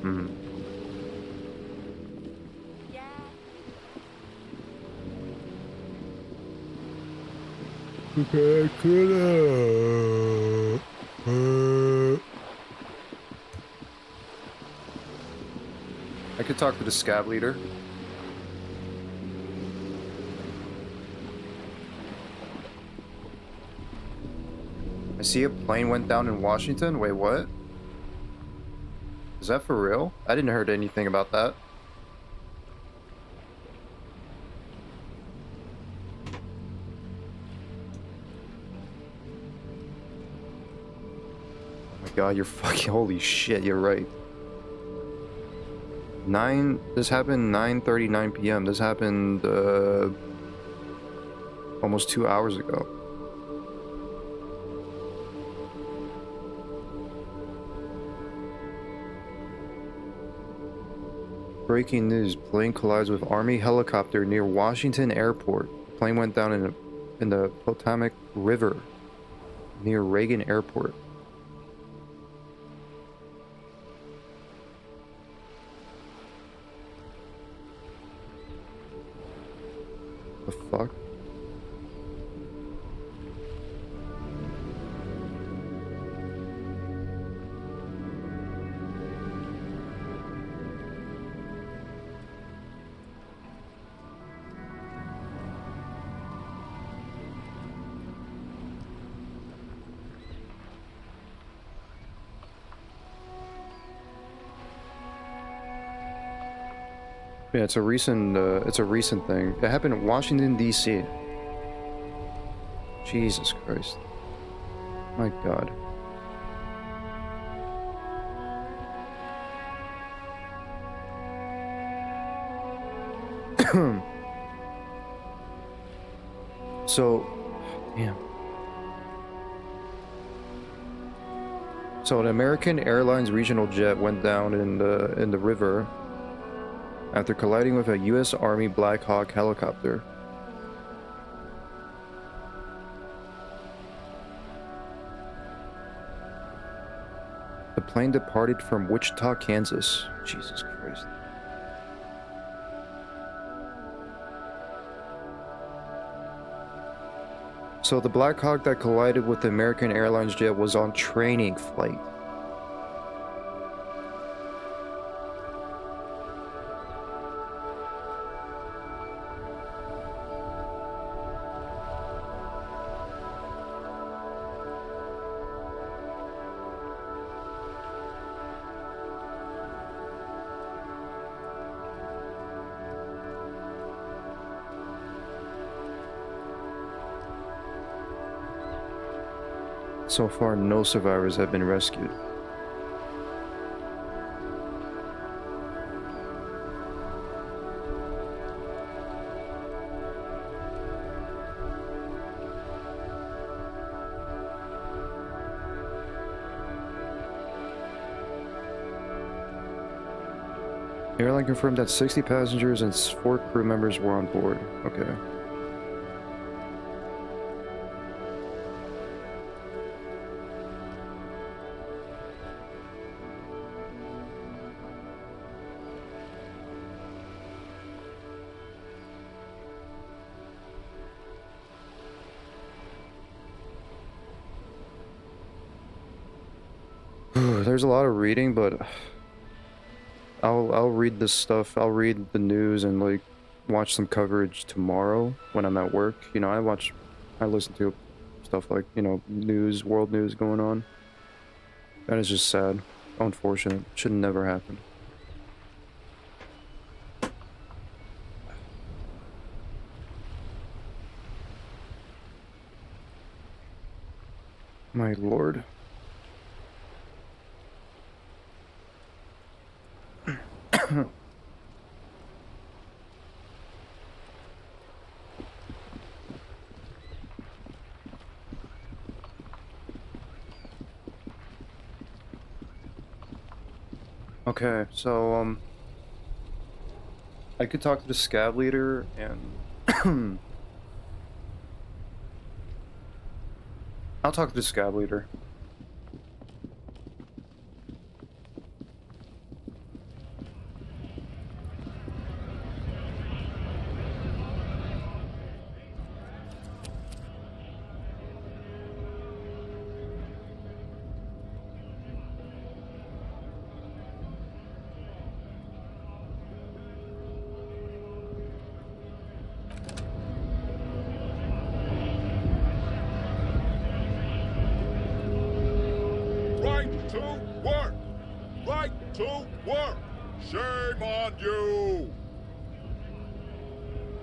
Hmm. I could talk to the scab leader. I see a plane went down in Washington. Wait, what? Is that for real? I didn't heard anything about that. Oh my god, you're fucking holy shit, you're right. This happened 9:39 p.m. This happened almost 2 hours ago. Breaking news, plane collides with Army helicopter near Washington Airport. Plane went down in the Potomac River near Reagan Airport. The fuck? Yeah, it's a recent thing. It happened in Washington, D.C. Jesus Christ. My God. So, damn. So an American Airlines regional jet went down in the river after colliding with a U.S. Army Black Hawk helicopter. The plane departed from Wichita, Kansas. Jesus Christ. So the Black Hawk that collided with the American Airlines jet was on training flight. So far, no survivors have been rescued. The airline confirmed that 60 passengers and 4 crew members were on board. Okay. There's a lot of reading, but I'll read this stuff. I'll read the news and like watch some coverage tomorrow when I'm at work. You know, I listen to stuff like, you know, news, world news going on. That is just sad. Unfortunate. Should never happen. My lord. Okay, so, I could talk to the scab leader and I'll talk to the scab leader. Right to work! Right to work! Shame on you!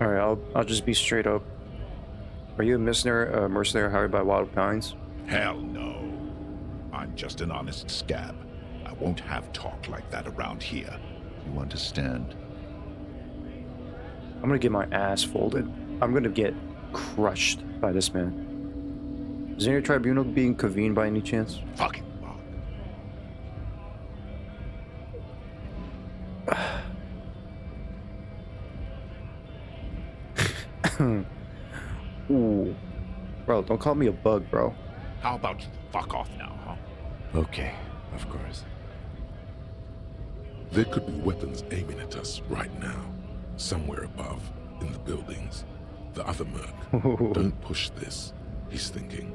Alright, I'll just be straight up. Are you a mercenary hired by Wild Pines? Hell no. I'm just an honest scab. I won't have talk like that around here. You understand? I'm gonna get my ass folded. I'm gonna get crushed by this man. Is any tribunal being convened by any chance? Fucking Ooh. Bro, don't call me a bug, bro. How about you fuck off now, huh? Okay, of course. There could be weapons aiming at us right now. Somewhere above, in the buildings. The other merc. Don't push this, he's thinking.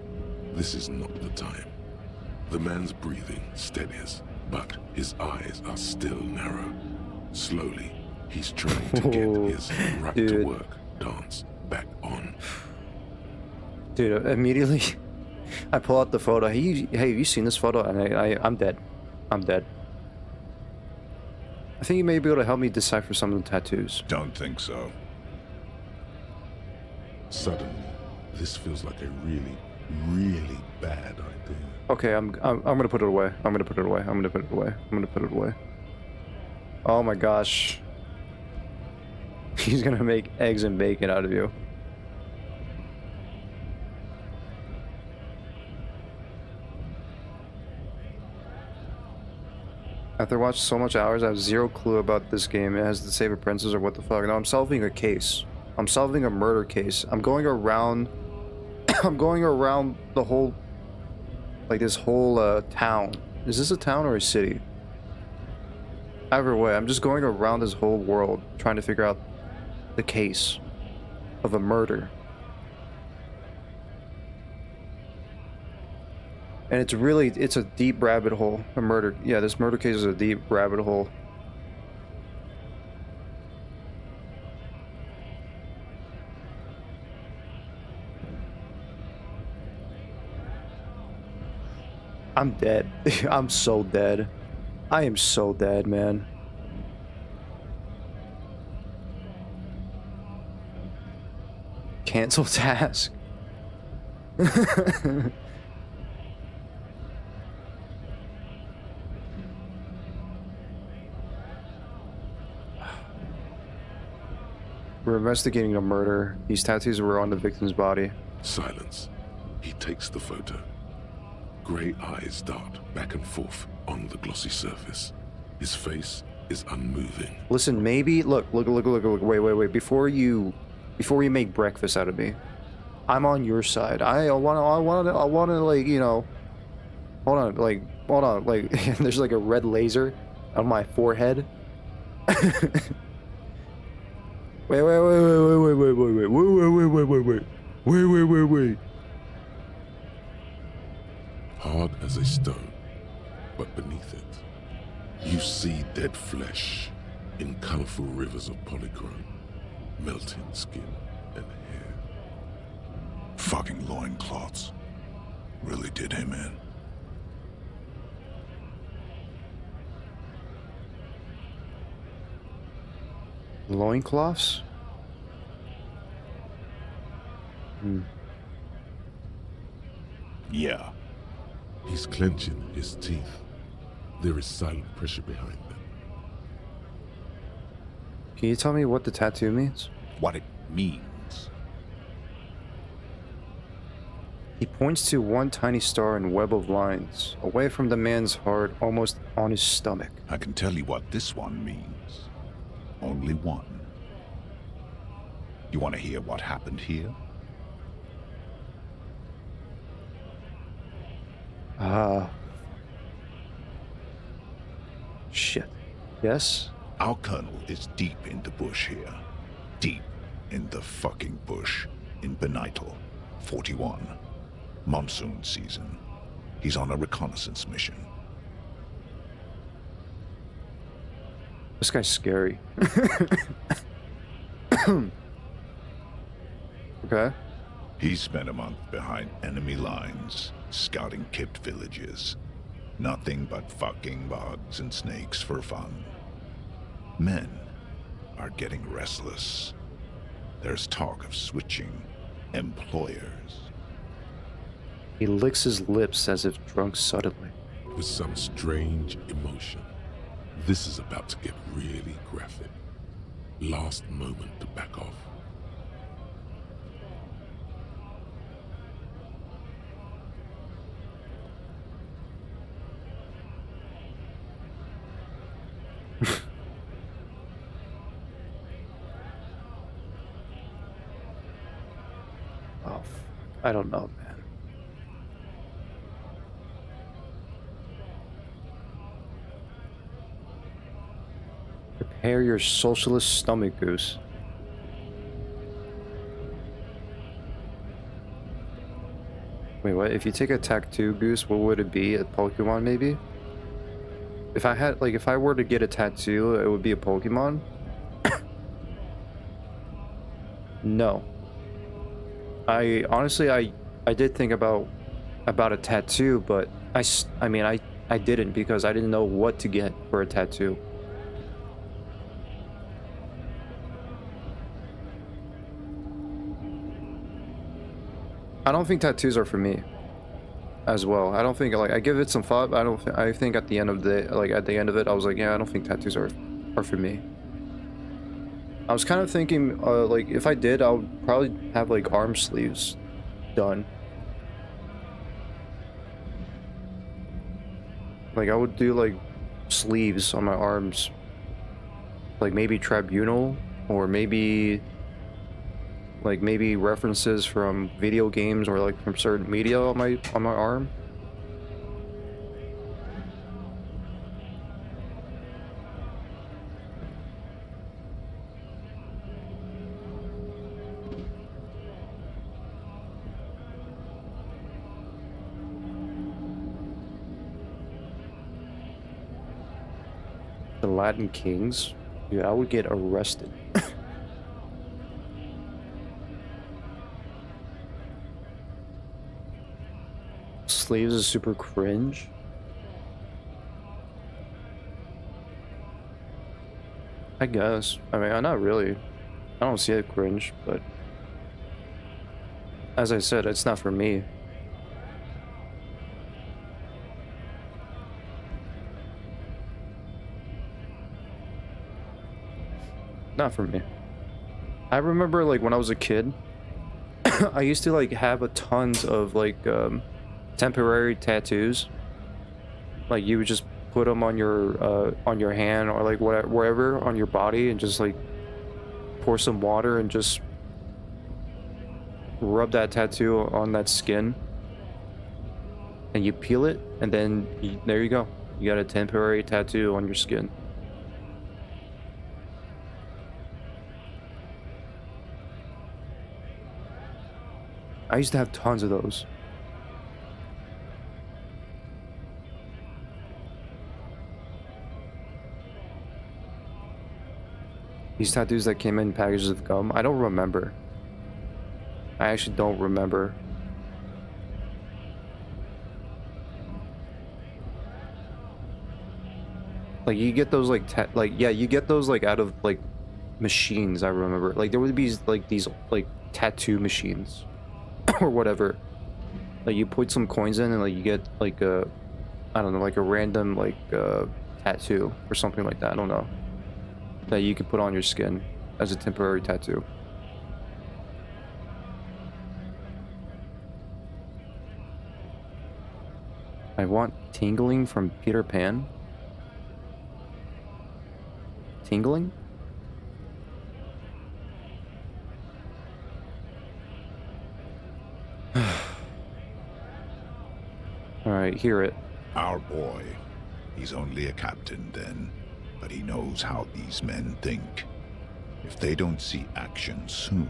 This is not the time. The man's breathing steadies, but his eyes are still narrow. Slowly, he's trying to get his right to work dance back on. Dude, immediately I pull out the photo. Hey, have you seen this photo? And I'm dead. I'm dead. I think you may be able to help me decipher some of the tattoos. Don't think so. Suddenly, this feels like a really, really bad idea. Okay, I'm gonna put it away. I'm gonna put it away. I'm gonna put it away. I'm gonna put it away. Oh my gosh. He's gonna make eggs and bacon out of you. After watching so much hours, I have zero clue about this game. It has to save a princess or what the fuck. No, I'm solving a case. I'm solving a murder case. I'm going around... I'm going around the whole... like this whole town. Is this a town or a city? Either way, I'm just going around this whole world trying to figure out the case of a murder. And it's a deep rabbit hole. A murder. Yeah, this murder case is a deep rabbit hole. I'm dead. I'm so dead. I am so dead, man. Cancel task. We're investigating a murder. These tattoos were on the victim's body. Silence. He takes the photo. Grey eyes dart back and forth on the glossy surface. His face is unmoving. Listen, maybe look. Wait. Before you make breakfast out of me, I'm on your side. I wanna like, you know, hold on, like there's like a red laser on my forehead. Wait. Hard as a stone, But beneath it, you see dead flesh in colorful rivers of polychrome, melting skin and hair. Fucking loincloths. Really did him in. Loincloths? Yeah. He's clenching his teeth. There is silent pressure behind them. Can you tell me what the tattoo means? What it means. He points to one tiny star and web of lines, away from the man's heart, almost on his stomach. I can tell you what this one means. Only one. You want to hear what happened here? Shit. Yes? Our colonel is deep in the bush here. Deep in the fucking bush. In Benital, 41. Monsoon season. He's on a reconnaissance mission. This guy's scary. Okay. He spent a month behind enemy lines, scouting kipped villages. Nothing but fucking bugs and snakes for fun. Men are getting restless. There's talk of switching employers. He licks his lips as if drunk suddenly. With some strange emotion. This is about to get really graphic. Last moment to back off. Oh, I don't know, man. Prepare your socialist stomach, Goose. Wait, what? If you take a tattoo, Goose, what would it be? A Pokemon, maybe? If I were to get a tattoo, it would be a Pokemon? No. Honestly, I did think about a tattoo, but I mean, I didn't because I didn't know what to get for a tattoo. I don't think tattoos are for me as well. I don't think, like, I give it some thought, but I think at the end of it, I was like, yeah, I don't think tattoos are for me. I was kind of thinking, like, if I did, I would probably have, like, arm sleeves done. Like, I would do, like, sleeves on my arms. Like, maybe Tribunal, or maybe references from video games, or, like, from certain media on my arm. The Latin Kings? Dude, I would get arrested. Sleeves is super cringe. I guess. I mean, I'm not really. I don't see it cringe, but as I said, it's not for me. Not for me. I remember, like, when I was a kid, I used to, like, have a tons of, like, temporary tattoos. Like, you would just put them on your hand, or, like, wherever on your body, and just, like, pour some water and just rub that tattoo on that skin. And you peel it, and then there you go. You got a temporary tattoo on your skin. I used to have tons of those. These tattoos that came in packages of gum. I don't remember. I actually don't remember. Like you get those like yeah, you get those like out of like machines. I remember like there would be like these like tattoo machines or whatever. Like you put some coins in and like you get like a, I don't know, like a random like tattoo or something like that. I don't know, that you could put on your skin as a temporary tattoo. I want tingling from Peter Pan. Tingling? Alright, hear it. Our boy. He's only a captain then, but he knows how these men think. If they don't see action soon.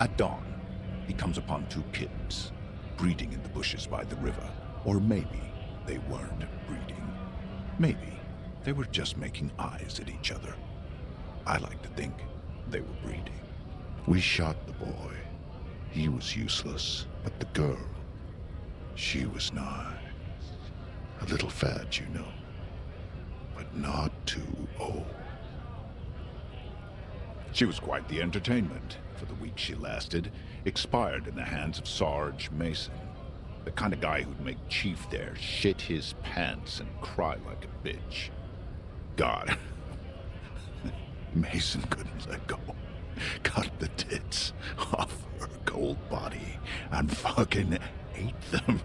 At dawn, he comes upon two kittens, breeding in the bushes by the river. Or maybe they weren't breeding. Maybe they were just making eyes at each other. I like to think they were breeding. We shot the boy. He was useless, but the girl, she was nice. A little fat, you know, but not too old. She was quite the entertainment. For the week she lasted, expired in the hands of Sarge Mason. The kind of guy who'd make Chief there shit his pants and cry like a bitch. God. Mason couldn't let go. Cut the tits off her cold body and fucking ate them.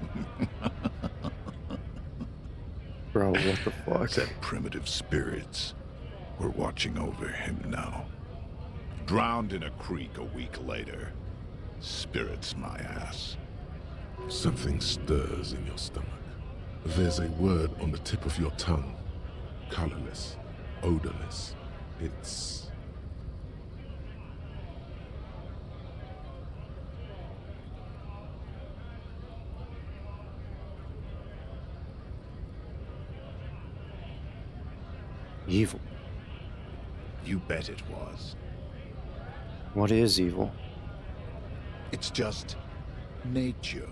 Bro, what the fuck? Said primitive spirits were watching over him now. Drowned in a creek a week later. Spirits my ass. Something stirs in your stomach. There's a word on the tip of your tongue. Colorless, odorless. It's... evil. You bet it was. What is evil? It's just nature.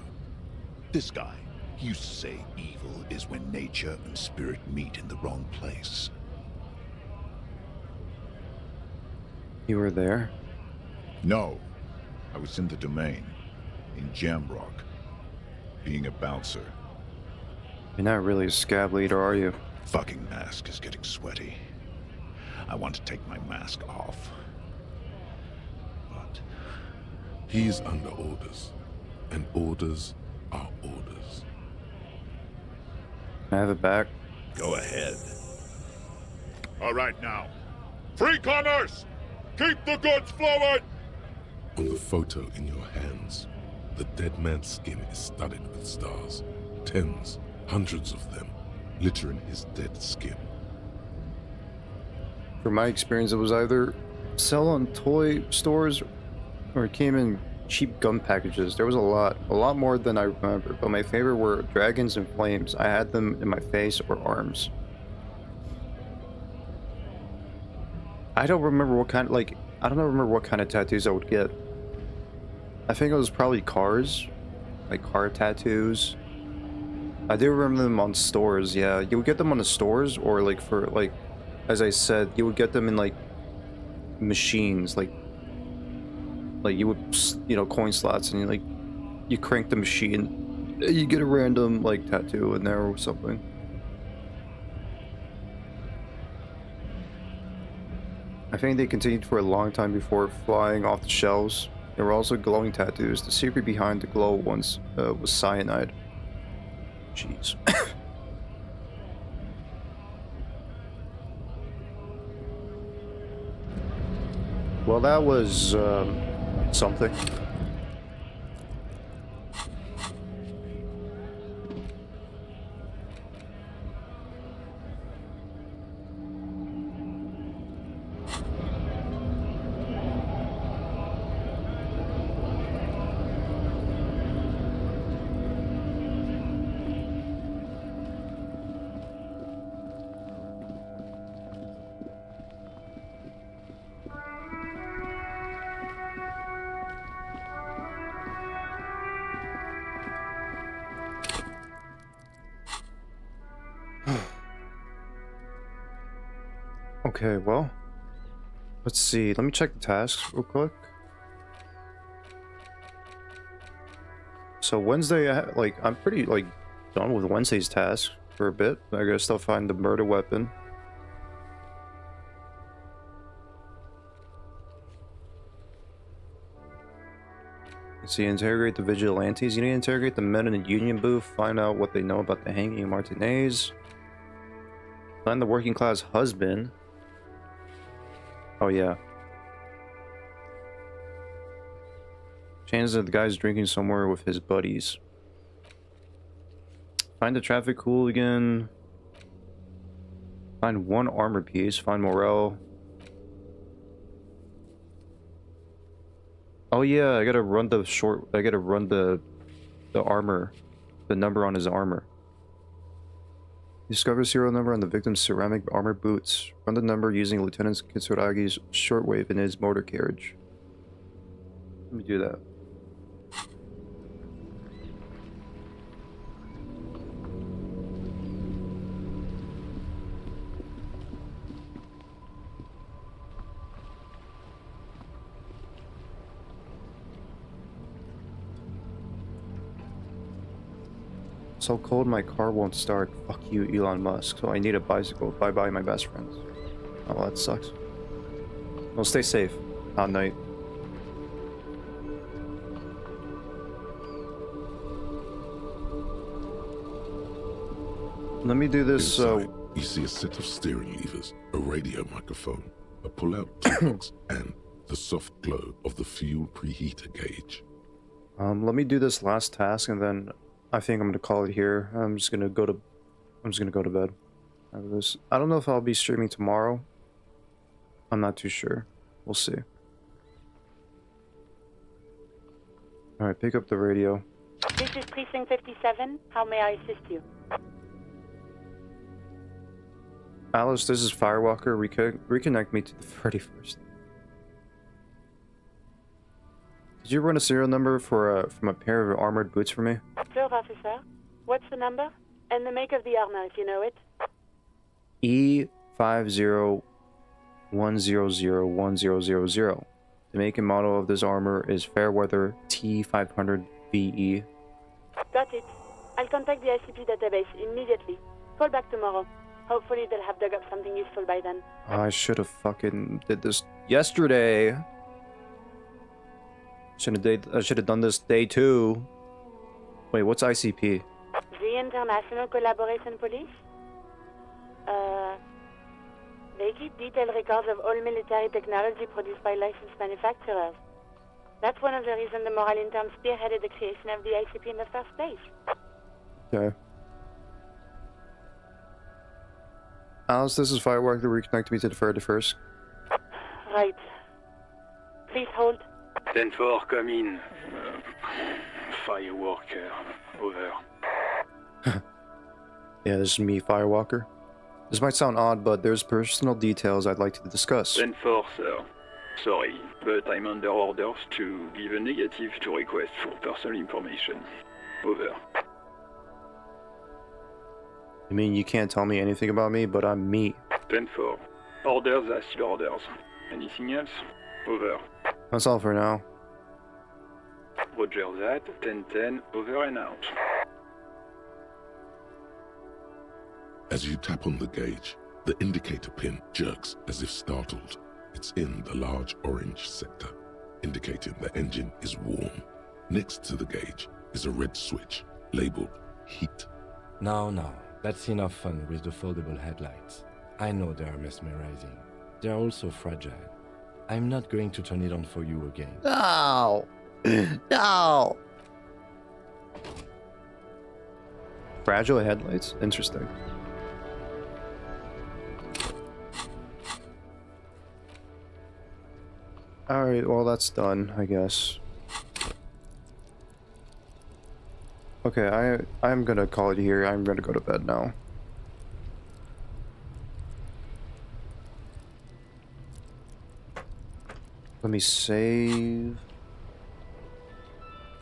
This guy used to say evil is when nature and spirit meet in the wrong place. You were there? No. I was in the domain. In Jamrock. Being a bouncer. You're not really a scab leader, are you? Fucking mask is getting sweaty. I want to take my mask off. But... He's under orders. And orders are orders. Can I have it back? Go ahead. All right now. Free commerce! Keep the goods flowing! On the photo in your hands, the dead man's skin is studded with stars. Tens, hundreds of them, littering his dead skin. From my experience, it was either sell on toy stores or it came in cheap gun packages. There was a lot more than I remember, but my favorite were dragons and flames. I had them in my face or arms. I don't remember what kind, I don't remember what kind of tattoos I would get. I think it was probably cars, like car tattoos. I do remember them on stores, yeah. You would get them on the stores, or like for, like, as I said, you would get them in like machines, like you would, you know, coin slots, and you crank the machine, you get a random like tattoo in there or something. I think they continued for a long time before flying off the shelves. There were also glowing tattoos. The secret behind the glow ones was cyanide. Jeez. Well, that was something. Okay, well, let's see. Let me check the tasks real quick. So Wednesday, I'm pretty done with Wednesday's task for a bit. I gotta still find the murder weapon. Let's see, interrogate the vigilantes. You need to interrogate the men in the union booth. Find out what they know about the hanging of Martinez. Find the working class husband. Oh yeah. Chances that the guy's drinking somewhere with his buddies. Find the traffic hooligan. Find one armor piece. Find Morel. Oh yeah, I gotta run the armor. The number on his armor. Discover serial number on the victim's ceramic armor boots. Run the number using Lieutenant Kitsuragi's shortwave in his motor carriage. Let me do that. So cold my car won't start. Fuck you, Elon Musk. So I need a bicycle. Bye bye, my best friends. Oh, that sucks. Well, stay safe. Hot night. Let me do this. Inside, you see a set of steering levers, a radio microphone, a pull-out toolbox, and the soft glow of the fuel preheater gauge. Let me do this last task, and then I think I'm gonna call it here. I'm just gonna go to bed. After this, I don't know if I'll be streaming tomorrow. I'm not too sure. We'll see. All right, pick up the radio. This is Precinct 57. How may I assist you? Alice, this is Firewalker. Reconnect me to the 31st. Did you run a serial number for from a pair of armored boots for me? Sure, officer. What's the number? And the make of the armor, if you know it. E50100100. The make and model of this armor is Fairweather T500VE. Got it. I'll contact the ICP database immediately. Call back tomorrow. Hopefully they'll have dug up something useful by then. I should have fucking did this yesterday. I should have done this day 2. Wait, what's ICP? The International Collaboration Police? They keep detailed records of all military technology produced by licensed manufacturers. That's one of the reasons the Moral Intern spearheaded the creation of the ICP in the first place. Okay. Alice, this is Firework to reconnect me to the 31st. Right. Please hold. 10-4, come in. Firewalker, over. Yeah, this is me, Firewalker. This might sound odd, but there's personal details I'd like to discuss. 10-4, sir. Sorry, but I'm under orders to give a negative to request for personal information. Over. You mean you can't tell me anything about me, but I'm me? 10-4. Orders are still orders. Anything else? Over. That's all for now. Roger that. 10-10, over and out. As you tap on the gauge, the indicator pin jerks as if startled. It's in the large orange sector, indicating the engine is warm. Next to the gauge is a red switch labeled heat. No, that's enough fun with the foldable headlights. I know they are mesmerizing. They're also fragile. I'm not going to turn it on for you again. No! No! Fragile headlights? Interesting. Alright, well that's done, I guess. Okay, I'm gonna call it here. I'm gonna go to bed now. Let me save.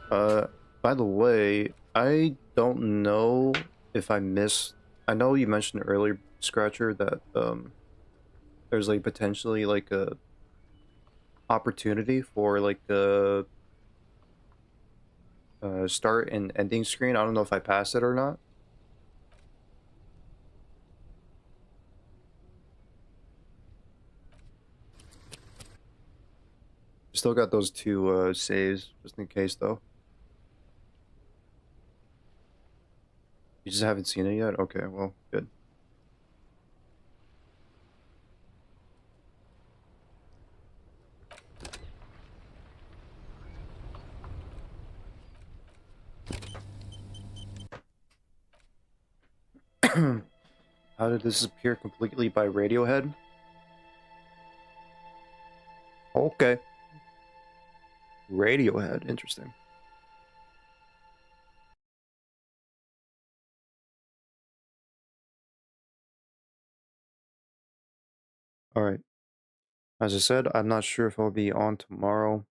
By the way, I don't know if I missed. I know you mentioned earlier, Scratcher, that there's like potentially like a opportunity for like the start and ending screen. I don't know if I passed it or not. Still got those two saves just in case though. You just haven't seen it yet? Okay, well, good. How did this appear completely by Radiohead? Okay. Radiohead, interesting. Alright. As I said, I'm not sure if I'll be on tomorrow.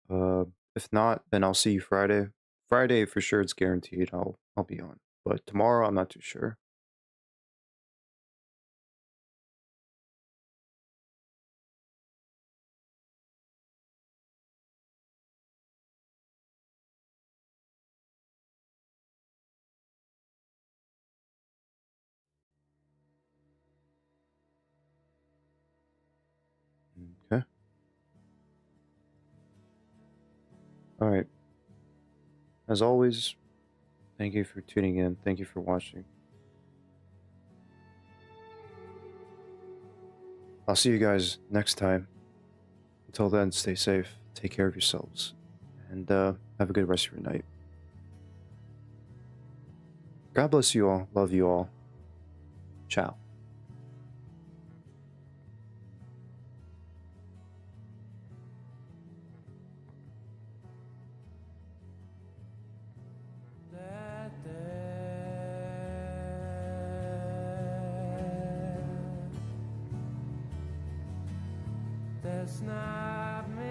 If not, then I'll see you Friday. Friday for sure it's guaranteed I'll be on. But tomorrow I'm not too sure. Okay. Alright. As always, thank you for tuning in. Thank you for watching. I'll see you guys next time. Until then, stay safe, take care of yourselves, and have a good rest of your night. God bless you all. Love you all. Ciao. That's not me.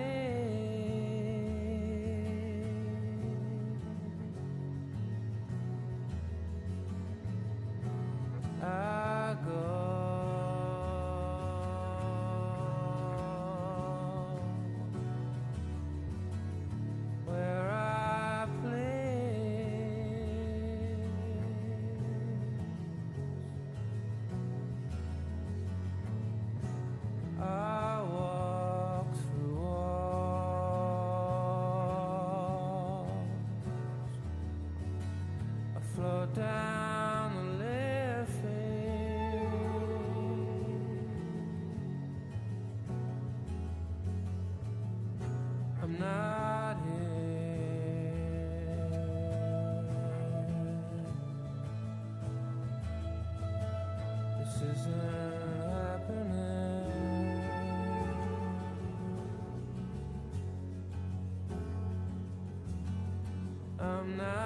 I go where I please. I walk through walls. I float down the living. I'm not here. This isn't happening. I'm not